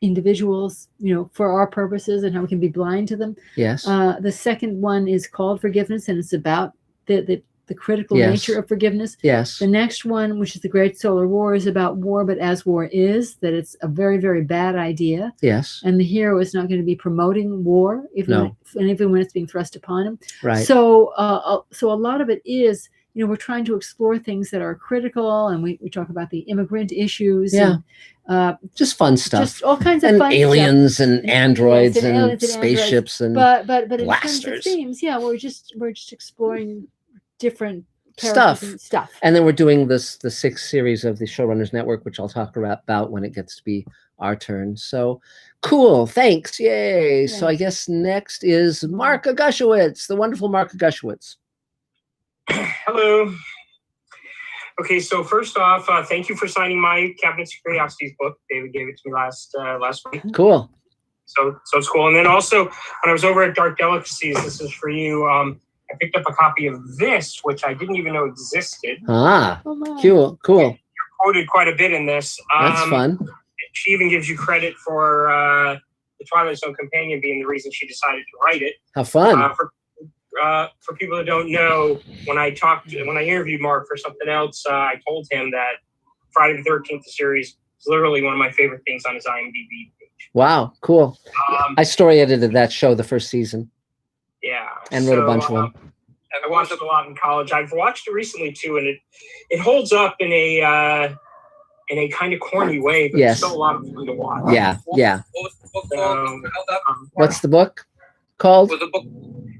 individuals, for our purposes, and how we can be blind to them. Yes. The second one is called Forgiveness, and it's about the critical nature of forgiveness. Yes. The next one, which is the Great Solar War, is about war, but as war is, that it's a very, very bad idea. Yes. And the hero is not going to be promoting war, even when it's being thrust upon him. Right. So, so a lot of it is, we're trying to explore things that are critical, and we talk about the immigrant issues. Yeah. And, just fun stuff. Just all kinds of and fun aliens stuff. and androids Yes, and aliens spaceships and but in terms of blasters. themes, we're just exploring different characters and stuff. And then we're doing the 6th series of the Showrunners Network, which I'll talk about when it gets to be our turn. So cool. Thanks. Yay. Yeah. So I guess next is Marc Agushowitz, the wonderful Marc Agushowitz. Hello. Okay, so first off, thank you for signing my Cabinets of Curiosities book. David gave it to me last week. Cool. So it's cool. And then also, when I was over at Dark Delicacies, this is for you. I picked up a copy of this, which I didn't even know existed. Cool. You're quoted quite a bit in this. That's fun. She even gives you credit for the Twilight Zone companion being the reason she decided to write it. How fun. For people that don't know, when I interviewed Marc for something else, I told him that Friday the 13th series is literally one of my favorite things on his IMDb page. Wow, cool. I story edited that show the first season. Yeah. And wrote a bunch of them. I watched it a lot in college. I've watched it recently too, and it holds up in a kind of corny way, but it's still a lot of fun to watch. Yeah. So, what's the book called?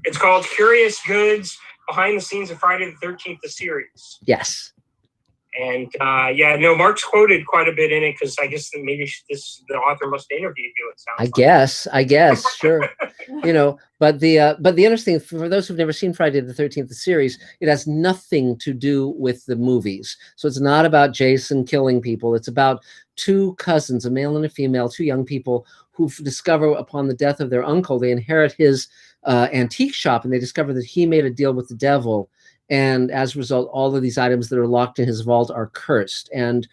It's called Curious Goods: Behind the Scenes of Friday the 13th, the series. Yes. And Marc's quoted quite a bit in it because I guess that maybe the author must have interviewed you. It sounds. I guess, sure. But the interesting, for those who've never seen Friday the 13th, the series, it has nothing to do with the movies. So it's not about Jason killing people. It's about two cousins, a male and a female, two young people who discover upon the death of their uncle, they inherit his antique shop, and they discover that he made a deal with the devil. And as a result, all of these items that are locked in his vault are cursed, and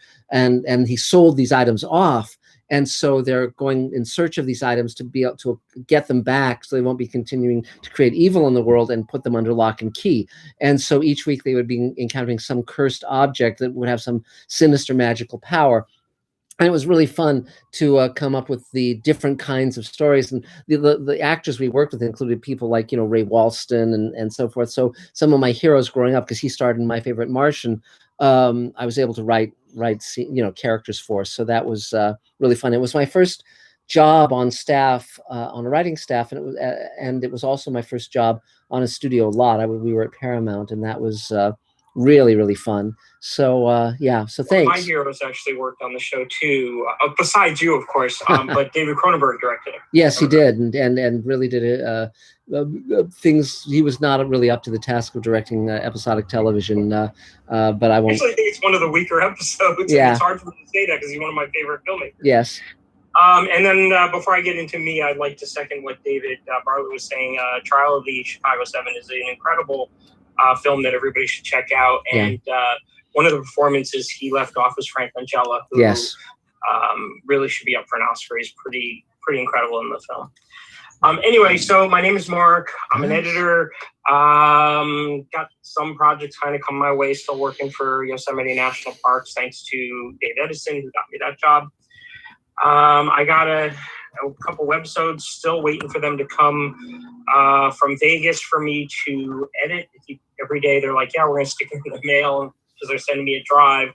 he sold these items off. And so they're going in search of these items to be able to get them back, so they won't be continuing to create evil in the world and put them under lock and key. And so each week they would be encountering some cursed object that would have some sinister magical power. And it was really fun to come up with the different kinds of stories. And the actors we worked with included people like, Ray Walston and so forth. So some of my heroes growing up, because he starred in My Favorite Martian, I was able to write characters for. So that was really fun. It was my first job on staff, on a writing staff, and it was also my first job on a studio lot. We were at Paramount, and that was really, really fun. So so thanks. My heroes actually worked on the show too, besides you, of course, but David Cronenberg directed it. Yes, he did, and really did it. Things he was not really up to the task of directing episodic television, but I won't. Actually, I think it's one of the weaker episodes. Yeah. It's hard for me to say that because he's one of my favorite filmmakers. Yes. And then before I get into me, I'd like to second what David Bartlett was saying. Trial of the Chicago 7 is an incredible film that everybody should check out. And one of the performances he left off was Frank Langella, who really should be up for an Oscar. He's pretty incredible in the film. Anyway, so my name is Marc. I'm an editor. Got some projects kind of come my way. Still working for Yosemite National Parks, thanks to Dave Edison, who got me that job. I got a couple webisodes, still waiting for them to come from Vegas for me to edit. Every day they're like, yeah, we're going to stick it in the mail because they're sending me a drive,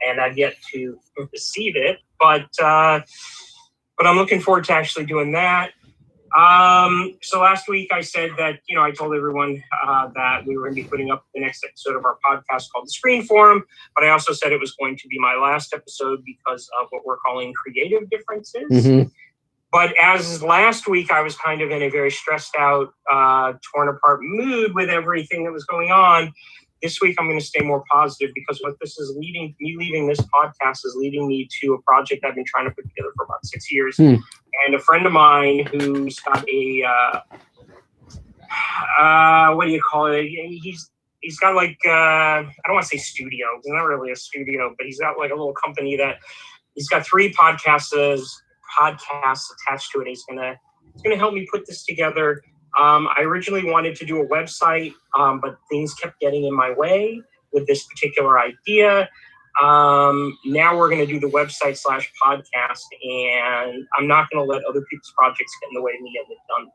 and I've yet to receive it. But I'm looking forward to actually doing that. So last week I said that, I told everyone that we were going to be putting up the next episode of our podcast called The Screen Forum, but I also said it was going to be my last episode because of what we're calling creative differences. Mm-hmm. But as last week, I was kind of in a very stressed out, torn apart mood with everything that was going on. This week, I'm going to stay more positive because what this is leading me leaving this podcast is leading me to a project I've been trying to put together for about 6 years. And a friend of mine who's got a, what do you call it? He's got like, I don't want to say studio. It's not really a studio, but he's got like a little company that he's got 3 podcasts attached to it. He's gonna help me put this together. I originally wanted to do a website, but things kept getting in my way with this particular idea. Now we're going to do the website /podcast, and I'm not going to let other people's projects get in the way of me getting it done.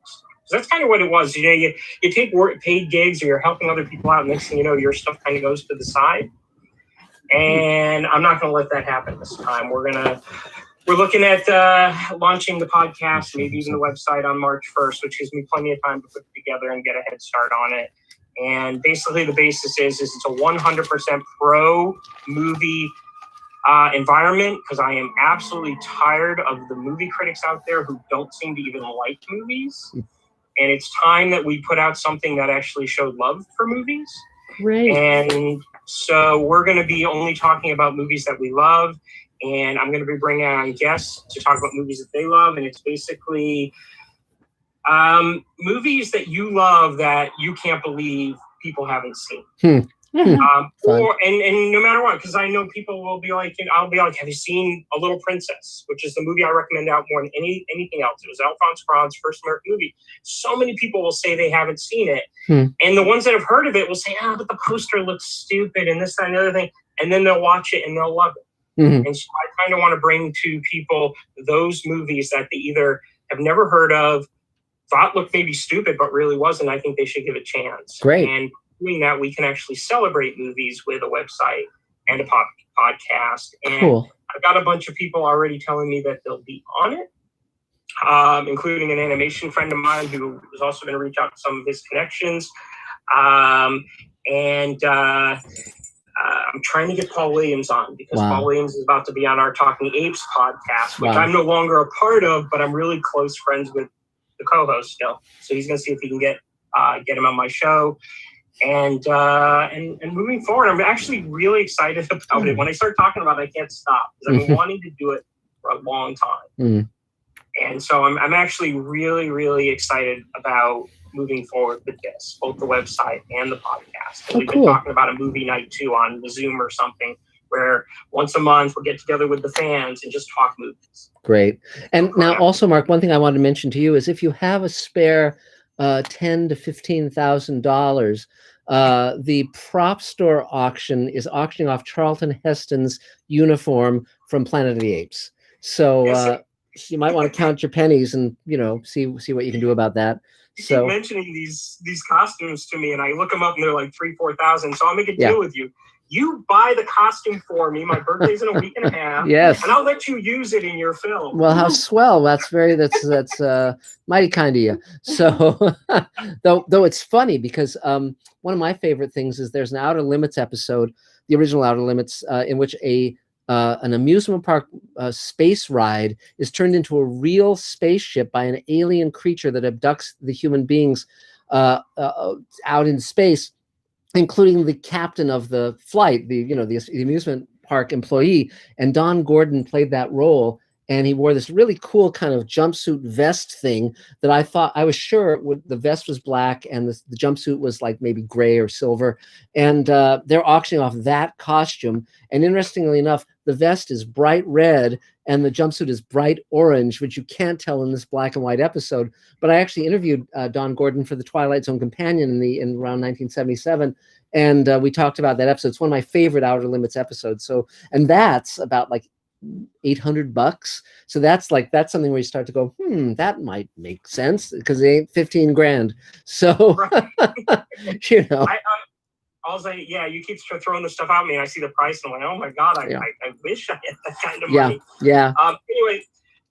So that's kind of what it was. You take paid gigs, or you're helping other people out, and next thing you know, your stuff kind of goes to the side. And I'm not going to let that happen this time. We're looking at launching the podcast, maybe even the website on March 1st, which gives me plenty of time to put it together and get a head start on it. And basically the basis is it's a 100% pro movie environment, because I am absolutely tired of the movie critics out there who don't seem to even like movies. And it's time that we put out something that actually showed love for movies. Great. And so we're going to be only talking about movies that we love. And I'm going to be bringing on guests to talk about movies that they love. And it's basically movies that you love that you can't believe people haven't seen. Or no matter what, because I know people will be like, I'll be like, have you seen A Little Princess, which is the movie I recommend out more than anything else. It was Alphonse Cuarón's first American movie. So many people will say they haven't seen it. And the ones that have heard of it will say, but the poster looks stupid and this, that, and the other thing. And then they'll watch it and they'll love it. And so I kind of want to bring to people those movies that they either have never heard of, thought looked maybe stupid, but really wasn't. I think they should give it a chance. Great. And doing that, we can actually celebrate movies with a website and a podcast. And Cool. I've got a bunch of people already telling me that they'll be on it, including an animation friend of mine who is also going to reach out to some of his connections. I'm trying to get Paul Williams on, because Paul Williams is about to be on our Talking Apes podcast, which I'm no longer a part of, but I'm really close friends with the co-host still. So he's going to see if he can get him on my show. And moving forward, I'm actually really excited about it. When I start talking about it, I can't stop, because I've been wanting to do it for a long time. And so I'm actually really, really excited about moving forward with this, both the website and the podcast. And we've been talking about a movie night too on the Zoom or something, where once a month we'll get together with the fans and just talk movies. Great. And now also, Marc, one thing I wanted to mention to you is if you have a spare $10,000 to $15,000, the prop store auction is auctioning off Charlton Heston's uniform from Planet of the Apes. So you might want to count your pennies and, see what you can do about that. You keep mentioning these costumes to me, and I look them up and they're like $3,000-$4,000. So I'll make a deal with you. You buy the costume for me. My birthday's in a week and a half. Yes. And I'll let you use it in your film. Well, how swell. That's mighty kind of you. So though it's funny, because one of my favorite things is there's an Outer Limits episode, the original Outer Limits, in which an amusement park space ride is turned into a real spaceship by an alien creature that abducts the human beings out in space, including the captain of the flight, the amusement park employee. And Don Gordon played that role, and he wore this really cool kind of jumpsuit vest thing that I was sure the vest was black and the jumpsuit was like maybe gray or silver. And they're auctioning off that costume. And interestingly enough, the vest is bright red and the jumpsuit is bright orange, which you can't tell in this black and white episode. But I actually interviewed Don Gordon for the Twilight Zone Companion in around 1977. And we talked about that episode. It's one of my favorite Outer Limits episodes. So, and that's about like $800. So that's something where you start to go, that might make sense, because it ain't 15 grand. So, you keep throwing the stuff at me, and I see the price, and I'm like, oh my God, I wish I had that kind of money. Yeah. Anyway,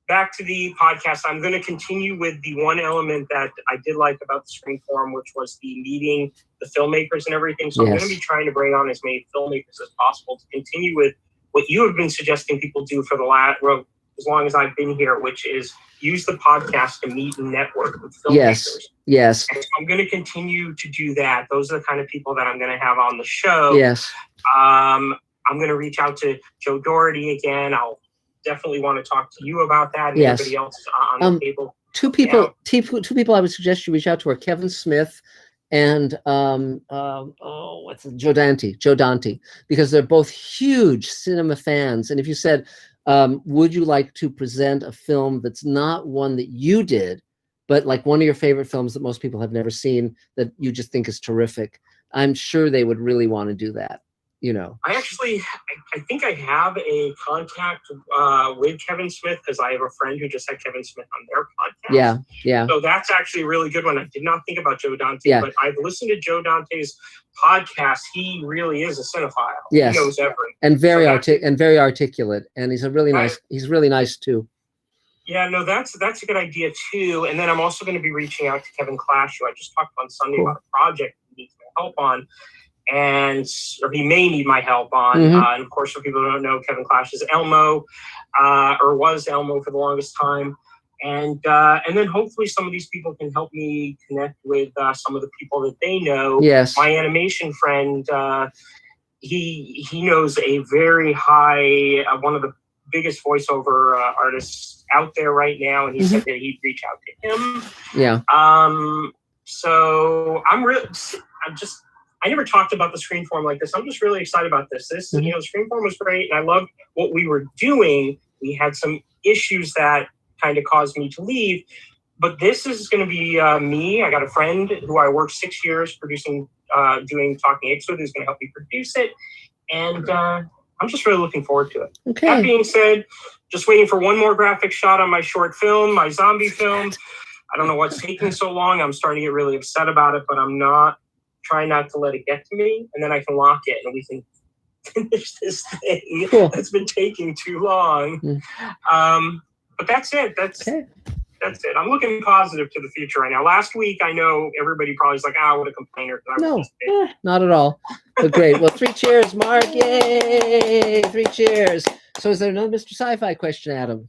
back to the podcast. I'm going to continue with the one element that I did like about the Screen Forum, which was the meeting the filmmakers and everything. So I'm going to be trying to bring on as many filmmakers as possible to continue with what you have been suggesting people do for as long as I've been here, which is use the podcast to meet and network with filmmakers. Yes. And so I'm going to continue to do that. Those are the kind of people that I'm going to have on the show. Yes. I'm going to reach out to Joe Doherty again. I'll definitely want to talk to you about that, and everybody else on the table. Two people I would suggest you reach out to are Kevin Smith and Joe Dante, because they're both huge cinema fans. And if you said, would you like to present a film that's not one that you did, but like one of your favorite films that most people have never seen that you just think is terrific, I'm sure they would really want to do that. I think I have a contact with Kevin Smith, because I have a friend who just had Kevin Smith on their podcast. Yeah. So that's actually a really good one. I did not think about Joe Dante, but I've listened to Joe Dante's podcast. He really is a cinephile. Yes. He knows everything. And very articulate. And he's he's really nice too. Yeah, no, that's a good idea too. And then I'm also going to be reaching out to Kevin Clash, who I just talked on Sunday about a project he needs my help on, or he may need my help on. And of course, for people who don't know, Kevin Clash is Elmo, or was Elmo for the longest time. And then hopefully some of these people can help me connect with some of the people that they know. Yes. My animation friend, he knows a very high, one of the biggest voiceover artists out there right now, and he said that he'd reach out to him. Yeah. So I never talked about the screen form like this. I'm just really excited about this. The screen form was great, and I loved what we were doing. We had some issues that kind of caused me to leave, but this is going to be me. I got a friend who I worked 6 years producing, doing Talking Apes with, who's going to help me produce it, and I'm just really looking forward to it. Okay. That being said, just waiting for one more graphic shot on my short film, my zombie film. I don't know what's taking so long. I'm starting to get really upset about it, but I'm trying not to let it get to me, and then I can lock it and we can finish this thing that's been taking too long. But that's it. That's it. I'm looking positive to the future right now. Last week, I know everybody probably was like, what a complainer. No, not at all. But great. Well, 3 cheers, Mark. Yay! 3 cheers. So is there another Mr. Sci-Fi question, Adam?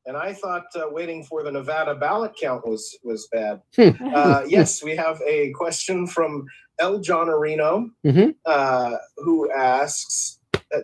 And I thought waiting for the Nevada ballot count was bad. Yes, we have a question from El John Areno, who asks,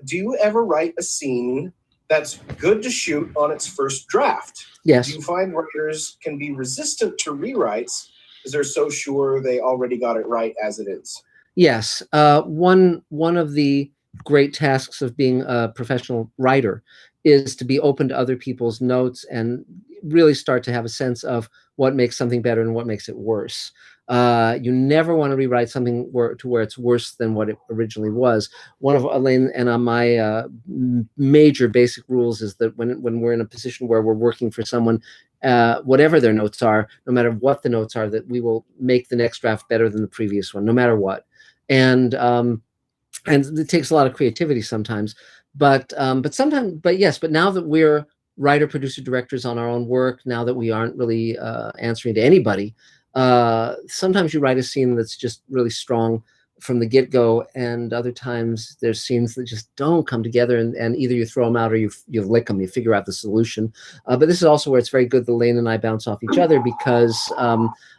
do you ever write a scene that's good to shoot on its first draft? Yes. Do you find writers can be resistant to rewrites because they're so sure they already got it right as it is? Yes. One of the great tasks of being a professional writer is to be open to other people's notes and really start to have a sense of what makes something better and what makes it worse. You never want to rewrite something where it's worse than what it originally was. One of Elaine and my major basic rules is that when we're in a position where we're working for someone, whatever their notes are, no matter what the notes are, that we will make the next draft better than the previous one, no matter what. And it takes a lot of creativity sometimes. But now that we're writer, producer, directors on our own work, now that we aren't really answering to anybody, sometimes you write a scene that's just really strong from the get-go, and other times there's scenes that just don't come together, and either you throw them out or you lick them, you figure out the solution. But this is also where it's very good that Elaine and I bounce off each other, because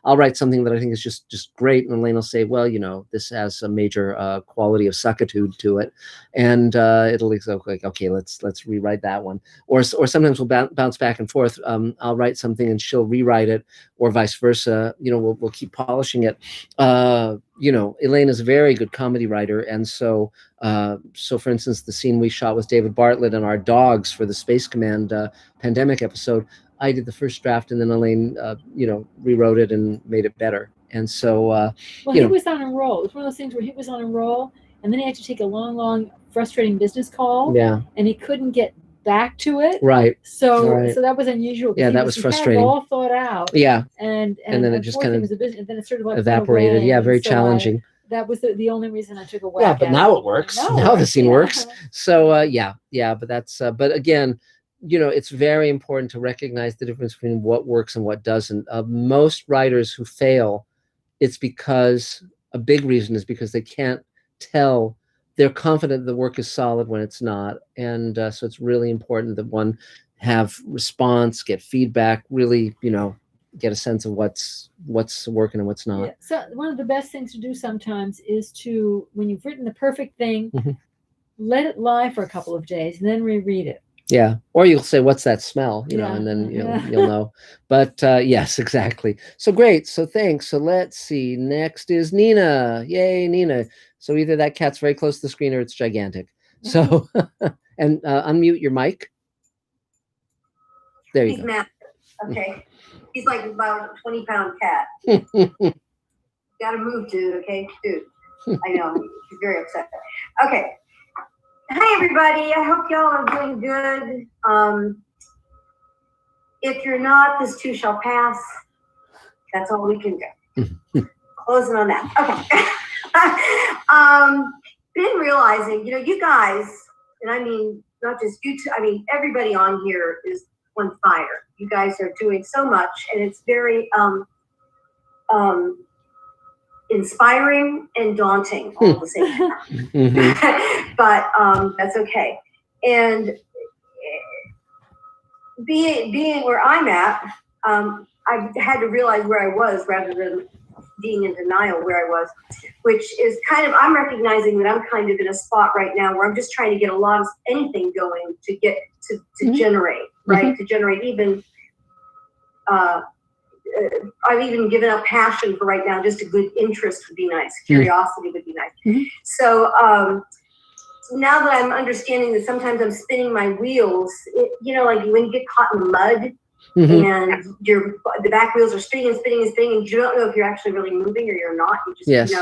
I'll write something that I think is just great, and Elaine will say, well, this has a major quality of suckitude to it, and it'll go like, okay, let's rewrite that one. Or sometimes we'll bounce back and forth. I'll write something and she'll rewrite it, or vice versa. We'll keep polishing it. Elaine is a very good comedy writer, and so for instance, the scene we shot with David Bartlett and our dogs for the Space Command pandemic episode, I did the first draft, and then Elaine rewrote it and made it better. And so he was on a roll. It was one of those things where he was on a roll, and then he had to take a long frustrating business call, and he couldn't get back to it. Right. So that was unusual. Yeah, that was frustrating. He had it all thought out. Yeah. And then it just kind of and then it sort of like evaporated. Yeah, very challenging. That was the only reason I took a whack. Yeah, but now it works. Now the scene works. So but that's but again, it's very important to recognize the difference between what works and what doesn't. Most writers who fail, it's because a big reason is because they can't tell. They're confident the work is solid when it's not. And so it's really important that one have response, get feedback, really, get a sense of what's working and what's not. Yeah. So one of the best things to do sometimes is to, when you've written the perfect thing, let it lie for a couple of days and then reread it. Yeah. Or you'll say, what's that smell? And then you'll know. But yes, exactly. So great. So thanks. So let's see. Next is Nina. Yay, Nina. So either that cat's very close to the screen or it's gigantic. So, and unmute your mic. There you go. He's massive. Okay. He's like about a 20-pound cat. Gotta move, dude. Okay, dude. I know. He's very upset. Okay. Hi, everybody. I hope y'all are doing good. If you're not, this too shall pass. That's all we can do. Closing on that. Okay. Been realizing, you guys, and I mean, not just you two, I mean, everybody on here is on fire. You guys are doing so much, and it's very, inspiring and daunting all at the same time. But that's okay. And being where I'm at, I had to realize where I was rather than being in denial where I was, which is kind of, I'm recognizing that I'm kind of in a spot right now where I'm just trying to get a lot of anything going to get to generate, right? To generate even, I've even given up passion for right now. Just a good interest would be nice. Curiosity would be nice. So now that I'm understanding that sometimes I'm spinning my wheels, like when you get caught in the mud, and the back wheels are spinning and spinning and spinning, and you don't know if you're actually really moving or you're not. You just,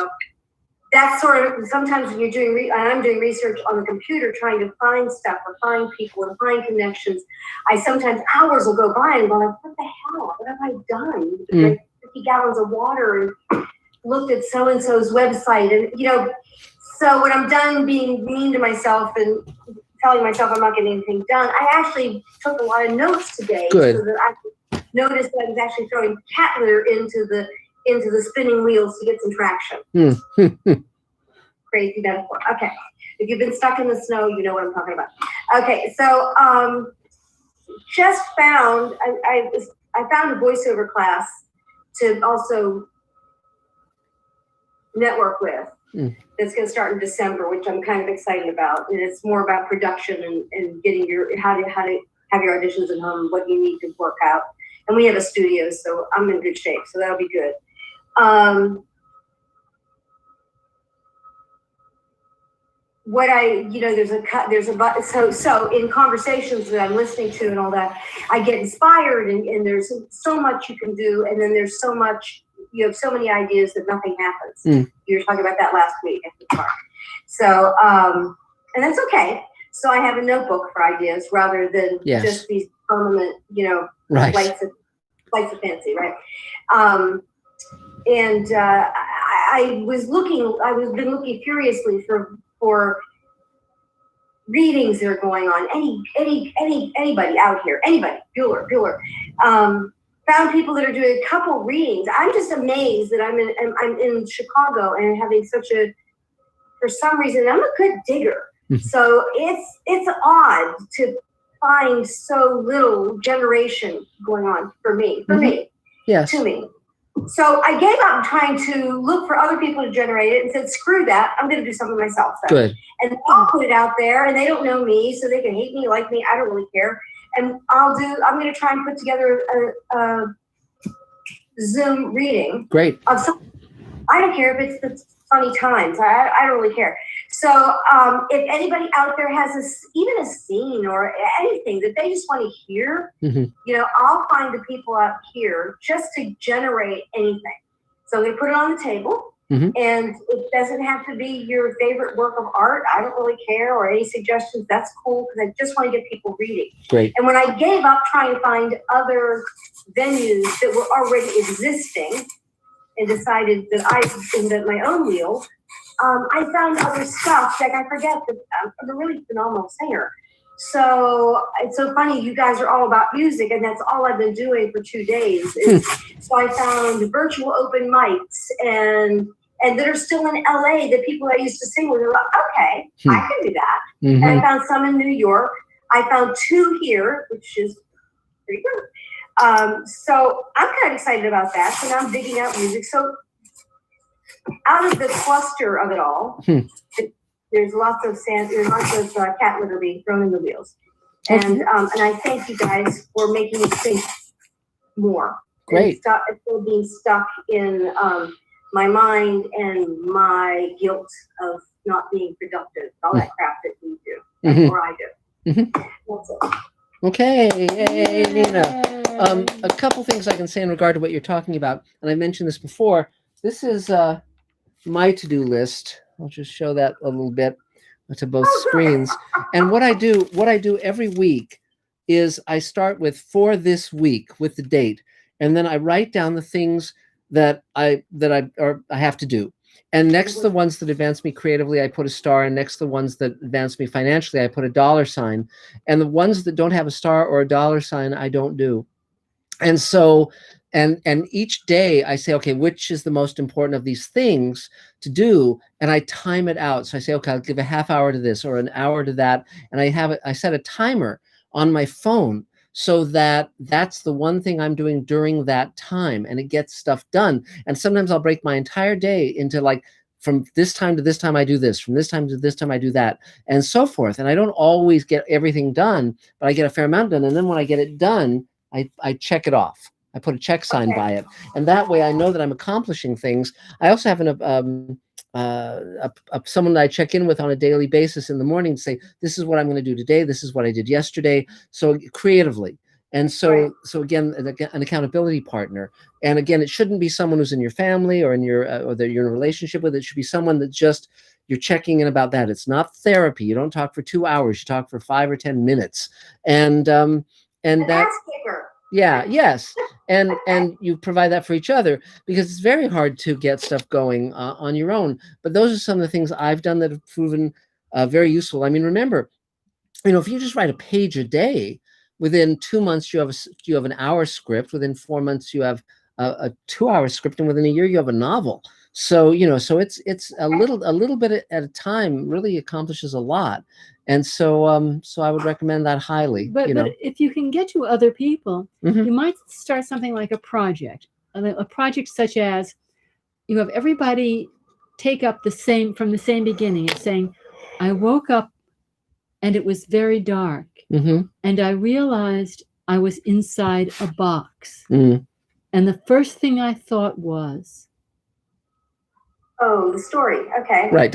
that's sort of sometimes when you're doing, I'm doing research on the computer, trying to find stuff or find people and find connections. Sometimes hours will go by and go like, what the hell? What have I done? Like 50 gallons of water and looked at so and so's website, and so when I'm done being mean to myself and telling myself I'm not getting anything done, I actually took a lot of notes today so that I could notice that I was actually throwing cat litter into the spinning wheels to get some traction. Crazy metaphor. Okay. If you've been stuck in the snow, you know what I'm talking about. Okay, so just found I found a voiceover class to also network with. That's going to start in December, which I'm kind of excited about. And it's more about production and getting how to have your auditions at home, what you need to work out. And we have a studio, so I'm in good shape. So that'll be good. So in conversations that I'm listening to and all that, I get inspired, and there's so much you can do, and then there's so much. You have so many ideas that nothing happens. You were talking about that last week at the park. So, and that's okay. So I have a notebook for ideas rather than just these permanent, flights of fancy, right? I was been looking furiously for readings that are going on. Anybody out here, Bueller. Found people that are doing a couple readings. I'm just amazed that I'm in Chicago and having for some reason, I'm a good digger. So it's odd to find so little generation going on to me. So I gave up trying to look for other people to generate it and said, screw that, I'm going to do something myself. Good. And I'll put it out there, and they don't know me, so they can hate me, like me, I don't really care. And I'm going to try and put together a Zoom reading. Great. Of something. I don't care if it's the funny times. I don't really care. So if anybody out there has even a scene or anything that they just want to hear, I'll find the people out here just to generate anything. So I'm going to put it on the table. And it doesn't have to be your favorite work of art. I don't really care, or any suggestions. That's cool, because I just want to get people reading. Great. And when I gave up trying to find other venues that were already existing and decided that I invent my own wheel, I found other stuff. Like I forget that I'm a really phenomenal singer. So it's so funny, you guys are all about music, and that's all I've been doing for 2 days. So I found virtual open mics and that are still in LA that people I used to sing with are like, okay, I can do that. And I found some in New York. I found 2 here, which is pretty good. So I'm kind of excited about that. So now I'm digging out music. So out of the cluster of it all, there's lots of cat litter being thrown in the wheels. And I thank you guys for making it think more. Great. Instead of being stuck in my mind and my guilt of not being productive, all that crap that we do, or I do. That's it. Okay, yay, Nina. A couple things I can say in regard to what you're talking about, and I mentioned this before. This is my to-do list. I'll just show that a little bit to both screens. And what I do every week is I start with for this week with the date, and then I write down the things that I have to do. And next to the ones that advance me creatively, I put a star, and next to the ones that advance me financially, I put a $sign. And the ones that don't have a star or a $sign, I don't do. And so And each day I say, okay, which is the most important of these things to do? And I time it out. So I say, okay, I'll give a half hour to this or an hour to that. And I set a timer on my phone so that that's the one thing I'm doing during that time, and it gets stuff done. And sometimes I'll break my entire day into like, from this time to this time I do this, from this time to this time I do that, and so forth. And I don't always get everything done, but I get a fair amount done. And then when I get it done, I check it off. I put a check sign by it, and that way I know that I'm accomplishing things. I also have someone that I check in with on a daily basis in the morning to say, this is what I'm going to do today. This is what I did yesterday. So creatively. And so, so again, an accountability partner. And again, it shouldn't be someone who's in your family or in your, or that you're in a relationship with. It should be someone that just, you're checking in about that. It's not therapy. You don't talk for 2 hours. You talk for 5 or 10 minutes. And that, yeah, yes. And you provide that for each other, because it's very hard to get stuff going on your own. But those are some of the things I've done that have proven very useful. I mean, remember, if you just write a page a day, within 2 months you have an hour script. Within 4 months you have a 2-hour script, and within a year you have a novel. So so it's a little bit at a time really accomplishes a lot. And so so I would recommend that highly. But if you can get to other people, you might start something like a project such as you have everybody take up from the same beginning. It's saying, I woke up and it was very dark, and I realized I was inside a box. And the first thing I thought was, oh, the story. Okay. Right. ...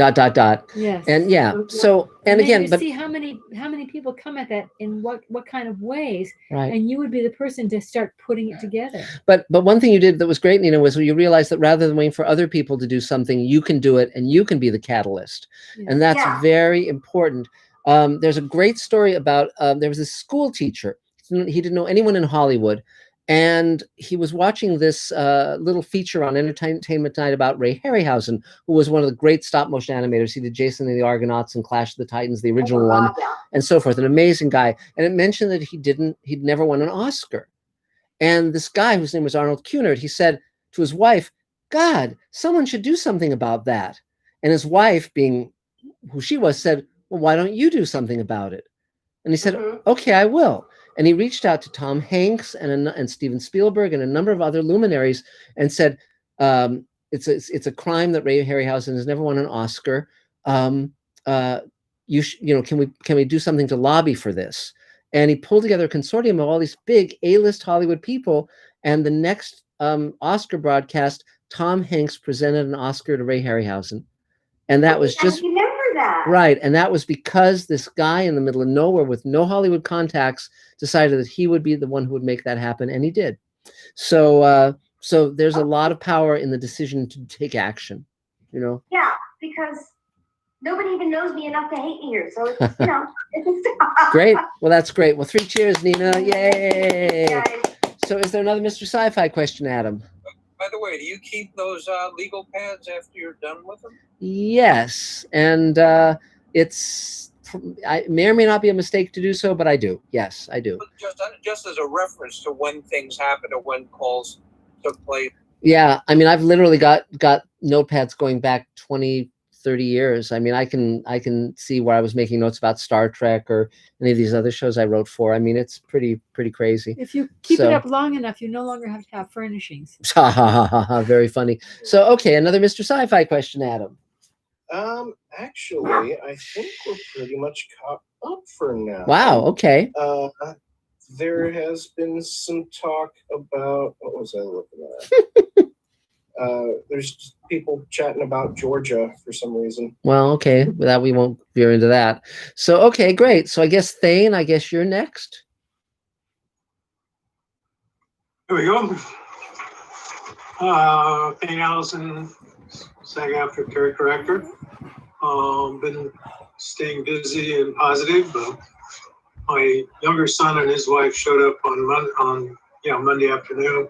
Yes. And yeah. So, and again, you but see how many people come at that in what kind of ways, right. And you would be the person to start putting it together. But one thing you did that was great, Nina, was you realized that rather than waiting for other people to do something, you can do it, and you can be the catalyst. Yeah. And that's very important. There's a great story about there was this school teacher. He didn't know anyone in Hollywood. And he was watching this little feature on Entertainment Tonight about Ray Harryhausen, who was one of the great stop-motion animators. He did Jason and the Argonauts and Clash of the Titans, the original one, and so forth. An amazing guy. And it mentioned that he'd never won an Oscar. And this guy, whose name was Arnold Cunard, he said to his wife, God, someone should do something about that. And his wife, being who she was, said, well, why don't you do something about it? And he said, okay, I will. And he reached out to Tom Hanks and Steven Spielberg and a number of other luminaries and said, it's a crime that Ray Harryhausen has never won an Oscar. Can we do something to lobby for this? And he pulled together a consortium of all these big A-list Hollywood people. And the next Oscar broadcast, Tom Hanks presented an Oscar to Ray Harryhausen. And that was just right. And that was because this guy in the middle of nowhere with no Hollywood contacts decided that he would be the one who would make that happen. And he did. So so there's a lot of power in the decision to take action, Yeah, because nobody even knows me enough to hate me here. So it's, it's great. Well, that's great. Well, 3 cheers, Nina. Yay. So is there another Mr. Sci-Fi question, Adam? By the way, do you keep those legal pads after you're done with them? Yes. And I may or may not be a mistake to do so, but I do. Yes, I do. Just as a reference to when things happen or when calls took place. Yeah. I mean, I've literally got notepads going back 20, 30 years. I mean, I can see where I was making notes about Star Trek or any of these other shows I wrote for. I mean, it's pretty crazy. If you keep it up long enough, you no longer have to have furnishings. Very funny. So, okay, another Mr. Sci-Fi question, Adam. Actually, I think we're pretty much caught up for now. Wow, okay. There has been some talk about, what was I looking at? There's people chatting about Georgia for some reason. Well, okay, that we won't veer into that. So, okay, great. So I guess Thane, you're next. Here we go. Thane Allison, SAG-AFTRA character actor. Been staying busy and positive. My younger son and his wife showed up on Monday afternoon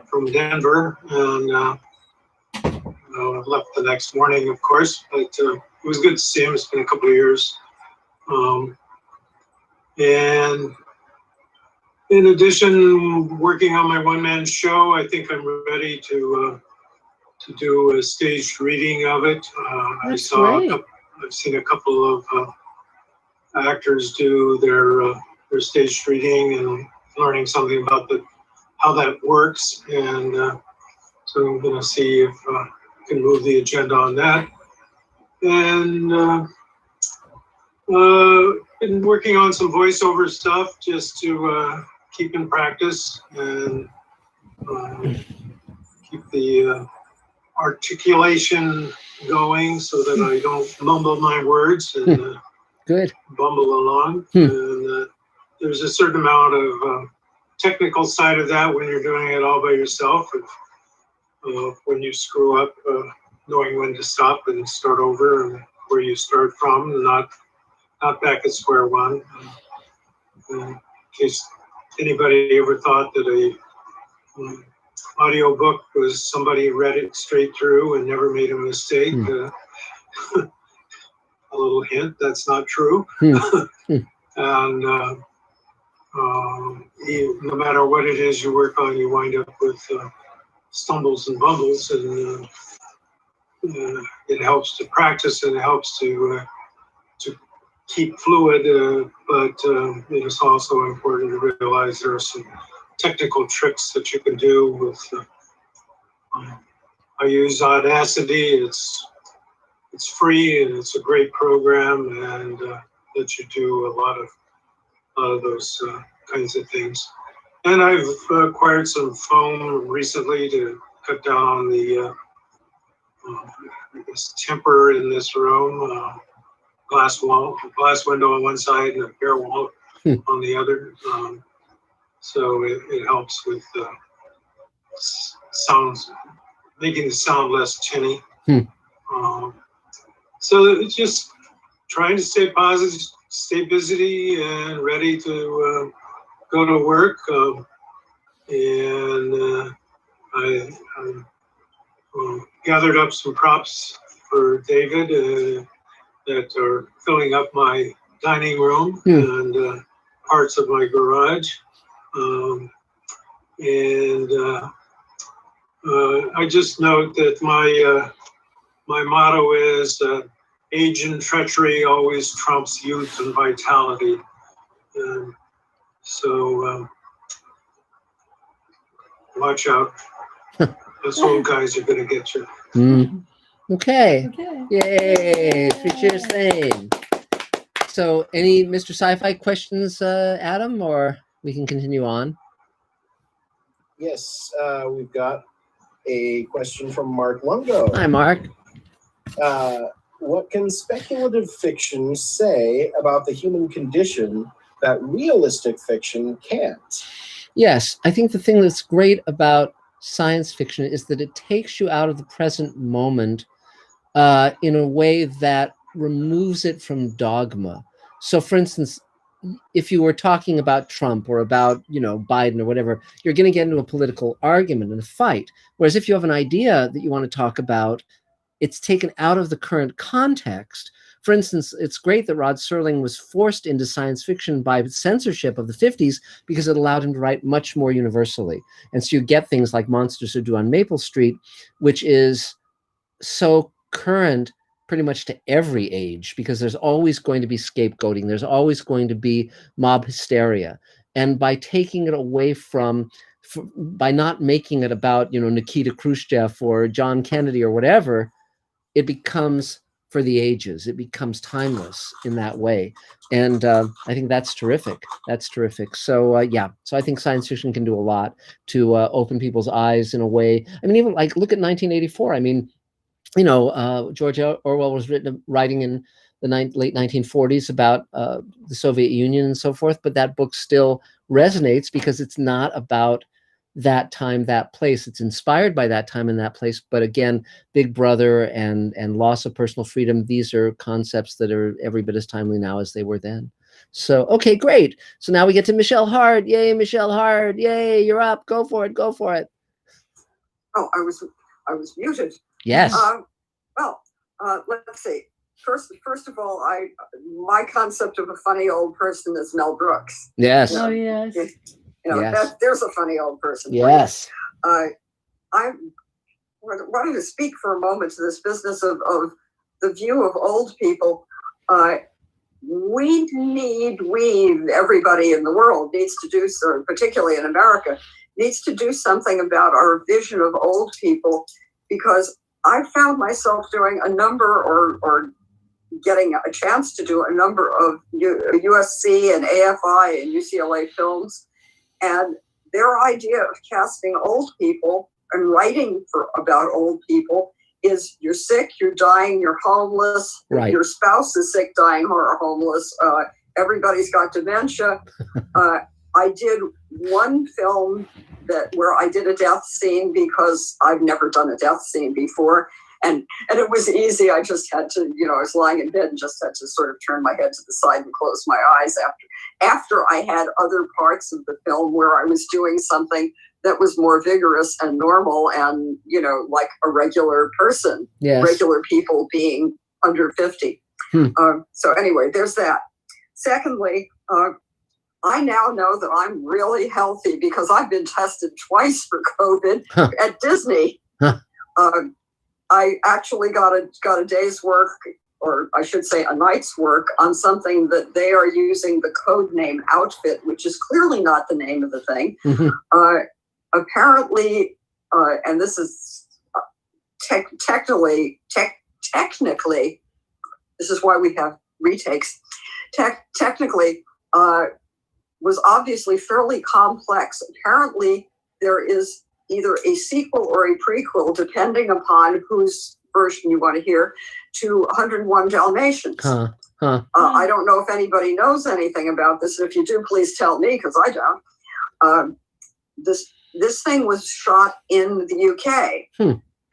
from Denver, and left the next morning, of course. But it was good to see him. It's been a couple of years, and In addition, working on my one-man show, I think I'm ready to do a staged reading of it. I've seen a couple of actors do their staged reading and learning something about how that works, and so I'm going to see if I can move the agenda on that. And been working on some voiceover stuff just to keep in practice and keep the articulation going so that I don't mumble my words and good bumble along. And there's a certain amount of technical side of that when you're doing it all by yourself. When you screw up, knowing when to stop and start over and where you start from, and not back at square one. In case anybody ever thought that a audio book was somebody read it straight through and never made a mistake, a little hint, that's not true. And no matter what it is you work on, you wind up with stumbles and bumbles, and it helps to practice and it helps to keep fluid, but it is also important to realize there are some technical tricks that you can do with. I use Audacity. It's free and it's a great program, and lets you do a lot of those kinds of things. And I've acquired some foam recently to cut down on the temper in this room. Glass window on one side and a bare wall on the other. So it helps with sounds, making the sound less tinny. So it's just trying to stay positive, stay busy and ready to go to work. And I gathered up some props for David that are filling up my dining room and parts of my garage. I just note that my motto is age and treachery always trumps youth and vitality. So watch out. Those old guys are going to get you. Okay. Yay. 3 cheers thing. So any Mr. Sci-Fi questions, Adam, or we can continue on? Yes, we've got a question from Marc Lungo. Hi, Marc. What can speculative fiction say about the human condition that realistic fiction can't? Yes, I think the thing that's great about science fiction is that it takes you out of the present moment in a way that removes it from dogma. So, for instance, if you were talking about Trump or about, Biden or whatever, you're going to get into a political argument and a fight. Whereas if you have an idea that you want to talk about, it's taken out of the current context. For instance, it's great that Rod Serling was forced into science fiction by censorship of the 50s because it allowed him to write much more universally. And so you get things like Monsters Who Do on Maple Street, which is so current pretty much to every age, because there's always going to be scapegoating. There's always going to be mob hysteria. And by taking it away by not making it about, Nikita Khrushchev or John Kennedy or whatever, it becomes for the ages. It becomes timeless in that way. And I think that's terrific. That's terrific. So so I think science fiction can do a lot to open people's eyes in a way. I mean, even like look at 1984. I mean, George Orwell was writing in the late 1940s about the Soviet Union and so forth, but that book still resonates because it's not about that time, that place. It's inspired by that time and that place. But again, Big Brother and loss of personal freedom, these are concepts that are every bit as timely now as they were then. So, okay, great. So now we get to Michelle Hard. Yay, Michelle Hard. Yay, you're up. Go for it. Go for it. Oh, I was muted. Yes. Let's see. First of all, my concept of a funny old person is Mel Brooks. Yes. Oh, yes. Yes. There's a funny old person. Yes. I wanted to speak for a moment to this business of the view of old people. Everybody in the world needs to do so, particularly in America, needs to do something about our vision of old people, because I found myself doing a number or getting a chance to do a number of USC and AFI and UCLA films, and their idea of casting old people and writing about old people is you're sick, you're dying, you're homeless, right. Your spouse is sick, dying, or homeless, everybody's got dementia. I did one film where I did a death scene because I've never done a death scene before. And it was easy. I just had to, I was lying in bed and just had to sort of turn my head to the side and close my eyes after I had other parts of the film where I was doing something that was more vigorous and normal and, like a regular person, yes. Regular people being under 50. So anyway, there's that. Secondly, I now know that I'm really healthy because I've been tested twice for COVID at Disney. I actually got a day's work, or I should say a night's work, on something that they are using the code name Outfit, which is clearly not the name of the thing. Apparently, and this is technically, this is why we have retakes. Technically, was obviously fairly complex. Apparently, there is either a sequel or a prequel, depending upon whose version you want to hear, to 101 Dalmatians. I don't know if anybody knows anything about this, and if you do, please tell me, because I don't. This thing was shot in the UK,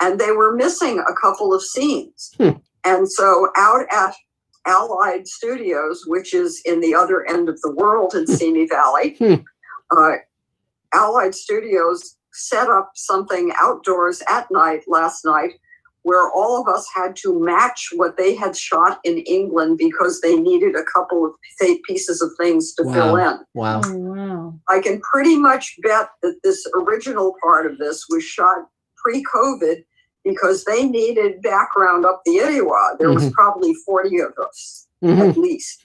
and they were missing a couple of scenes. And so out at Allied Studios, which is in the other end of the world in Simi Valley, Allied Studios set up something outdoors at night last night where all of us had to match what they had shot in England because they needed a couple of pieces of things to fill in. Wow. Oh, wow. I can pretty much bet that this original part of this was shot pre-COVID because they needed background up the Iriwa. There was probably 40 of us, at least.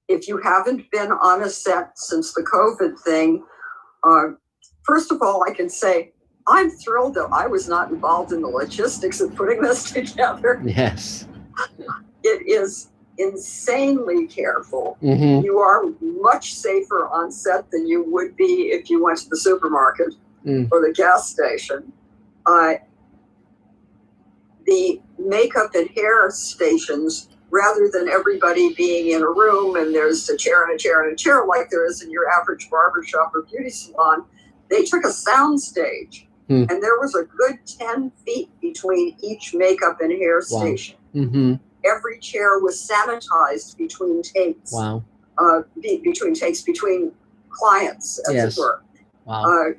If you haven't been on a set since the COVID thing, first of all, I can say I'm thrilled that I was not involved in the logistics of putting this together. Yes. It is insanely careful. You are much safer on set than you would be if you went to the supermarket or the gas station. The makeup and hair stations, rather than everybody being in a room and there's a chair and a chair and a chair like there is in your average barbershop or beauty salon, they took a sound stage and there was a good 10 feet between each makeup and hair station. Every chair was sanitized between takes. Wow. Between clients, as it were. Wow.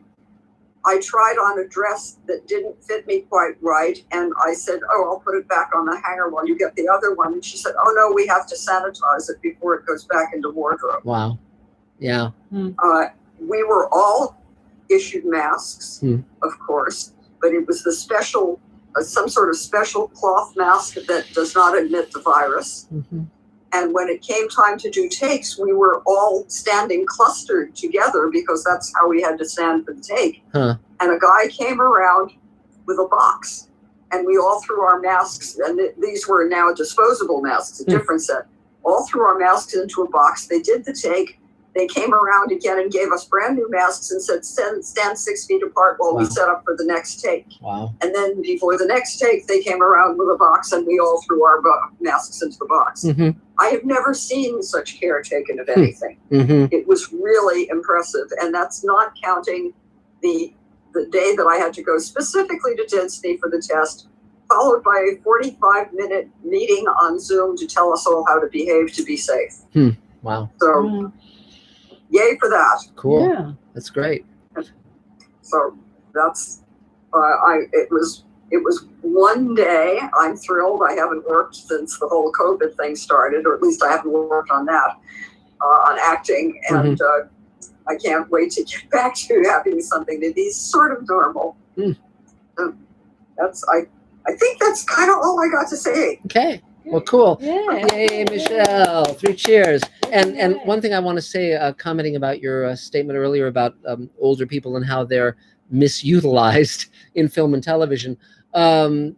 I tried on a dress that didn't fit me quite right, and I said, I'll put it back on the hanger while you get the other one. And she said, no, we have to sanitize it before it goes back into wardrobe. Wow. Yeah. We were all issued masks, of course, but it was the special, some sort of special cloth mask that does not admit the virus. And when it came time to do takes, we were all standing clustered together because that's how we had to stand for the take. And a guy came around with a box, and we all threw our masks, and these were now disposable masks, a different set, all threw our masks into a box. They did the take. They came around again and gave us brand new masks and said, stand 6 feet apart while we set up for the next take. Wow. And then before the next take, they came around with a box and we all threw our masks into the box. I have never seen such care taken of anything. It was really impressive. And that's not counting the day that I had to go specifically to Disney for the test, followed by a 45-minute meeting on Zoom to tell us all how to behave to be safe. Wow. So yay for that. Cool. Yeah. That's great. So that's it was one day. I'm thrilled. I haven't worked since the whole COVID thing started, or at least I haven't worked on that. on acting, and I can't wait to get back to having something that is sort of normal. I think that's kind of all I got to say. Okay. Well, cool. Yeah. Yay, Michelle. 3 cheers. And one thing I want to say, commenting about your statement earlier about older people and how they're misutilized in film and television. The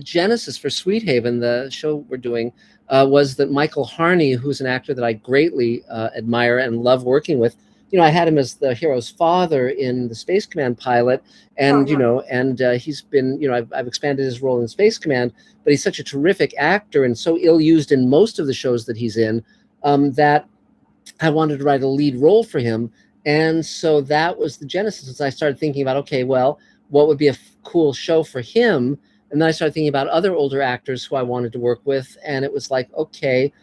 genesis for Sweet Haven, the show we're doing, was that Michael Harney, who's an actor that I greatly admire and love working with, I had him as the hero's father in the Space Command pilot, and he's been, I've expanded his role in Space Command, but he's such a terrific actor and so ill-used in most of the shows that he's in, that I wanted to write a lead role for him, and so that was the genesis. As I started thinking about, okay, well, what would be a cool show for him, and then I started thinking about other older actors who I wanted to work with, and it was like, okay.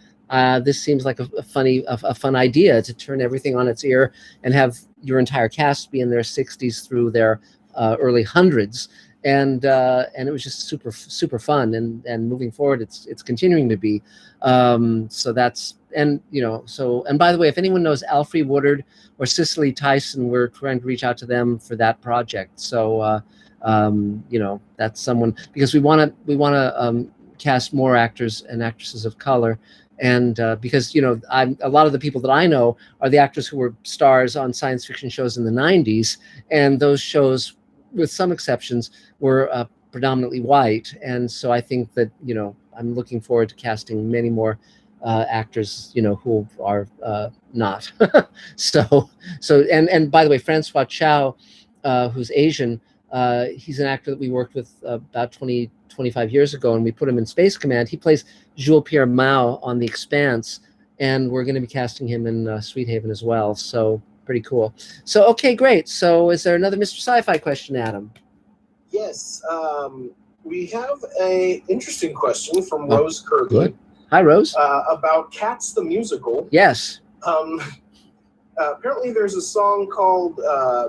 This seems like a fun idea to turn everything on its ear and have your entire cast be in their 60s through their early hundreds, and it was just super fun. And moving forward, it's continuing to be. So that's and by the way, if anyone knows Alfre Woodard or Cicely Tyson, we're trying to reach out to them for that project. So that's someone, because we want to cast more actors and actresses of color. And because, a lot of the people that I know are the actors who were stars on science fiction shows in the 90s. And those shows, with some exceptions, were predominantly white. And so I think that, I'm looking forward to casting many more actors, who are not. And by the way, Francois Chow, who's Asian, he's an actor that we worked with about 25 years ago, and we put him in Space Command. He plays Jules Pierre Mao on The Expanse, and we're going to be casting him in Sweet Haven as well. So pretty cool. So, okay, great. So is there another Mr. Sci-Fi question, Adam? Yes. We have a interesting question from Rose Kirby. Good. Hi, Rose. About Cats the Musical. Yes. Apparently there's a song called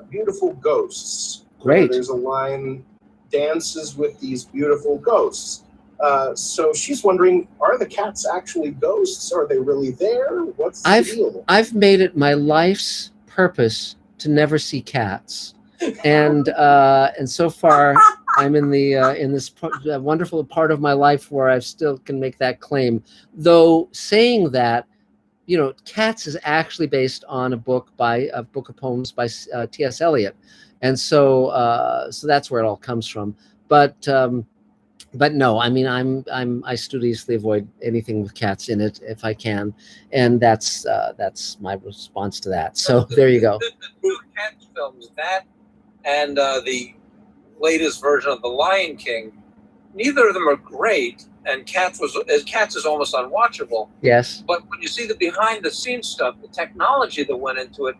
Beautiful Ghosts. Great. There's a line, dances with these beautiful ghosts. So she's wondering, are the cats actually ghosts? Are they really there? What's the deal? I've made it my life's purpose to never see cats, and so far I'm in this wonderful part of my life where I still can make that claim. Though saying that, Cats is actually based on a book of poems by T.S. Eliot. And so that's where it all comes from. But no, I mean, I studiously avoid anything with cats in it if I can, and that's my response to that. So there you go. The new Cats films, that and the latest version of The Lion King, neither of them are great, and Cats is almost unwatchable. Yes. But when you see the behind the scenes stuff, the technology that went into it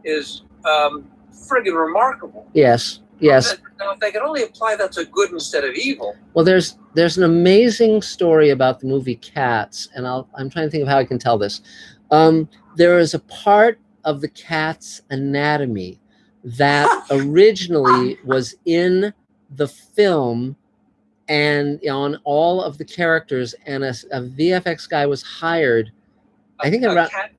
is friggin' remarkable. Yes. Yes. Now, if they could only apply that to good instead of evil. Well, there's an amazing story about the movie Cats, and I'm trying to think of how I can tell this. There is a part of the cat's anatomy that originally was in the film and on all of the characters, and a VFX guy was hired. I think around. Cat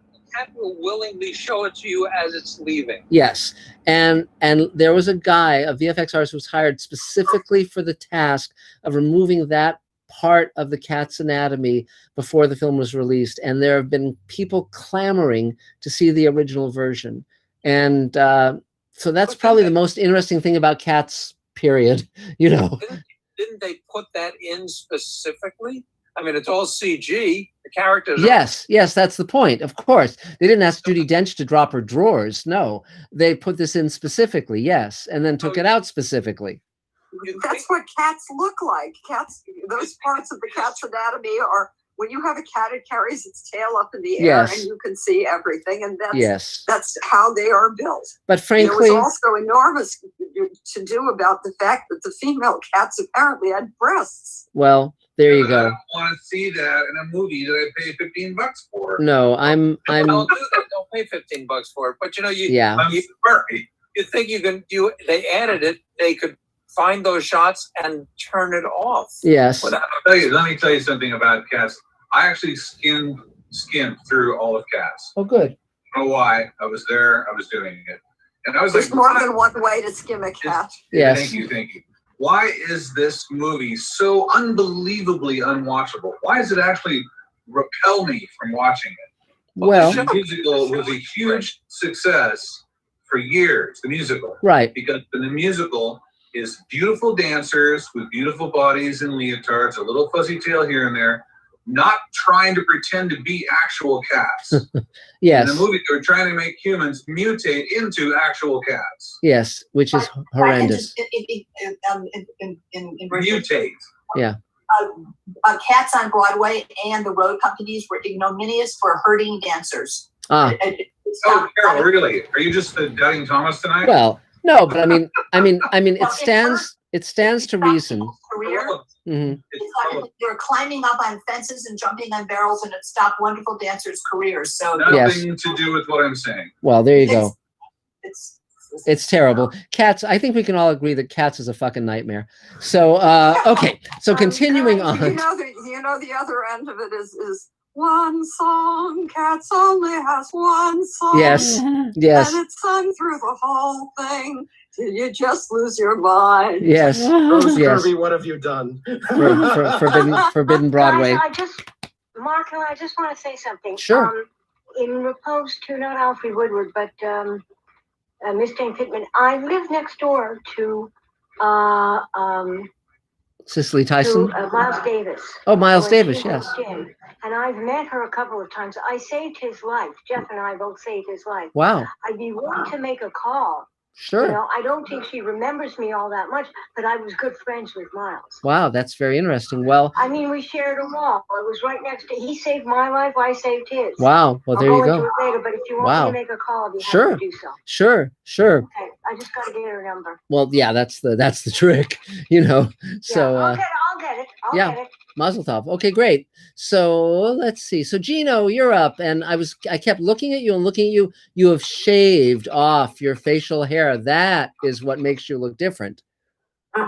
will willingly show it to you as it's leaving. Yes, and there was a guy, a VFX artist, who was hired specifically for the task of removing that part of the cat's anatomy before the film was released. And there have been people clamoring to see the original version, and so that's probably the most interesting thing about Cats. Period. Didn't they put that in specifically? I mean, it's all CG. The characters. Yes, that's the point. Of course, they didn't ask Judi Dench to drop her drawers. No, they put this in specifically. Yes, and then took it out specifically. That's what cats look like. Cats, those parts of the cat's anatomy are when you have a cat, it carries its tail up in the air, and you can see everything, and that's how they are built. But frankly, there was also enormous to do about the fact that the female cats apparently had breasts. Well, there you go. I don't want to see that in a movie that I pay $15 for. No, I'm. Don't do that. Don't pay $15 for it. But you think you can do? They added it. They could find those shots and turn it off. Yes. Let me tell you something about cats. I actually skinned skimmed through all of Cats. Oh, good. I don't know why. I was there. I was doing it. And I was There's like, more why? than one way to skim a cat. Yes. Thank you, thank you. Why is this movie so unbelievably unwatchable? Why does it actually repel me from watching it? Well, the musical was a huge success for years, the musical. Right. Because the musical is beautiful dancers with beautiful bodies and leotards, a little fuzzy tail here and there, not trying to pretend to be actual cats. Yes. In the movie, they're trying to make humans mutate into actual cats. Yes, which is horrendous. Mutate. Yeah. Cats on Broadway and the road companies were ignominious for hurting dancers. Ah. Oh, Carol, really? Are you just doubting Thomas tonight? Well, no, but I mean, it stands to reason. Career. Mhm. They were climbing up on fences and jumping on barrels, and it stopped wonderful dancers' careers. So Nothing to do with what I'm saying. Well, there you go. It's It's terrible. Cats, I think we can all agree that Cats is a fucking nightmare. So, okay. So continuing on. You know the other end of it is one song. Cats only has one song. Yes. Yes. And it's sung through the whole thing till you just lose your mind. Yes. Rose Yes. Kirby, what have you done? Forbidden Broadway. Guys, Mark, I just want to say something. Sure. In repose to not Alfred Woodward, but Miss Jane Pittman, I live next door to Cicely Tyson. Miles Davis. Oh, Miles Davis, She's yes. Jim, and I've met her a couple of times. I saved his life. Jeff and I both saved his life. Wow. I'd be willing to make a call. Sure. You know, I don't think she remembers me all that much, but I was good friends with Miles. Wow, that's very interesting. Well, I mean, we shared a wall. It was right next to. He saved my life. I saved his. wow. Well, there I'll you go into go. it later, but if you want Wow. me to make a call, I'll be happy Sure. to do so. Sure. Sure. Okay, I just got to get her number. Well, yeah, that's the trick, you know. So, yeah, I'll get it. I'll yeah. get it. Mazel tov. Okay, great. So let's see. So Gino, you're up, and I kept looking at you and looking at you. You have shaved off your facial hair. That is what makes you look different. Okay.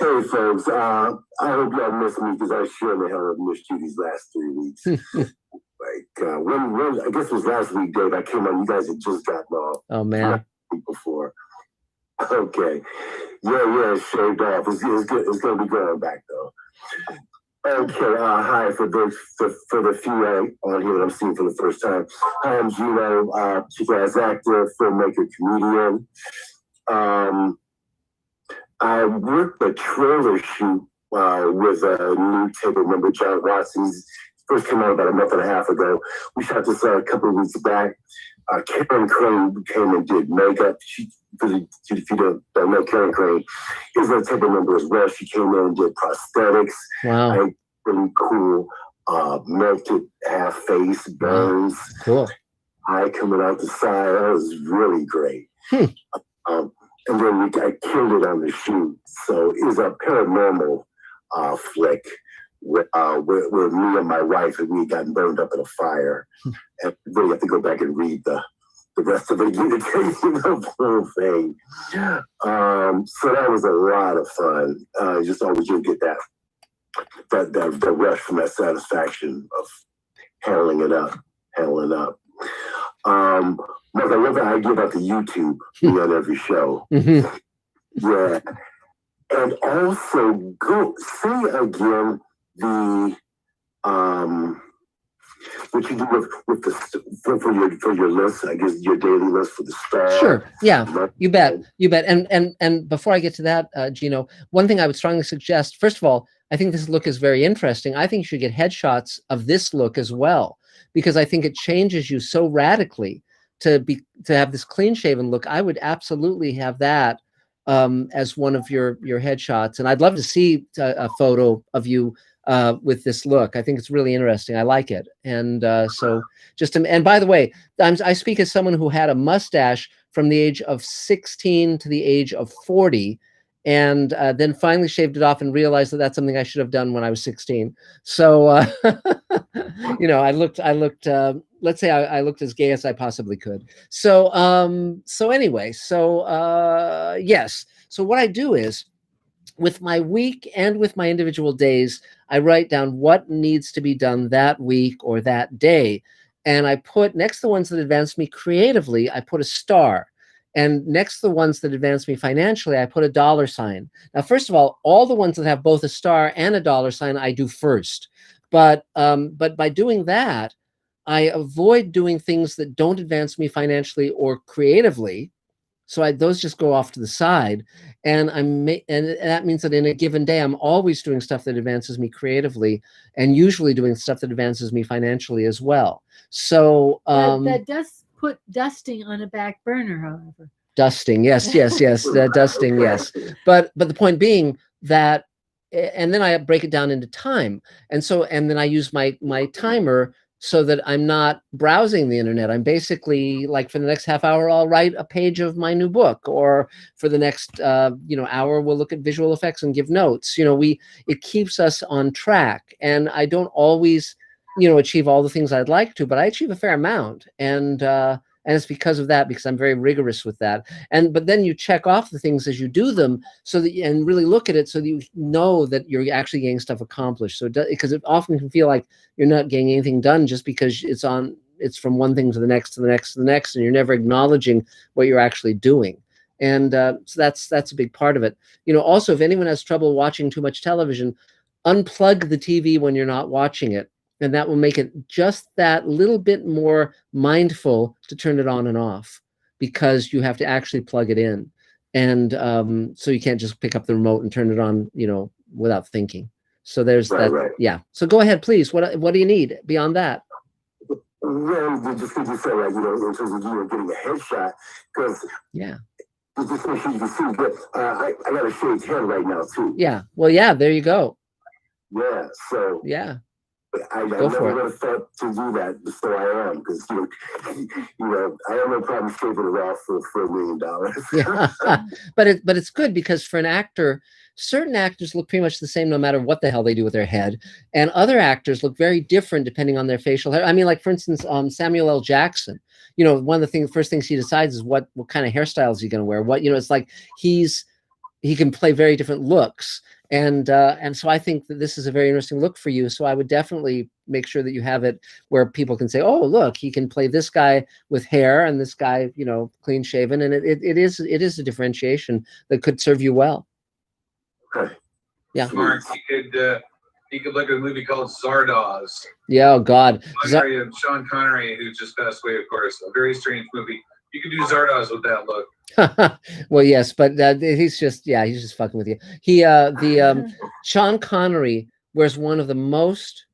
Hey, folks. I hope y'all miss me because I sure the hell have missed you these last 3 weeks. When I guess it was last week, Dave. I came on. You guys had just gotten off. Oh man. Before. Okay. Yeah, it's shaved off. It's good. It's gonna be going back though. Okay. Hi for the few on here that I'm seeing for the first time. Hi, I'm Gino. Kick-ass actor, filmmaker, comedian. I worked a trailer shoot with a new table member, John Watson. He first came out about a month and a half ago. We shot this a couple of weeks back. Karen Crane came and did makeup. If you don't know Karen Crane, is a table member as well. She came in and did prosthetics. Wow. Really cool. Melted half face, burns. Cool. Eye coming out the side. That was really great. And then I killed it on the shoot. So it was a paranormal flick where me and my wife and we got burned up in a fire. And really have to go back and read the rest of it again to tell you the whole thing. So that was a lot of fun. Just always you get that rush from that satisfaction of handling up. Marc, I love the idea about the YouTube on every show. Yeah. And also go say again the what you do with the for your list, I guess your daily list for the star. Sure. Yeah. You bet. And before I get to that, Gino, one thing I would strongly suggest, first of all, I think this look is very interesting. I think you should get headshots of this look as well, because I think it changes you so radically to have this clean shaven look. I would absolutely have that as one of your headshots. And I'd love to see a photo of you with this look. I think it's really interesting. I like it. And so and by the way, I speak as someone who had a mustache from the age of 16 to the age of 40, and then finally shaved it off and realized that that's something I should have done when I was 16. So, you know, I looked, let's say I looked as gay as I possibly could. So, anyway, yes. So what I do is with my week and with my individual days, I write down what needs to be done that week or that day. And I put next to the ones that advance me creatively, I put a star. And next to the ones that advance me financially, I put a $sign. Now, first of all the ones that have both a star and a $sign, I do first. But by doing that, I avoid doing things that don't advance me financially or creatively. So those just go off to the side, and that means that in a given day, I'm always doing stuff that advances me creatively, and usually doing stuff that advances me financially as well. So that does put dusting on a back burner, however. Dusting, yes, dusting, yes. But the point being that, and then I break it down into time, and then I use my timer so that I'm not browsing the internet. I'm basically like, for the next half hour, I'll write a page of my new book, or for the next hour, we'll look at visual effects and give notes. It keeps us on track, and I don't always achieve all the things I'd like to, but I achieve a fair amount, and it's because of that, because I'm very rigorous with that. But then you check off the things as you do them, and really look at it so that you know that you're actually getting stuff accomplished. So because it often can feel like you're not getting anything done just because it's from one thing to the next, to the next, to the next, and you're never acknowledging what you're actually doing. And so that's a big part of it. Also, if anyone has trouble watching too much television, unplug the TV when you're not watching it. And that will make it just that little bit more mindful to turn it on and off, because you have to actually plug it in. And so you can't just pick up the remote and turn it on, without thinking. So there's that. Right. Yeah. So go ahead, please. What do you need beyond that? Well, just what you said, like, in terms of getting a headshot, because just make sure you can see. But I got a shaved head right now too. Yeah. Well, yeah. There you go. Yeah. So. Yeah. I never would have thought to do that, so I am, because I have no problem shaving it off for $1 million. Yeah, but it's good, because for an actor, certain actors look pretty much the same no matter what the hell they do with their head, and other actors look very different depending on their facial hair. I mean, like, for instance, Samuel L. Jackson. One of the first things he decides is what kind of hairstyles he's going to wear. It's like he can play very different looks. And so I think that this is a very interesting look for you. So I would definitely make sure that you have it where people can say, oh, look, he can play this guy with hair and this guy, clean shaven. And it is a differentiation that could serve you well. Okay. Yeah. Marc, you could look at a movie called Zardoz. Yeah. Oh God. Sean Connery, who just passed away, of course. A very strange movie. You could do Zardoz with that look. Well, yes, but he's just fucking with you. Sean Connery wears one of the most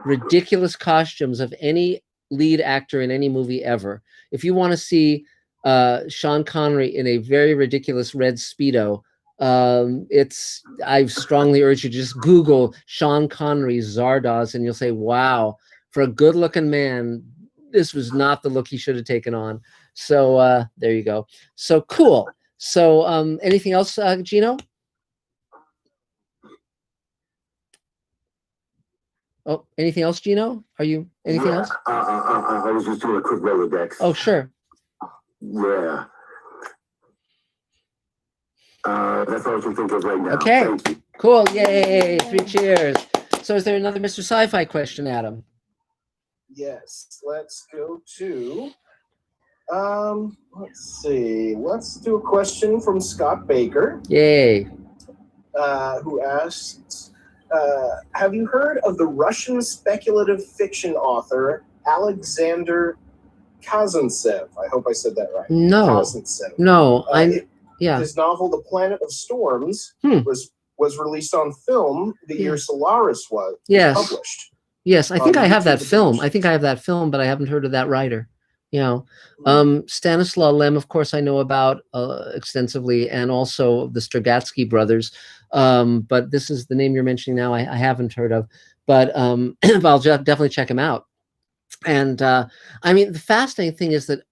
ridiculous costumes of any lead actor in any movie ever. If you want to see Sean Connery in a very ridiculous red Speedo, I strongly urge you to just Google Sean Connery Zardoz, and you'll say, wow, for a good looking man, this was not the look he should have taken on. So there you go. So cool. So anything else, Gino? Oh, anything else, Gino? Are you anything else? I was just doing a quick Rolodex. Oh, sure. Yeah. That's all I can think of right now. Okay. Cool. Yay. 3 cheers. So is there another Mr. Sci-Fi question, Adam? Yes. Let's go to let's see. Let's do a question from Scott Baker. Yay. Who asks, have you heard of the Russian speculative fiction author Alexander Kazantsev? I hope I said that right. No. Kazantsev. No. His novel, The Planet of Storms, was released on film the year Solaris was published. Yes, I think I have that film. But I haven't heard of that writer. Stanislaw Lem, of course, I know about extensively, and also the Strugatsky brothers. But this is the name you're mentioning now. I haven't heard of, but I'll definitely check him out. And I mean, the fascinating thing is that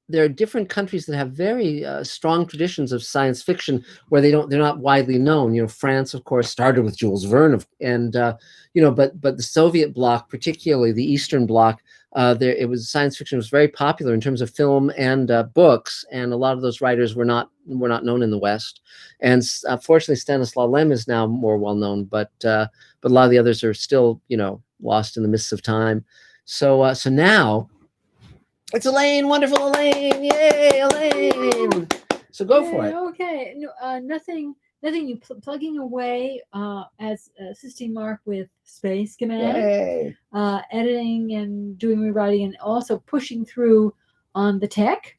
there are different countries that have very strong traditions of science fiction where they're not widely known. France, of course, started with Jules Verne, and but the Soviet bloc, particularly the Eastern Bloc, Science fiction was very popular in terms of film and books, and a lot of those writers were not known in the West. And fortunately, Stanislaw Lem is now more well known, but a lot of the others are still, lost in the mists of time. So now it's Elaine, wonderful Elaine, yay, Elaine! So go for it. Okay, no, nothing. You plugging away as assisting Marc with Space Command, editing and doing rewriting, and also pushing through on the tech,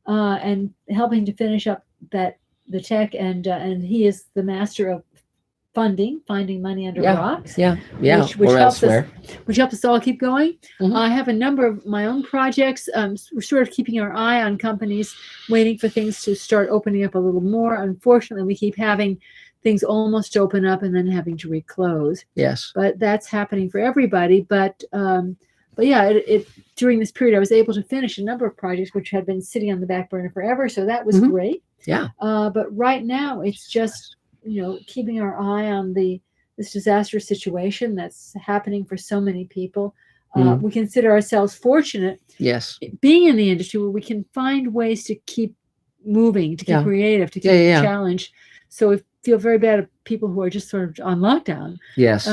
and helping to finish up the tech. And he is the master of finding money under rocks. Which helps us all keep going. I have a number of my own projects. We're sort of keeping our eye on companies, waiting for things to start opening up a little more. Unfortunately, we keep having things almost open up and then having to reclose. Yes, but that's happening for everybody. But yeah, during this period, I was able to finish a number of projects which had been sitting on the back burner forever. So that was great. Yeah. But right now, it's just keeping our eye on this disastrous situation that's happening for so many people. We consider ourselves fortunate, yes, being in the industry where we can find ways to keep moving, to keep creative, to keep challenged. So we feel very bad at people who are just sort of on lockdown. Yes,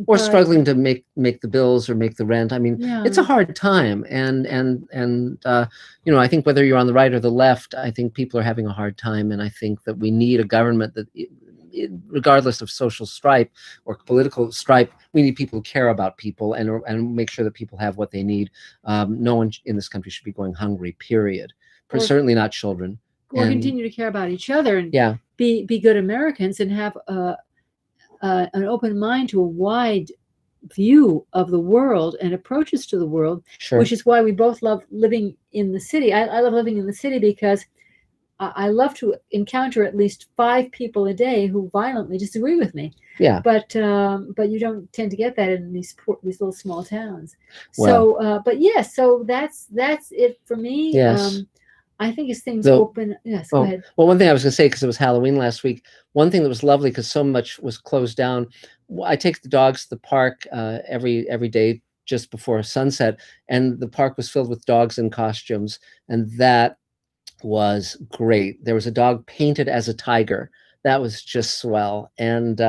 or struggling to make the bills or make the rent. I mean, it's a hard time, and I think whether you're on the right or the left, I think people are having a hard time, and I think that we need a government that, regardless of social stripe or political stripe, we need people who care about people and make sure that people have what they need. No one in this country should be going hungry, period. Certainly not children. Or continue to care about each other and be good Americans and have an open mind to a wide view of the world and approaches to the world, which is why we both love living in the city. I love living in the city because I love to encounter at least 5 people a day who violently disagree with me. Yeah. But you don't tend to get that in these little small towns. Well, so that's it for me. Yes. I think as things open. Yes. Go ahead. Well, one thing I was going to say, because it was Halloween last week, one thing that was lovely because so much was closed down. I take the dogs to the park every day just before sunset, and the park was filled with dogs in costumes, and that was great. There was a dog painted as a tiger. That was just swell. And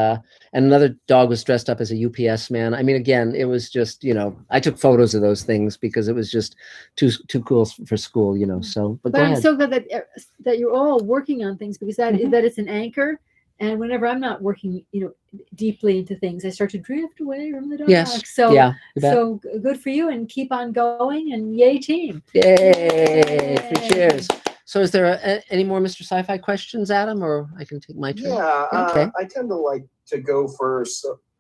another dog was dressed up as a UPS man. I mean, again, it was just, I took photos of those things because it was just too cool for school, so. But I'm so glad that you're all working on things, because that it's an anchor. And whenever I'm not working, deeply into things, I start to drift away from the dog. Yes. So good for you, and keep on going, and yay team. Yay. 3 cheers. So is there any more Mr. Sci-Fi questions, Adam, or I can take my turn? Yeah, okay. I tend to like to go for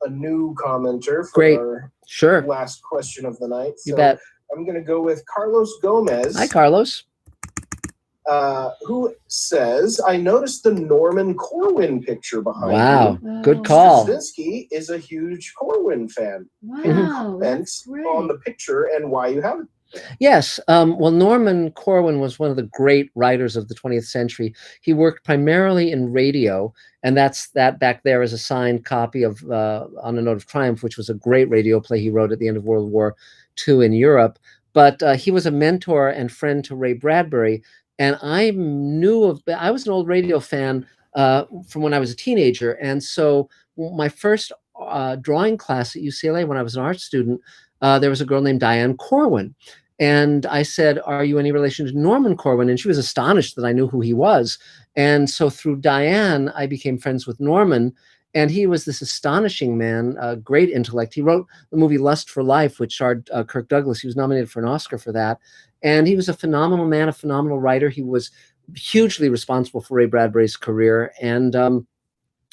a new commenter for our last question of the night. So you bet. I'm going to go with Carlos Gomez. Hi, Carlos. Who says, I noticed the Norman Corwin picture behind you. Wow, good call. Straczynski is a huge Corwin fan. Wow, Can you comment on the picture and why you have it? Yes. Well, Norman Corwin was one of the great writers of the 20th century. He worked primarily in radio, and that back there is a signed copy of On a Note of Triumph, which was a great radio play he wrote at the end of World War II in Europe. But he was a mentor and friend to Ray Bradbury, and I was an old radio fan from when I was a teenager. And so my first drawing class at UCLA, when I was an art student, there was a girl named Diane Corwin. And I said, are you any relation to Norman Corwin? And she was astonished that I knew who he was. And so through Diane, I became friends with Norman. And he was this astonishing man, great intellect. He wrote the movie Lust for Life, which starred Kirk Douglas. He was nominated for an Oscar for that. And he was a phenomenal man, a phenomenal writer. He was hugely responsible for Ray Bradbury's career. And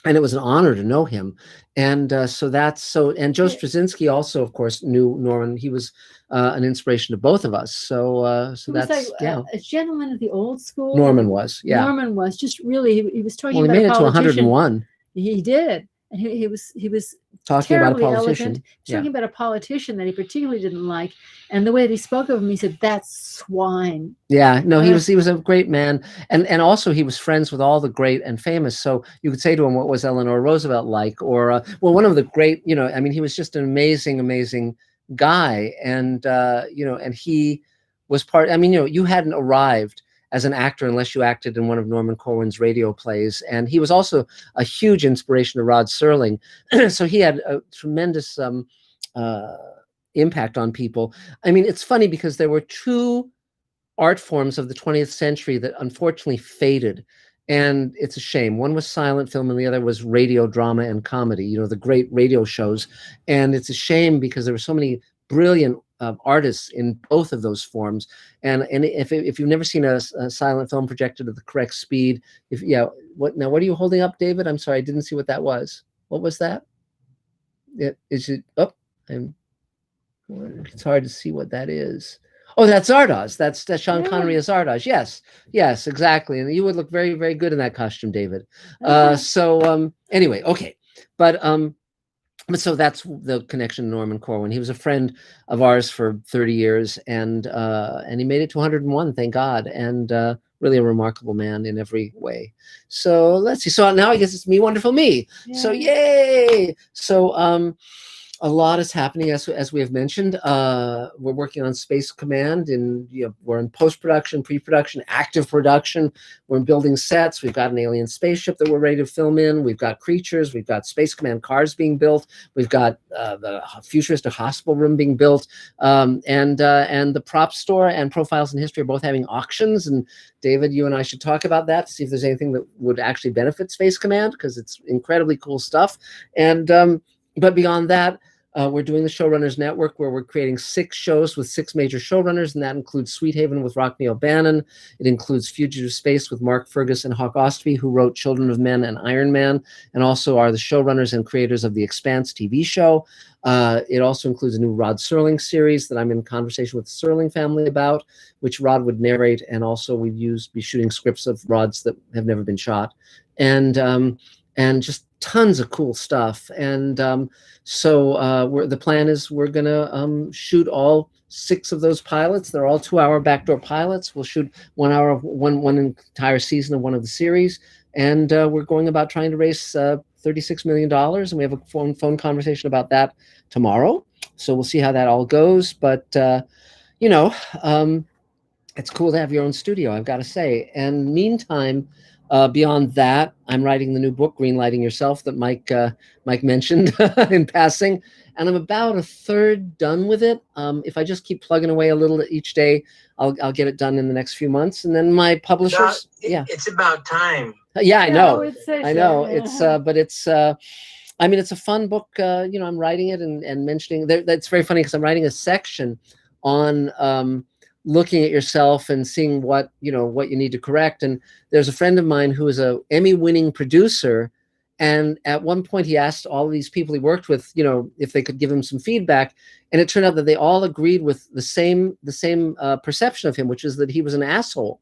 it was an honor to know him. And and Joe Straczynski also, of course, knew Norman. He was an inspiration to both of us. So that's, a gentleman of the old school. Norman was, Norman was just really, he was talking about he made it to 101. He did. And he was talking about a politician. Elegant, talking about a politician that he particularly didn't like, and the way that he spoke of him, he said, "That's swine." Yeah, no, he was a great man, and also he was friends with all the great and famous. So you could say to him, "What was Eleanor Roosevelt like?" Or one of the great, he was just an amazing guy, and and he was part. I mean, you hadn't arrived as an actor unless you acted in one of Norman Corwin's radio plays, and he was also a huge inspiration to Rod Serling. So he had a tremendous impact on people. I mean, it's funny because there were two art forms of the 20th century that unfortunately faded, and it's a shame. One was silent film and the other was radio drama and comedy, the great radio shows. And it's a shame because there were so many brilliant artists in both of those forms. And if you've never seen a silent film projected at the correct speed, what are you holding up, David? I'm sorry, I didn't see what that was. What was that? It's hard to see what that is. Oh, that's Zardoz. That's Sean Connery as Zardoz. Yes, exactly. And you would look very, very good in that costume, David. Anyway, okay. But so that's the connection to Norman Corwin. He was a friend of ours for 30 years, and he made it to 101, thank God, and really a remarkable man in every way. So let's see. So now I guess it's Me, Wonderful Me. Yay. So yay! So a lot is happening, as we have mentioned. We're working on Space Command, and we're in post-production, pre-production, active production. We're building sets. We've got an alien spaceship that we're ready to film in. We've got creatures. We've got Space Command cars being built. We've got the futuristic hospital room being built, and the prop store and Profiles in History are both having auctions. And David, you and I should talk about that to see if there's anything that would actually benefit Space Command, because it's incredibly cool stuff. And but beyond that, we're doing the Showrunners Network, where we're creating 6 shows with 6 major showrunners, and that includes Sweet Haven with Rockne O'Bannon. It includes Fugitive Space with Marc Fergus and Hawk Ostby, who wrote Children of Men and Iron Man, and also are the showrunners and creators of The Expanse TV show. It also includes a new Rod Serling series that I'm in conversation with the Serling family about, which Rod would narrate, and also we'd be shooting scripts of Rod's that have never been shot. And just tons of cool stuff. And so the plan is we're going to shoot all 6 of those pilots. They're all 2-hour backdoor pilots. We'll shoot 1 hour of one entire season of one of the series. And we're going about trying to raise $36 million. And we have a phone conversation about that tomorrow. So we'll see how that all goes. But, it's cool to have your own studio, I've got to say. And meantime, beyond that, I'm writing the new book, Greenlighting Yourself, that Mike mentioned in passing, and I'm about a third done with it. If I just keep plugging away a little each day, I'll get it done in the next few months. And then my publishers, it's about time. Yeah, I know. I know. It's but it's I mean, it's a fun book. I'm writing it and mentioning that's very funny, because I'm writing a section on looking at yourself and seeing what you need to correct. And there's a friend of mine who is a Emmy-winning producer, and at one point he asked all of these people he worked with, if they could give him some feedback, and it turned out that they all agreed with the same perception of him, which is that he was an asshole.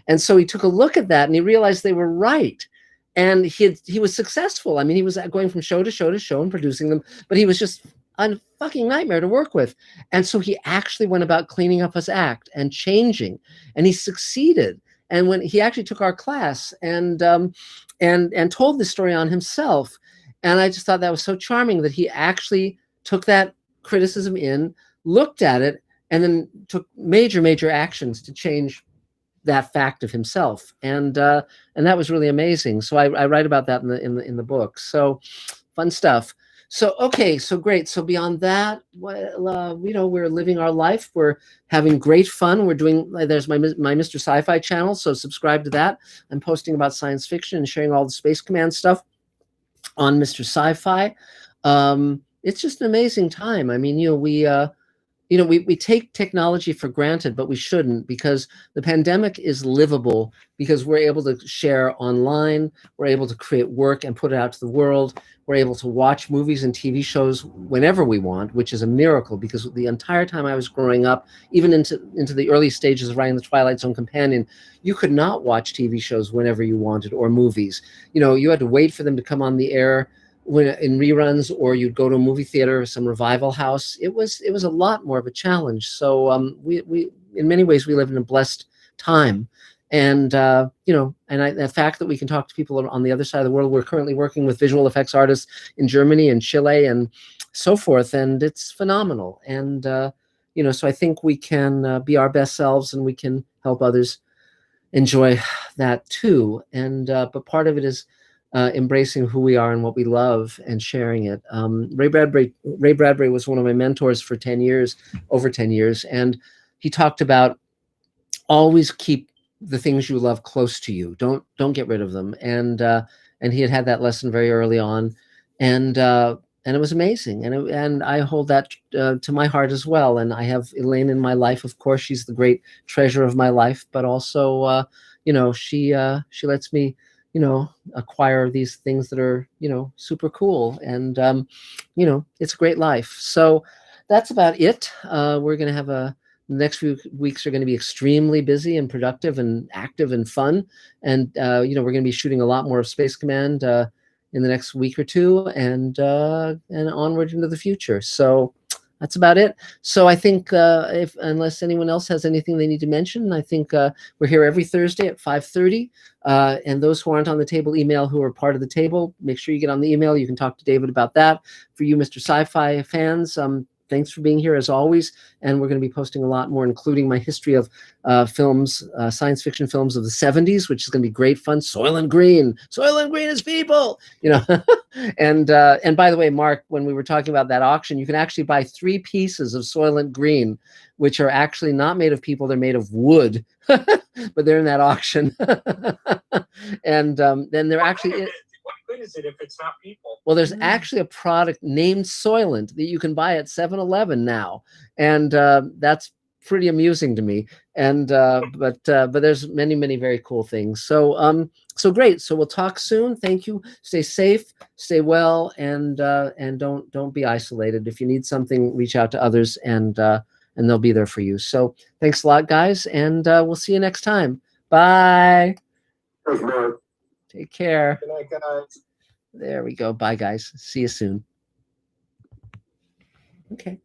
And so he took a look at that and he realized they were right. And he was successful. I mean, he was going from show to show to show and producing them, but he was just a fucking nightmare to work with. And so he actually went about cleaning up his act and changing, and he succeeded. And when he actually took our class and told this story on himself, and I just thought that was so charming that he actually took that criticism in, looked at it, and then took major actions to change that fact of himself. And that was really amazing. So I write about that in the book. So fun stuff. So, okay, so great. So beyond that, we're living our life. We're having great fun. We're doing, there's my Mr. Sci-Fi channel, so subscribe to that. I'm posting about science fiction and sharing all the Space Command stuff on Mr. Sci-Fi. It's just an amazing time. I mean, we take technology for granted, but we shouldn't, because the pandemic is livable because we're able to share online, we're able to create work and put it out to the world, we're able to watch movies and TV shows whenever we want, which is a miracle, because the entire time I was growing up, even into the early stages of writing The Twilight Zone Companion, you could not watch TV shows whenever you wanted, or movies. You had to wait for them to come on the air in reruns, or you'd go to a movie theater or some revival house. It was a lot more of a challenge. So we in many ways we live in a blessed time, And the fact that we can talk to people on the other side of the world. We're currently working with visual effects artists in Germany and Chile and so forth, and it's phenomenal. And so I think we can be our best selves, and we can help others enjoy that too. And but part of it is embracing who we are and what we love and sharing it. Ray Bradbury was one of my mentors for over 10 years, and he talked about always keep the things you love close to you. Don't get rid of them. And he had that lesson very early on, and it was amazing. And I hold that to my heart as well. And I have Elaine in my life. Of course, she's the great treasure of my life. But also, she lets me, acquire these things that are, super cool. And it's a great life. So that's about it. We're gonna have the next few weeks are going to be extremely busy and productive and active and fun. And, we're going to be shooting a lot more of Space Command in the next week or two, and onward into the future. So that's about it. So I think unless anyone else has anything they need to mention, I think we're here every Thursday at 5:30. And those who aren't on the table email, who are part of the table, make sure you get on the email. You can talk to David about that. For you, Mr. Sci-Fi fans, thanks for being here as always. And we're going to be posting a lot more, including my history of films, science fiction films of the 70s, which is going to be great fun. Soylent Green is people, And by the way, Mark, when we were talking about that auction, you can actually buy 3 pieces of Soylent Green, which are actually not made of people. They're made of wood, but they're in that auction. And then they're actually... What good is it if it's not people? Well, there's actually a product named Soylent that you can buy at 7-Eleven now, and that's pretty amusing to me. And but there's many very cool things. So great. So we'll talk soon. Thank you. Stay safe, stay well, and don't be isolated. If you need something, reach out to others, and they'll be there for you. So thanks a lot, guys, and we'll see you next time. Bye. Thanks, Mark. Take care. Good night, guys. There we go. Bye, guys. See you soon. Okay.